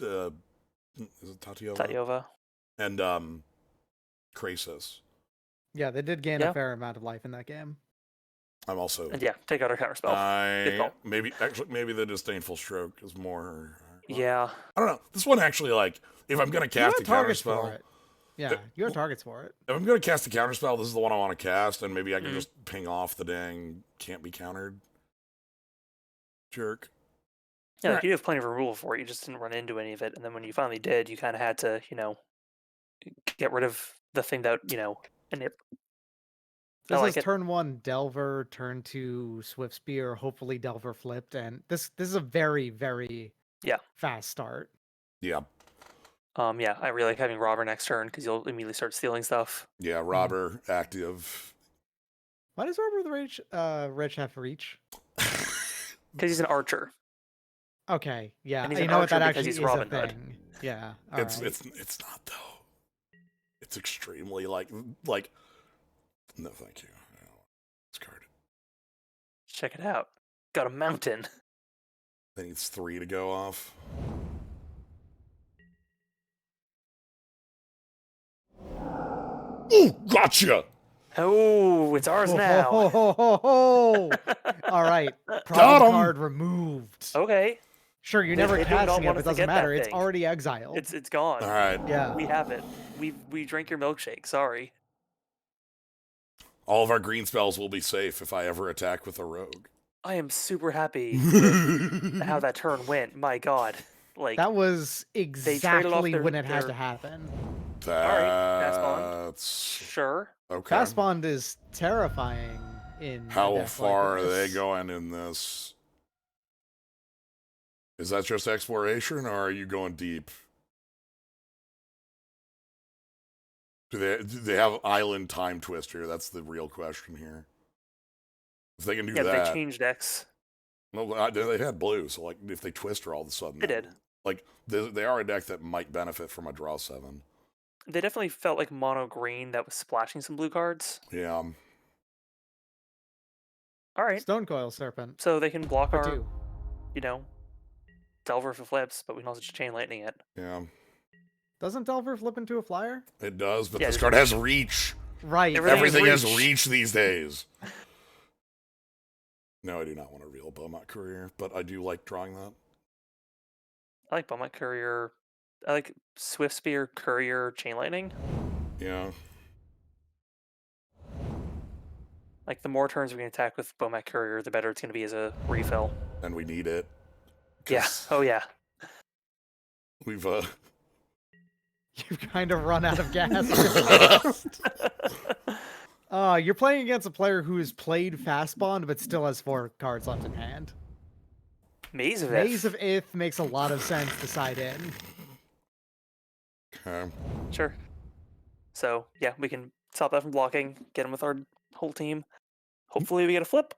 Speaker 1: it
Speaker 2: Tatiova?
Speaker 1: And Krasis.
Speaker 3: Yeah, they did gain a fair amount of life in that game.
Speaker 1: I'm also
Speaker 2: take out our counterspell.
Speaker 1: Maybe the Disdainful Stroke is more.
Speaker 2: Yeah.
Speaker 1: I don't know. This one actually, like, if I'm gonna cast a counterspell,
Speaker 3: yeah, you have targets for it.
Speaker 1: If I'm gonna cast a counterspell, this is the one I want to cast, and maybe I can just ping off the dang can't be countered. Jerk.
Speaker 2: Yeah, like you have plenty of removal for it. You just didn't run into any of it, and then when you finally did, you kind of had to, get rid of the thing that
Speaker 3: This
Speaker 2: like
Speaker 3: is
Speaker 2: it.
Speaker 3: turn 1 Delver, turn 2 Swift Spear, hopefully Delver flipped, and this is a very, very
Speaker 2: Yeah.
Speaker 3: fast start.
Speaker 1: Yeah.
Speaker 2: Yeah, I really like having Robber next turn because you'll immediately start stealing stuff.
Speaker 1: Yeah, Robber, active.
Speaker 3: Why does Robber the Rich have reach?
Speaker 2: Because he's an archer.
Speaker 3: Okay, yeah,
Speaker 2: And he's
Speaker 3: you
Speaker 2: an
Speaker 3: know what,
Speaker 2: archer
Speaker 3: that
Speaker 2: because
Speaker 3: actually
Speaker 2: he's
Speaker 3: is
Speaker 2: Robin
Speaker 3: a
Speaker 2: Hood.
Speaker 3: thing. Yeah,
Speaker 1: It's
Speaker 3: alright.
Speaker 1: it's not though. It's extremely like no thank you. This card.
Speaker 2: Check it out. Got a mountain.
Speaker 1: That needs 3 to go off. Ooh, gotcha!
Speaker 2: Oh, it's ours now.
Speaker 3: All right,
Speaker 1: Got
Speaker 3: problem
Speaker 1: 'em!
Speaker 3: card removed.
Speaker 2: Okay.
Speaker 3: Sure, you
Speaker 2: They
Speaker 3: never
Speaker 2: do
Speaker 3: casting
Speaker 2: not
Speaker 3: it,
Speaker 2: want
Speaker 3: but
Speaker 2: us
Speaker 3: it
Speaker 2: to
Speaker 3: doesn't
Speaker 2: get that
Speaker 3: matter. It's
Speaker 2: thing.
Speaker 3: already exiled.
Speaker 2: It's gone.
Speaker 1: All right.
Speaker 3: Yeah.
Speaker 2: We have it. We drank your milkshake. Sorry.
Speaker 1: All of our green spells will be safe if I ever attack with a rogue.
Speaker 2: I am super happy with how that turn went. My God. Like
Speaker 3: That was exactly when it had
Speaker 2: their-
Speaker 3: to happen.
Speaker 2: Fast bond.
Speaker 1: That's
Speaker 2: Sure.
Speaker 1: okay.
Speaker 3: Fast Bond is terrifying in a
Speaker 1: How
Speaker 3: deck
Speaker 1: far
Speaker 3: like
Speaker 1: are they
Speaker 3: this.
Speaker 1: going in this? Is that just exploration, or are you going deep? Do they have Island Time Twister? That's the real question here. If they can do
Speaker 2: Yeah,
Speaker 1: that,
Speaker 2: they changed decks.
Speaker 1: no, they had blue. So like, if they Twister all of a sudden,
Speaker 2: They did.
Speaker 1: Like they are a deck that might benefit from a draw 7.
Speaker 2: They definitely felt like mono green that was splashing some blue cards.
Speaker 1: Yeah.
Speaker 2: All right.
Speaker 3: Stone Coil Serpent.
Speaker 2: So they can block
Speaker 3: For
Speaker 2: our,
Speaker 3: 2.
Speaker 2: Delver for flips, but we can also just chain lightning it.
Speaker 1: Yeah.
Speaker 3: Doesn't Delver flip into a flyer?
Speaker 1: It does, but
Speaker 2: Yeah,
Speaker 1: this
Speaker 2: there's
Speaker 1: card
Speaker 2: reach.
Speaker 1: has reach.
Speaker 3: Right.
Speaker 1: Everything has
Speaker 2: reach.
Speaker 1: reach these days. No, I do not want to reveal Beaumont Courier, but I do like drawing that.
Speaker 2: I like Beaumont Courier. I like Swift Spear, Courier, Chain Lightning.
Speaker 1: Yeah.
Speaker 2: Like the more turns we can attack with Beaumont Courier, the better it's going to be as a refill.
Speaker 1: And we need it.
Speaker 2: Yeah.
Speaker 1: 'Cause
Speaker 2: Oh yeah.
Speaker 1: We've
Speaker 3: You've kind of run out of gas. You're playing against a player who has played Fast Bond, but still has 4 cards left in hand.
Speaker 2: Maze of
Speaker 3: Maze
Speaker 2: If.
Speaker 3: of Ith makes a lot of sense to side in.
Speaker 1: okay.
Speaker 2: Sure. So yeah, we can stop that from blocking. Get him with our whole team. Hopefully we get a flip.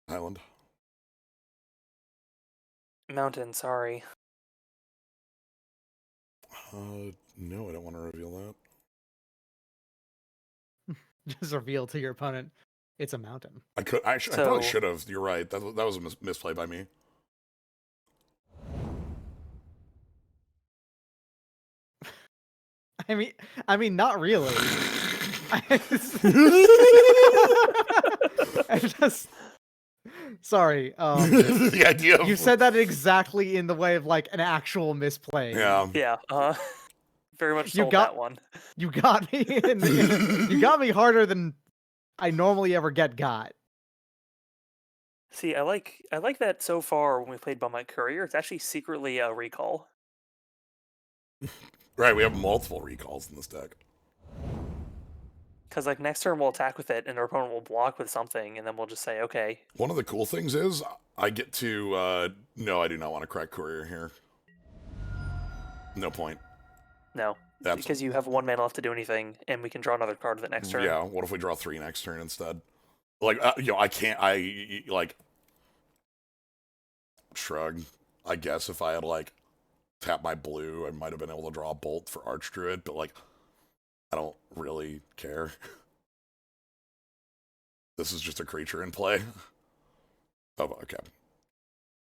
Speaker 1: Island.
Speaker 2: Mountain. Sorry.
Speaker 1: No, I don't want to reveal that.
Speaker 3: Just reveal to your opponent, it's a mountain.
Speaker 1: I probably
Speaker 2: So-
Speaker 1: should have. You're right. That was a misplay by me.
Speaker 3: I mean, not really. I just sorry.
Speaker 1: The idea of
Speaker 3: You said that exactly in the way of like an actual misplay.
Speaker 1: yeah.
Speaker 2: Yeah. Very much
Speaker 3: You
Speaker 2: sold
Speaker 3: got-
Speaker 2: that one.
Speaker 3: You got me. You got me harder than I normally ever get got.
Speaker 2: See, I like that so far when we played Beaumont Courier. It's actually secretly a recall.
Speaker 1: Right, we have multiple recalls in this deck.
Speaker 2: Because like next turn we'll attack with it, and our opponent will block with something, and then we'll just say, okay.
Speaker 1: One of the cool things is I get to no, I do not want to crack Courier here. No point.
Speaker 2: No,
Speaker 1: That's
Speaker 2: because you have 1 mana left to do anything, and we can draw another card with it next turn.
Speaker 1: yeah. What if we draw 3 next turn instead? Like I can't. Like shrug. I guess if I had like tapped my blue, I might have been able to draw a bolt for Archdruid, but like I don't really care. This is just a creature in play. Oh, okay.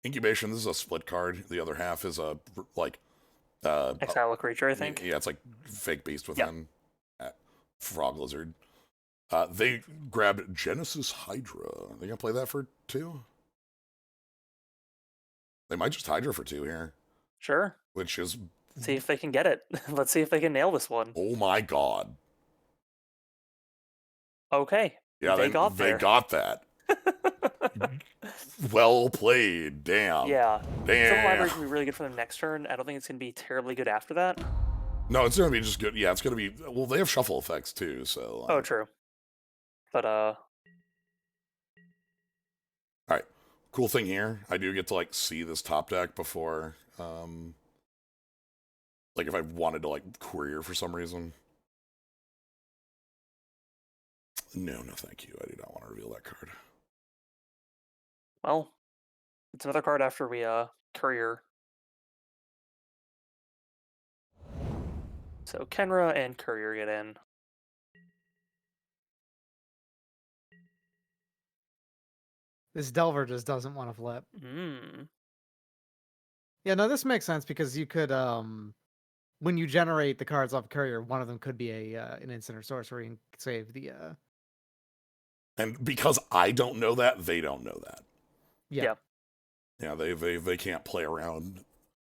Speaker 1: Incubation. This is a split card. The other half is a like.
Speaker 2: Exile a creature, I think.
Speaker 1: Yeah, it's like fake beast within frog lizard. They grabbed Genesis Hydra. They gonna play that for 2? They might just Hydra for 2 here,
Speaker 2: Sure.
Speaker 1: which is
Speaker 2: See if they can get it. Let's see if they can nail this one.
Speaker 1: oh my god.
Speaker 2: Okay.
Speaker 1: Yeah,
Speaker 2: They got
Speaker 1: they
Speaker 2: there.
Speaker 1: got that. Well played. Damn.
Speaker 2: Yeah. Some
Speaker 1: Damn.
Speaker 2: libraries can be really good for them next turn. I don't think it's going to be terribly good after that.
Speaker 1: No, it's gonna be just good. Yeah, it's gonna be. Well, they have shuffle effects too, so.
Speaker 2: Oh, true. But
Speaker 1: all right. Cool thing here, I do get to like see this top deck before, like if I wanted to like query for some reason. No, thank you. I do not want to reveal that card.
Speaker 2: well, it's another card after we courier. So Kenra and courier get in.
Speaker 3: This Delver just doesn't want to flip.
Speaker 2: Mm.
Speaker 3: Yeah, no, this makes sense because you could, when you generate the cards off Courier, one of them could be an instant or sorcery and save the.
Speaker 1: And because I don't know that, they don't know that.
Speaker 3: Yeah.
Speaker 1: Yeah, they can't play around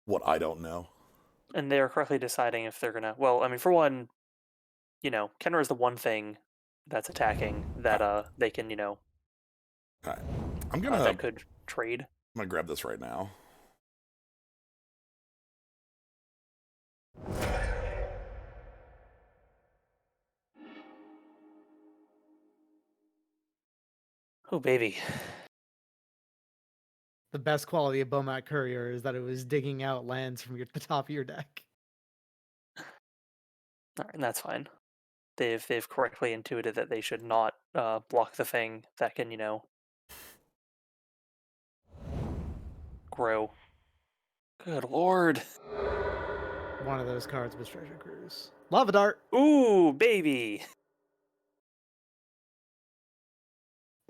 Speaker 1: what I don't know.
Speaker 2: And they're correctly deciding if they're gonna. Well, I mean, for one, Kenra is the one thing that's attacking that they can,
Speaker 1: All right. I'm gonna.
Speaker 2: that could trade.
Speaker 1: I'm gonna grab this right now.
Speaker 2: Oh baby.
Speaker 3: The best quality of Bomat Courier is that it was digging out lands from the top of your deck.
Speaker 2: All right, and that's fine. They've correctly intuited that they should not block the thing that can, grow. Good lord.
Speaker 3: One of those cards was Treasure Cruise. Lava Dart!
Speaker 2: Ooh, baby.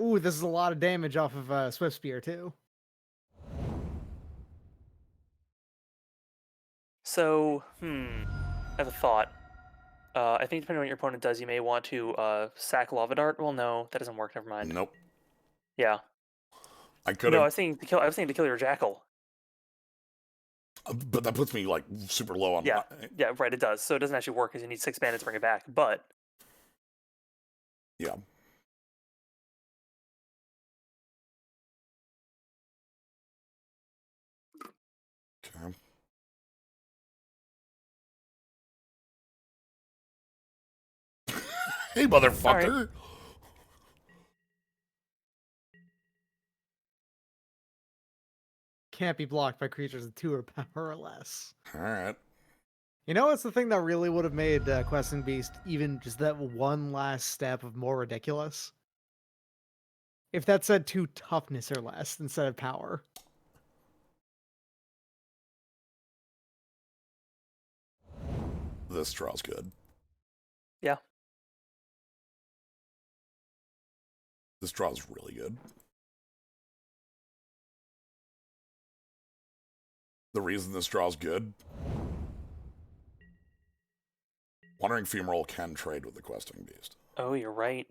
Speaker 3: Ooh, this is a lot of damage off of Swift Spear, too.
Speaker 2: So, I have a thought. I think depending on what your opponent does, you may want to sack Lava Dart. Well, no, that doesn't work. Never mind.
Speaker 1: Nope.
Speaker 2: Yeah.
Speaker 1: I could have.
Speaker 2: No, I was thinking to kill your Jackal.
Speaker 1: But that puts me like super low on.
Speaker 2: Yeah, right. It does. So it doesn't actually work because you need 6 mana to bring it back. But
Speaker 1: yeah. Okay. Hey, motherfucker!
Speaker 3: Can't be blocked by creatures of 2 or power or less.
Speaker 1: Alright.
Speaker 3: You know what's the thing that really would have made Questing Beast even just that one last step of more ridiculous? If that said 2 toughness or less instead of power.
Speaker 1: This draw's good.
Speaker 2: yeah.
Speaker 1: This draw's really good. The reason this draw's good, Wandering Fumarole can trade with the Questing Beast.
Speaker 2: Oh, you're right.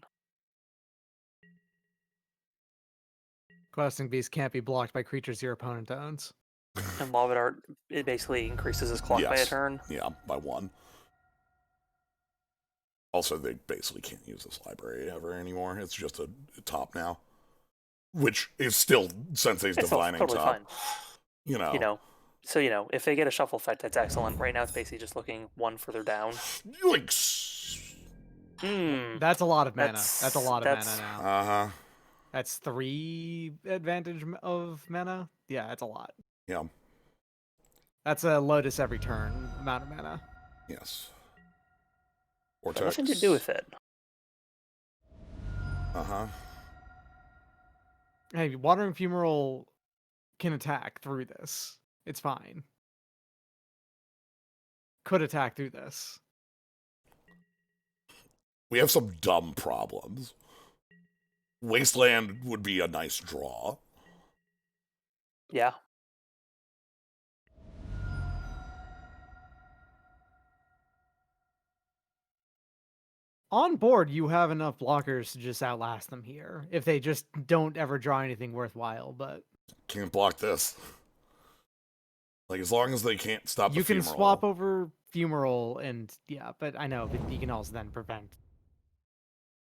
Speaker 3: Questing Beast can't be blocked by creatures your opponent owns.
Speaker 2: And Lava Dart, it basically increases his clock by a turn.
Speaker 1: Yeah, by 1. Also, they basically can't use this library ever anymore. It's just a top now. Which is still Sensei's Divining
Speaker 2: totally
Speaker 1: top.
Speaker 2: fine.
Speaker 3: Oh.
Speaker 2: So, if they get a shuffle effect, that's excellent. Right now, it's basically just looking 1 further down.
Speaker 3: That's a lot of mana. That's a lot of mana now.
Speaker 1: Uh-huh.
Speaker 3: That's 3 advantage of mana? Yeah, that's a lot.
Speaker 1: Yeah.
Speaker 3: That's a Lotus every turn amount of mana.
Speaker 1: Yes.
Speaker 2: Nothing to do with it.
Speaker 1: Uh-huh.
Speaker 3: Hey, Wandering Fumarole can attack through this. It's fine. Could attack through this.
Speaker 1: We have some dumb problems. Wasteland would be a nice draw.
Speaker 2: Yeah.
Speaker 3: On board, you have enough blockers to just outlast them here. If they just don't ever draw anything worthwhile, but...
Speaker 1: Can't block this. Like, as long as they can't stop the
Speaker 3: You can
Speaker 1: Fumarole.
Speaker 3: swap over Fumarole and... Yeah, but I know, but you can also then prevent...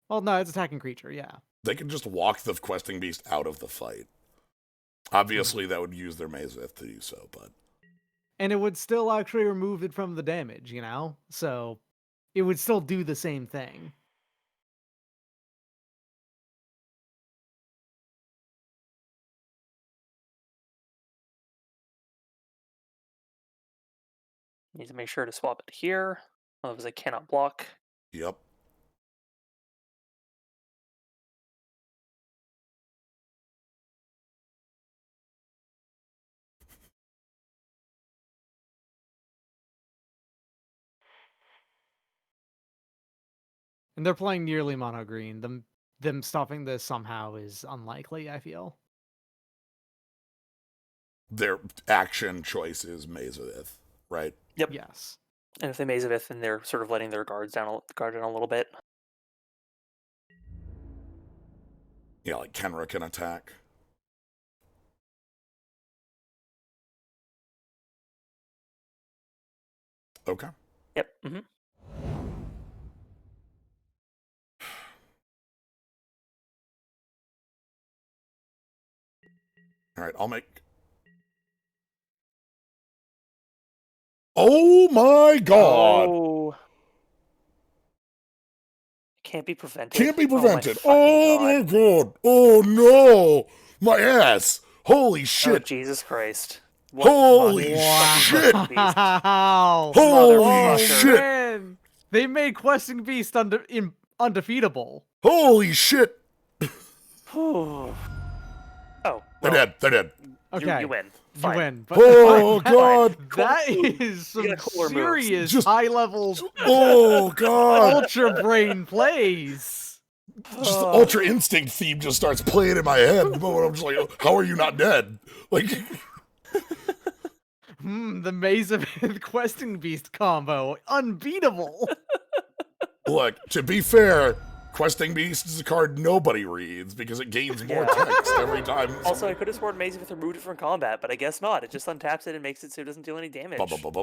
Speaker 3: Well, no, it's attacking creature, yeah.
Speaker 1: They can just walk the Questing Beast out of the fight. Obviously, that would use their Mazeth to do so, but...
Speaker 3: and it would still actually remove it from the damage, you know? So it would still do the same thing.
Speaker 2: Need to make sure to swap it here. Otherwise I cannot block.
Speaker 1: Yep.
Speaker 3: And they're playing nearly mono green. Them stopping this somehow is unlikely, I feel.
Speaker 1: Their action choice is Mazavith, right?
Speaker 2: Yep.
Speaker 3: Yes.
Speaker 2: And if they Mazavith, then they're sort of letting their guard down a little bit.
Speaker 1: Yeah, like Kenra can attack. Okay.
Speaker 2: Yep. Mm-hmm.
Speaker 1: All right, I'll make... Oh my god!
Speaker 2: Oh. Can't be prevented.
Speaker 1: Can't be prevented.
Speaker 2: Oh
Speaker 1: my god! Oh no! My ass! Holy
Speaker 2: Oh,
Speaker 1: shit!
Speaker 2: Jesus Christ.
Speaker 1: Holy shit!
Speaker 3: Wow!
Speaker 1: Holy shit!
Speaker 3: Man. They made Questing Beast undefeatable.
Speaker 1: Holy shit!
Speaker 2: Oh.
Speaker 1: They're dead. They're dead.
Speaker 3: Okay.
Speaker 2: You win.
Speaker 3: You
Speaker 2: Fine.
Speaker 3: win. But
Speaker 1: Oh
Speaker 2: Fine.
Speaker 1: god!
Speaker 3: that is some
Speaker 2: get cooler moves.
Speaker 3: serious
Speaker 1: Just-
Speaker 3: high-level
Speaker 1: Oh god!
Speaker 3: ultra brain plays.
Speaker 1: Just the Ultra Instinct theme just starts playing in my head. But I'm just like, how are you not dead? Like,
Speaker 3: The Maze of Questing Beast combo. Unbeatable.
Speaker 1: look, to be fair, Questing Beast is a card nobody reads because it gains more
Speaker 2: Yeah.
Speaker 1: text every time.
Speaker 2: Also, I could have sworn Mazavith removed it from combat, but I guess not. It just untaps it and makes it so it doesn't deal any damage.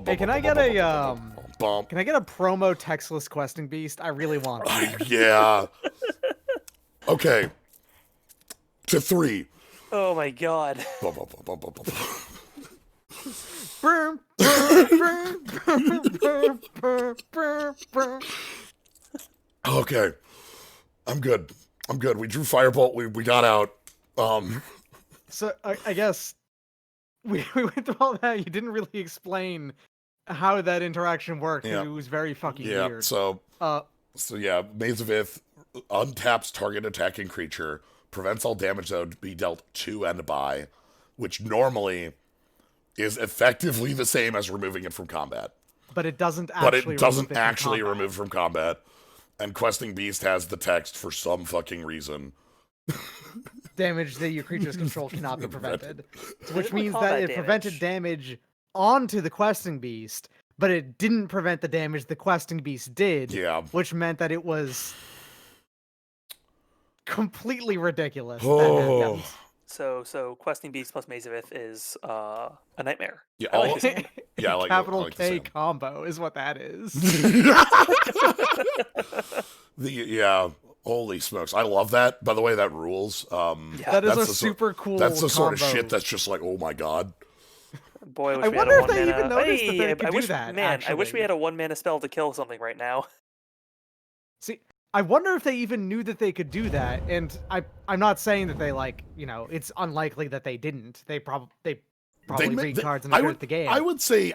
Speaker 3: Hey, can I get a
Speaker 1: Bump.
Speaker 3: Can I get a promo textless Questing Beast? I really want that.
Speaker 1: Yeah. Okay. To 3.
Speaker 2: Oh my god.
Speaker 1: Bum, bum, bum, bum, bum, bum.
Speaker 3: Brr, brr, brr, brr, brr, brr, brr.
Speaker 1: Okay. I'm good. We drew Firebolt. We got out.
Speaker 3: So I guess we went through all that. You didn't really explain how that interaction worked.
Speaker 1: Yeah.
Speaker 3: It was very fucking
Speaker 1: Yeah.
Speaker 3: weird.
Speaker 1: So yeah, Mazavith untaps target attacking creature, prevents all damage that would be dealt to and by, which normally is effectively the same as removing it from combat.
Speaker 3: But it doesn't
Speaker 1: But
Speaker 3: actually
Speaker 1: it doesn't
Speaker 3: remove it from
Speaker 1: actually
Speaker 3: combat.
Speaker 1: remove from combat. And Questing Beast has the text for some fucking reason.
Speaker 3: Damage that your creature's control cannot be prevented. Which means that
Speaker 2: combat
Speaker 3: it prevented damage onto the Questing Beast, but it didn't prevent the damage the Questing Beast did.
Speaker 1: Yeah.
Speaker 3: Which meant that it was completely ridiculous.
Speaker 1: Oh.
Speaker 3: That happened.
Speaker 2: So Questing Beast plus Mazavith is a nightmare.
Speaker 1: Yeah,
Speaker 2: I like
Speaker 1: all-
Speaker 2: this name.
Speaker 1: Yeah, I like
Speaker 3: Capital
Speaker 1: I like the
Speaker 3: K
Speaker 1: sound.
Speaker 3: combo is what that is.
Speaker 1: Yeah, holy smokes. I love that. By the way, that rules.
Speaker 3: That is
Speaker 1: that's
Speaker 3: a
Speaker 1: the
Speaker 3: super cool
Speaker 1: That's the sort of
Speaker 3: combo.
Speaker 1: shit that's just like, oh my god.
Speaker 2: Boy, I wish
Speaker 3: I
Speaker 2: we had
Speaker 3: wonder
Speaker 2: a
Speaker 3: if they
Speaker 2: one-mana...
Speaker 3: even noticed that they
Speaker 2: Hey,
Speaker 3: could
Speaker 2: I
Speaker 3: do
Speaker 2: wish,
Speaker 3: that,
Speaker 2: Man, I wish we
Speaker 3: actually.
Speaker 2: had a one-mana spell to kill something right now.
Speaker 3: See, I wonder if they even knew that they could do that. And I'm not saying that they it's unlikely that they didn't. They probably read cards and they're at the game.
Speaker 1: I would say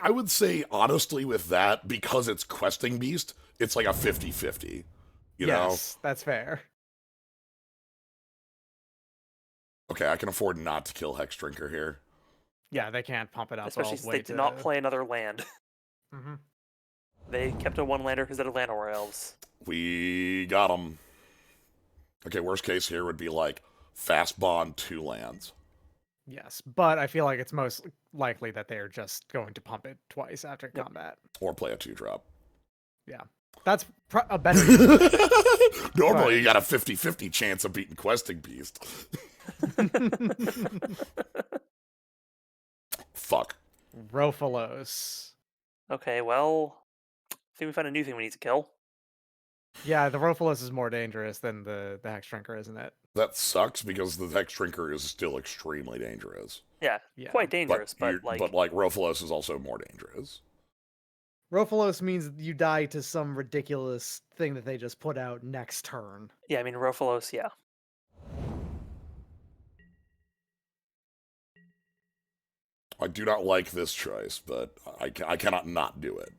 Speaker 1: honestly with that, because it's Questing Beast, it's like a 50-50. You know?
Speaker 3: Yes, that's fair.
Speaker 1: Okay, I can afford not to kill Hex Drinker here.
Speaker 3: Yeah, they can't pump it up
Speaker 2: Especially
Speaker 3: all
Speaker 2: since
Speaker 3: the
Speaker 2: they
Speaker 3: way
Speaker 2: did not play another land.
Speaker 3: Mhm.
Speaker 2: They kept a one-lander because they're Llanowar Elves.
Speaker 1: We got them. Okay, worst case here would be like fast bond 2 lands.
Speaker 3: Yes, but I feel like it's most likely that they're just going to pump it twice after combat.
Speaker 1: Or play a 2-drop.
Speaker 3: Yeah, that's a better.
Speaker 1: Normally you got a 50-50 chance of beating Questing Beast. Fuck.
Speaker 3: Rofalos.
Speaker 2: Okay, well, I think we found a new thing we need to kill.
Speaker 3: Yeah, the Rofalos is more dangerous than the Hex Drinker, isn't it?
Speaker 1: That sucks because the Hex Drinker is still extremely dangerous.
Speaker 2: Yeah,
Speaker 3: Yeah.
Speaker 2: quite dangerous, but like
Speaker 1: Rofalos is also more dangerous.
Speaker 3: Rofalos means you die to some ridiculous thing that they just put out next turn.
Speaker 2: yeah, I mean Rofalos, yeah.
Speaker 1: I do not like this choice, but I cannot not do it.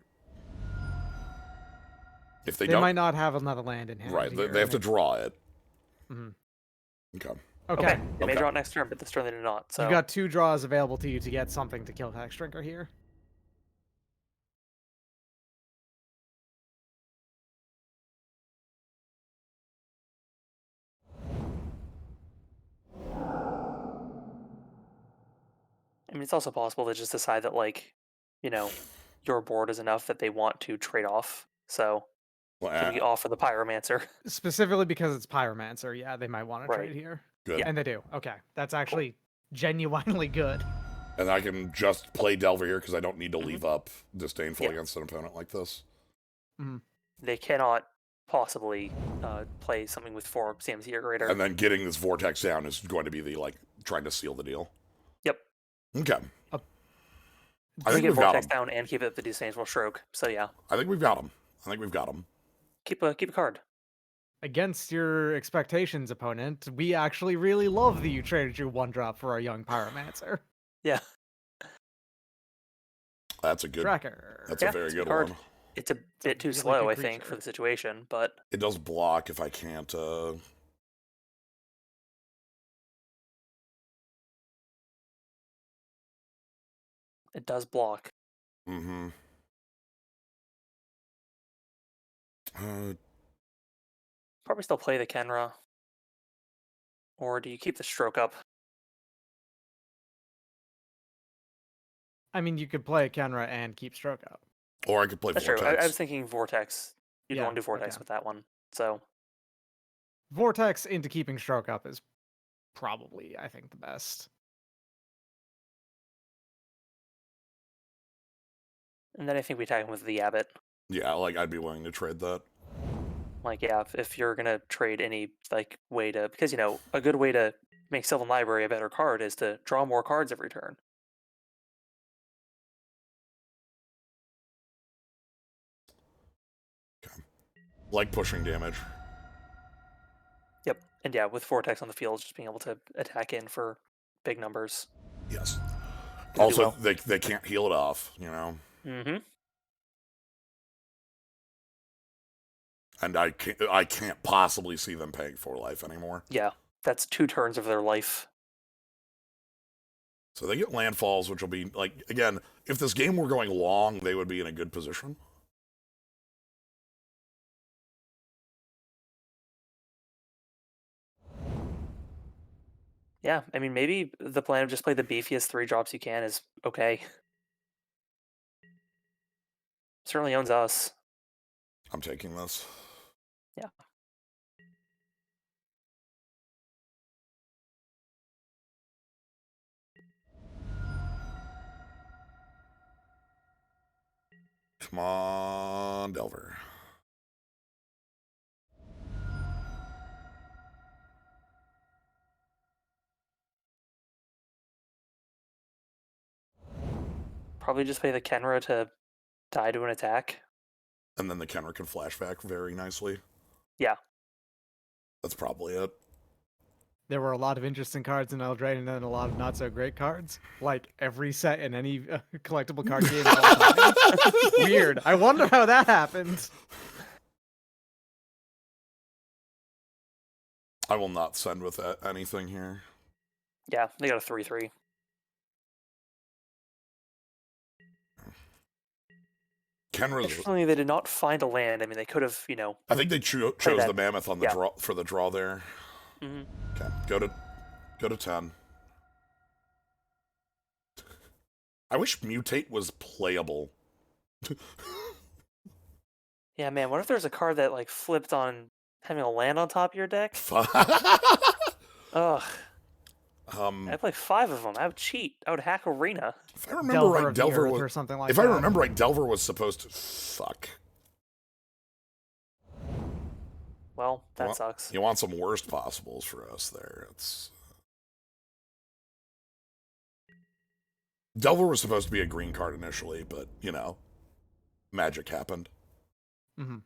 Speaker 1: If they don't,
Speaker 3: might not have another land in hand.
Speaker 1: right?
Speaker 3: Here,
Speaker 1: They have to draw it.
Speaker 3: Mhm.
Speaker 1: Okay.
Speaker 2: Okay, they may
Speaker 1: Okay.
Speaker 2: draw it next turn, but this turn they did not. So
Speaker 3: You've got 2 draws available to you to get something to kill Hex Drinker here.
Speaker 2: I mean, it's also possible to just decide that, like, you know, your board is enough that they want to trade off. So
Speaker 1: Well,
Speaker 2: can we offer the Pyromancer?
Speaker 3: Specifically because it's Pyromancer, yeah, they might want to
Speaker 2: Right.
Speaker 3: trade here.
Speaker 1: good.
Speaker 3: And they do. Okay, that's actually genuinely good.
Speaker 1: And I can just play Delver here because I don't need to leave up Disdainful
Speaker 2: Yeah.
Speaker 1: against an opponent like this.
Speaker 2: They cannot possibly play something with 4 CMC or greater.
Speaker 1: And then getting this Vortex down is going to be the, like, trying to seal the deal.
Speaker 2: Yep.
Speaker 1: Okay. I
Speaker 2: We
Speaker 1: think
Speaker 2: get
Speaker 1: we've got
Speaker 2: Vortex
Speaker 1: him.
Speaker 2: down and keep it at the Disdainful Stroke. So yeah,
Speaker 1: I think we've got him.
Speaker 2: keep a card.
Speaker 3: Against your expectations, opponent, we actually really love that you traded your 1-drop for our young Pyromancer.
Speaker 2: Yeah.
Speaker 1: That's a good.
Speaker 3: Tracker.
Speaker 1: That's
Speaker 2: Yeah,
Speaker 1: a very
Speaker 2: it's a
Speaker 1: good
Speaker 2: card.
Speaker 1: one.
Speaker 2: It's a bit too
Speaker 3: really
Speaker 2: slow,
Speaker 3: good
Speaker 2: I think,
Speaker 3: creature.
Speaker 2: for the situation, but
Speaker 1: It does block if I can't.
Speaker 2: it does block.
Speaker 1: Mm-hmm.
Speaker 2: Probably still play the Kenra. Or do you keep the Stroke up?
Speaker 3: I mean, you could play Kenra and keep Stroke up.
Speaker 1: Or I could play
Speaker 2: That's
Speaker 1: Vortex.
Speaker 2: true. I was thinking Vortex. You'd
Speaker 3: Yeah,
Speaker 2: want to do Vortex
Speaker 3: okay.
Speaker 2: with that one. So
Speaker 3: Vortex into keeping Stroke up is probably, I think, the best.
Speaker 2: and then I think we tag him with the Abbot.
Speaker 1: Yeah, like I'd be willing to trade that.
Speaker 2: Like, yeah, if you're gonna trade any like way to, because a good way to make Sylvan Library a better card is to draw more cards every turn.
Speaker 1: Like pushing damage.
Speaker 2: Yep, and yeah, with Vortex on the field, just being able to attack in for big numbers.
Speaker 1: Yes.
Speaker 2: do
Speaker 1: Also,
Speaker 2: well.
Speaker 1: they can't heal it off,
Speaker 2: Mm-hmm.
Speaker 1: And I can't possibly see them paying for life anymore.
Speaker 2: Yeah, that's 2 turns of their life.
Speaker 1: So they get landfalls, which will be like, again, if this game were going long, they would be in a good position.
Speaker 2: Yeah, I mean, maybe the plan of just play the beefiest 3 drops you can is okay. Certainly owns us.
Speaker 1: I'm taking this.
Speaker 2: Yeah.
Speaker 1: Come on, Delver.
Speaker 2: Probably just play the Kenra to die to an attack.
Speaker 1: And then the Kenra can flashback very nicely.
Speaker 2: Yeah.
Speaker 1: That's probably it.
Speaker 3: There were a lot of interesting cards in Eldraine and then a lot of not so great cards. Like every set in any collectible card game. Of all time. Weird. I wonder how that happened.
Speaker 1: I will not send with anything here.
Speaker 2: Yeah, they got a 3/3.
Speaker 1: Kenra's.
Speaker 2: Interestingly, they did not find a land. I mean, they could have,
Speaker 1: I think they chose
Speaker 2: that.
Speaker 1: the Mammoth on the
Speaker 2: Yeah.
Speaker 1: draw for the draw there.
Speaker 2: Mhm.
Speaker 1: Okay, go to 10. I wish Mutate was playable.
Speaker 2: Yeah, man. What if there's a card that like flipped on having a land on top of your deck? Ugh. I'd play 5 of them. I would cheat. I would hack Arena.
Speaker 1: If I remember
Speaker 3: Delver
Speaker 1: right,
Speaker 3: of the
Speaker 1: Delver
Speaker 3: Earth
Speaker 1: was.
Speaker 3: or something like
Speaker 1: If
Speaker 3: that.
Speaker 1: I remember right, Delver was supposed to. Fuck.
Speaker 2: Well, that
Speaker 1: Well,
Speaker 2: sucks.
Speaker 1: you want some worst possibles for us there. It's Delver was supposed to be a green card initially, but you know, magic happened.
Speaker 3: Hmm.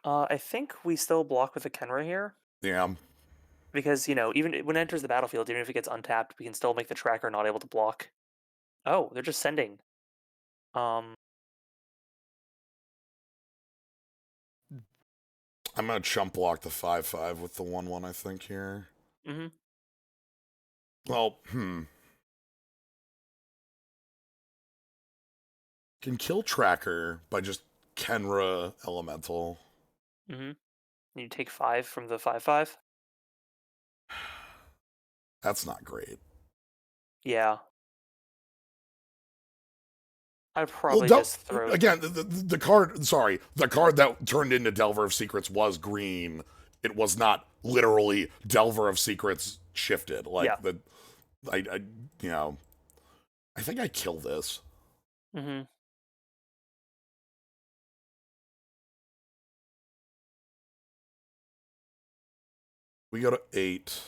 Speaker 2: I think we still block with the Kenra here.
Speaker 1: Yeah.
Speaker 2: Because, you know, even when it enters the battlefield, even if it gets untapped, we can still make the tracker not able to block. Oh, they're just sending.
Speaker 1: I'm gonna chump block the 5/5 with the 1/1, I think, here.
Speaker 2: Mm-hmm.
Speaker 1: Well, Can kill tracker by just Kenra Elemental.
Speaker 2: Mm-hmm. You take 5 from the 5/5.
Speaker 1: That's not great.
Speaker 2: Yeah. I'd
Speaker 1: Well,
Speaker 2: probably just throw.
Speaker 1: again, the card. Sorry, the card that turned into Delver of Secrets was green. It was not literally Delver of Secrets shifted.
Speaker 2: Yeah.
Speaker 1: Like I you know, I think I kill this.
Speaker 2: Mm-hmm.
Speaker 1: We go to 8.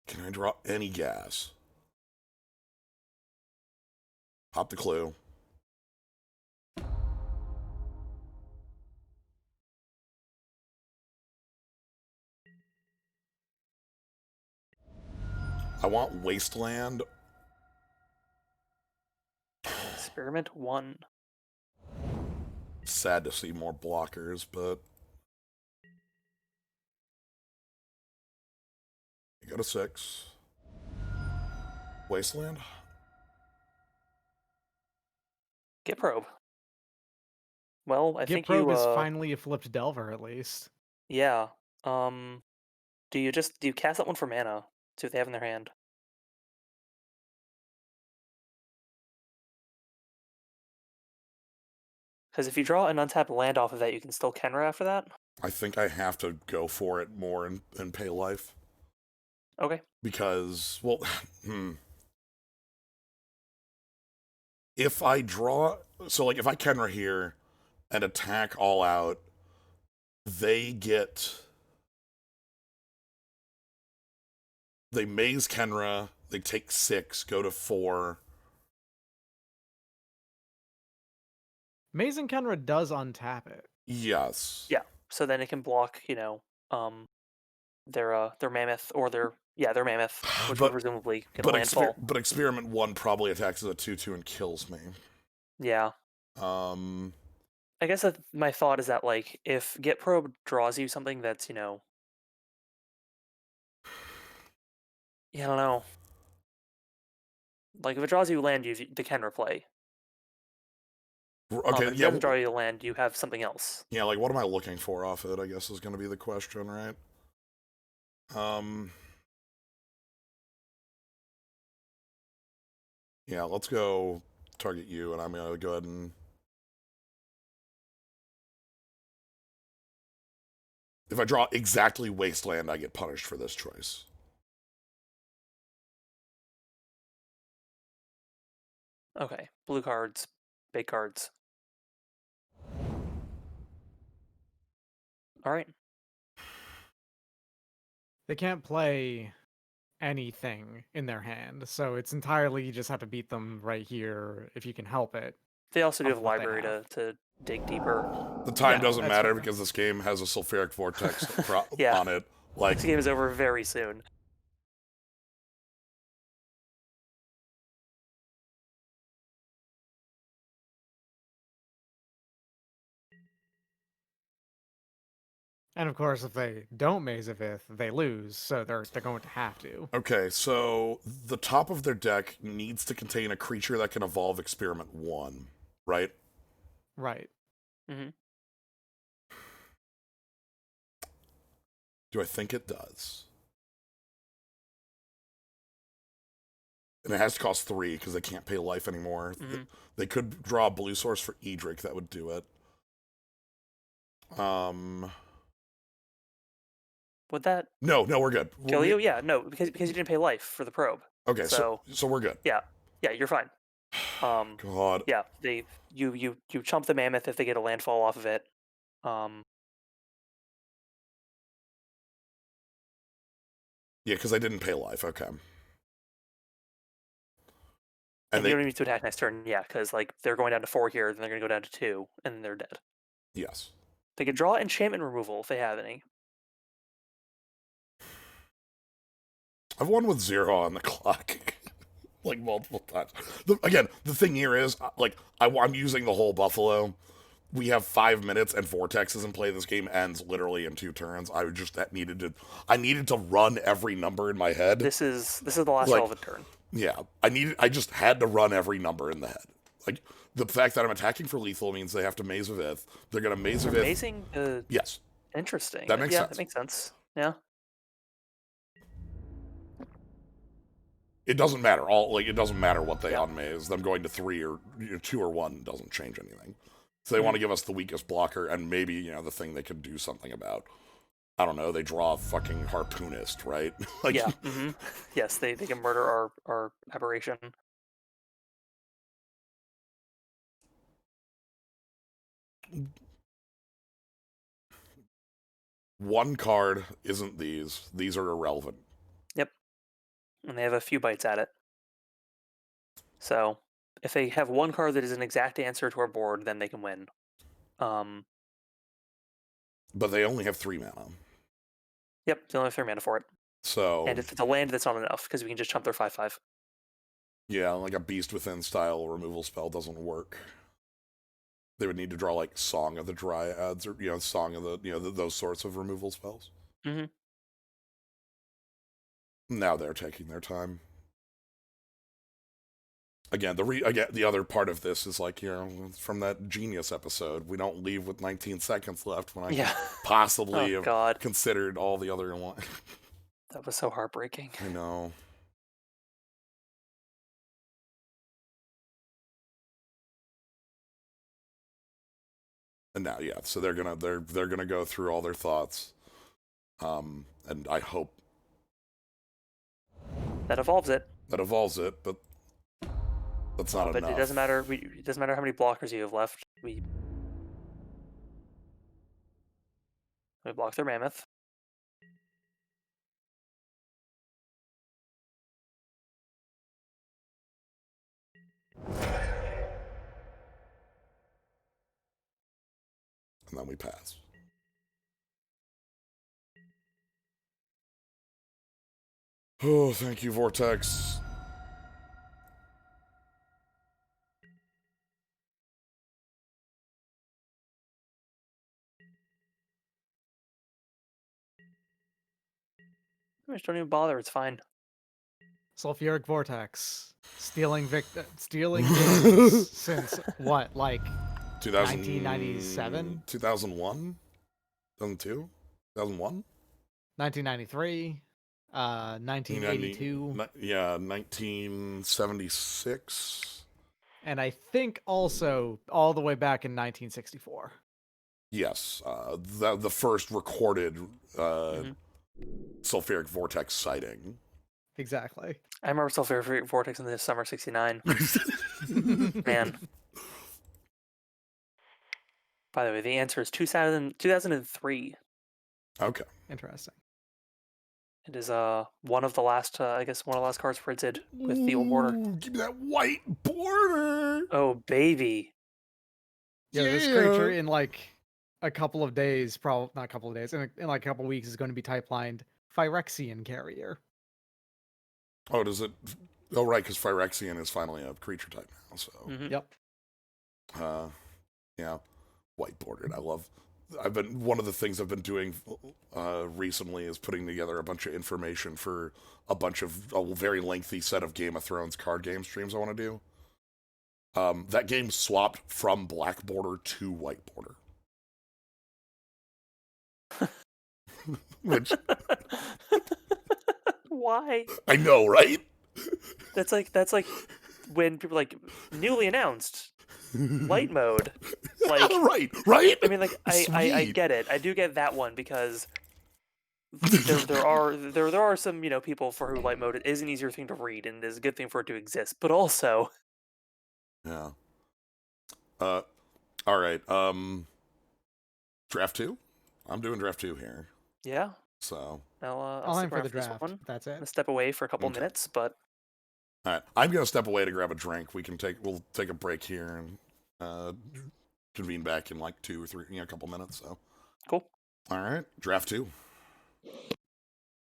Speaker 1: Can I draw any gas? Pop the clue. I want Wasteland.
Speaker 2: Experiment 1.
Speaker 1: Sad to see more blockers, but you go to 6. Wasteland.
Speaker 2: Get probe. Well, I
Speaker 3: Get
Speaker 2: think
Speaker 3: probe
Speaker 2: you.
Speaker 3: is finally a flipped Delver at least.
Speaker 2: Yeah. Do you cast that one for mana? See what they have in their hand. Because if you draw an untapped land off of that, you can still Kenra after that.
Speaker 1: I think I have to go for it more and pay life.
Speaker 2: Okay.
Speaker 1: Because, well, if I draw, so like if I Kenra here and attack all out, they maze Kenra, they take 6, go to 4.
Speaker 3: Maze and Kenra does untap it.
Speaker 1: Yes.
Speaker 2: Yeah. So then it can block, their mammoth or their mammoth, which would presumably get a landfall.
Speaker 1: But experiment 1 probably attacks as a 2/2 and kills me.
Speaker 2: Yeah. I guess my thought is that like if Get Probe draws you something that's I don't know. Like if it draws you land, the Kenra play.
Speaker 1: Okay,
Speaker 2: if it
Speaker 1: yeah.
Speaker 2: doesn't draw you land, you have something else.
Speaker 1: Yeah, like what am I looking for off it? I guess is going to be the question, right? Yeah, let's go target you, and I'm going to go ahead and... If I draw exactly Wasteland, I get punished for this choice.
Speaker 2: Okay. Blue cards, big cards. All right.
Speaker 3: They can't play anything in their hand, so it's entirely you just have to beat them right here if you can help it.
Speaker 2: They also do have a
Speaker 3: what they
Speaker 2: library
Speaker 3: have.
Speaker 2: to dig deeper.
Speaker 1: The time
Speaker 3: Yeah,
Speaker 1: doesn't
Speaker 3: that's
Speaker 1: matter
Speaker 3: fair.
Speaker 1: because this game has a sulfuric vortex
Speaker 2: Yeah.
Speaker 1: on it. Like,
Speaker 2: This game is over very soon.
Speaker 3: And of course, if they don't Maze of Ith, they lose, so they're going to have to.
Speaker 1: okay, so the top of their deck needs to contain a creature that can evolve experiment 1, right?
Speaker 3: Right.
Speaker 2: Mm-hmm.
Speaker 1: Do I think it does? And it has to cost 3 because they can't pay life anymore.
Speaker 2: Mm-hmm.
Speaker 1: They could draw a blue source for Edric that would do it.
Speaker 2: Would that
Speaker 1: No, we're good.
Speaker 2: kill you? Yeah, no, because you didn't pay life for the probe.
Speaker 1: Okay, so we're good.
Speaker 2: Yeah, you're fine.
Speaker 1: God.
Speaker 2: Yeah, you chump the mammoth if they get a landfall off of it.
Speaker 1: Yeah, because I didn't pay life. Okay.
Speaker 2: And
Speaker 1: they
Speaker 2: you don't need to attack next turn, yeah, because like they're going down to 4 here, then they're gonna go down to 2, and then they're dead.
Speaker 1: yes.
Speaker 2: They can draw enchantment removal if they have any.
Speaker 1: I've won with 0 on the clock. Like multiple times. Again, the thing here is, like, I'm using the whole Buffalo. We have 5 minutes and Vortex is in play. This game ends literally in 2 turns. I needed to run every number in my head.
Speaker 2: This is the last
Speaker 1: Like,
Speaker 2: relevant turn.
Speaker 1: Yeah, I just had to run every number in the head. Like, the fact that I'm attacking for lethal means they have to Maze of Ith. They're gonna Maze of Ith.
Speaker 2: Amazing.
Speaker 1: Yes.
Speaker 2: Interesting.
Speaker 1: That makes sense.
Speaker 2: That makes sense. Yeah.
Speaker 1: It doesn't matter. It doesn't matter what they unmaze. Them going to 3 or 2 or 1 doesn't change anything. So they want to give us the weakest blocker, and maybe, the thing they could do something about. I don't know, they draw a fucking harpoonist, right?
Speaker 2: Like, yeah. Yes, they can murder our aberration.
Speaker 1: One card isn't these. These are irrelevant.
Speaker 2: Yep. And they have a few bites at it. So if they have one card that is an exact answer to our board, then they can win.
Speaker 1: But they only have 3 mana.
Speaker 2: Yep, they only have 3 mana for it.
Speaker 1: So,
Speaker 2: and if it's a land, that's not enough because we can just chump their 5/5.
Speaker 1: Yeah, like a Beast Within style removal spell doesn't work. They would need to draw like Song of the Dryads or Song of the those sorts of removal spells.
Speaker 2: Mm-hmm.
Speaker 1: Now they're taking their time. Again, the other part of this is like, from that Genius episode, we don't leave with 19 seconds left when I possibly have considered all the other ones.
Speaker 2: That was so heartbreaking.
Speaker 1: I know. And now, so they're gonna go through all their thoughts, and I hope
Speaker 2: that evolves it.
Speaker 1: But that's not enough.
Speaker 2: But it doesn't matter. It doesn't matter how many blockers you have left. We block their mammoth.
Speaker 1: And then we pass. Oh, thank you, Vortex.
Speaker 2: Just don't even bother. It's fine.
Speaker 3: Sulfuric Vortex. Stealing games since what, like 1997?
Speaker 1: 2001? 2002? 2001?
Speaker 3: 1993? 1982?
Speaker 1: Yeah, 1976.
Speaker 3: And I think also all the way back in 1964.
Speaker 1: Yes, the first recorded Sulfuric Vortex sighting.
Speaker 3: Exactly.
Speaker 2: I remember Sulfuric Vortex in the summer '69. Man. By the way, the answer is 2003.
Speaker 1: Okay.
Speaker 3: Interesting.
Speaker 2: It is one of the last cards printed with the old border.
Speaker 1: Give me that white border.
Speaker 2: Oh baby.
Speaker 3: Yeah, this creature in like a couple of days, probably not a couple of days, in like a couple of weeks is going to be type-lined Phyrexian Carrier.
Speaker 1: Oh, does it? Oh, right, because Phyrexian is finally a creature type now. So.
Speaker 3: Yep.
Speaker 1: Yeah, white bordered. One of the things I've been doing recently is putting together a bunch of information for a very lengthy set of Game of Thrones card game streams I want to do. That game swapped from black border to white border. Which
Speaker 2: why?
Speaker 1: I know, right?
Speaker 2: That's like when people like newly announced light mode. Like
Speaker 1: right.
Speaker 2: I mean, like I get it. I do get that one because there are some people for who light mode is an easier thing to read and is a good thing for it to exist. But also,
Speaker 1: Yeah. All right. Draft 2? I'm doing draft 2 here.
Speaker 2: Yeah.
Speaker 1: So.
Speaker 2: I'll
Speaker 3: I'll aim
Speaker 2: stick
Speaker 3: for
Speaker 2: around
Speaker 3: the
Speaker 2: for this
Speaker 3: draft.
Speaker 2: one.
Speaker 3: That's
Speaker 2: I'm
Speaker 3: it.
Speaker 2: gonna step away for a couple
Speaker 1: Okay.
Speaker 2: minutes, but
Speaker 1: All right. I'm going to step away to grab a drink. We'll take a break here and convene back in like 2 or 3, a couple minutes. So.
Speaker 2: cool.
Speaker 1: All right. Draft 2.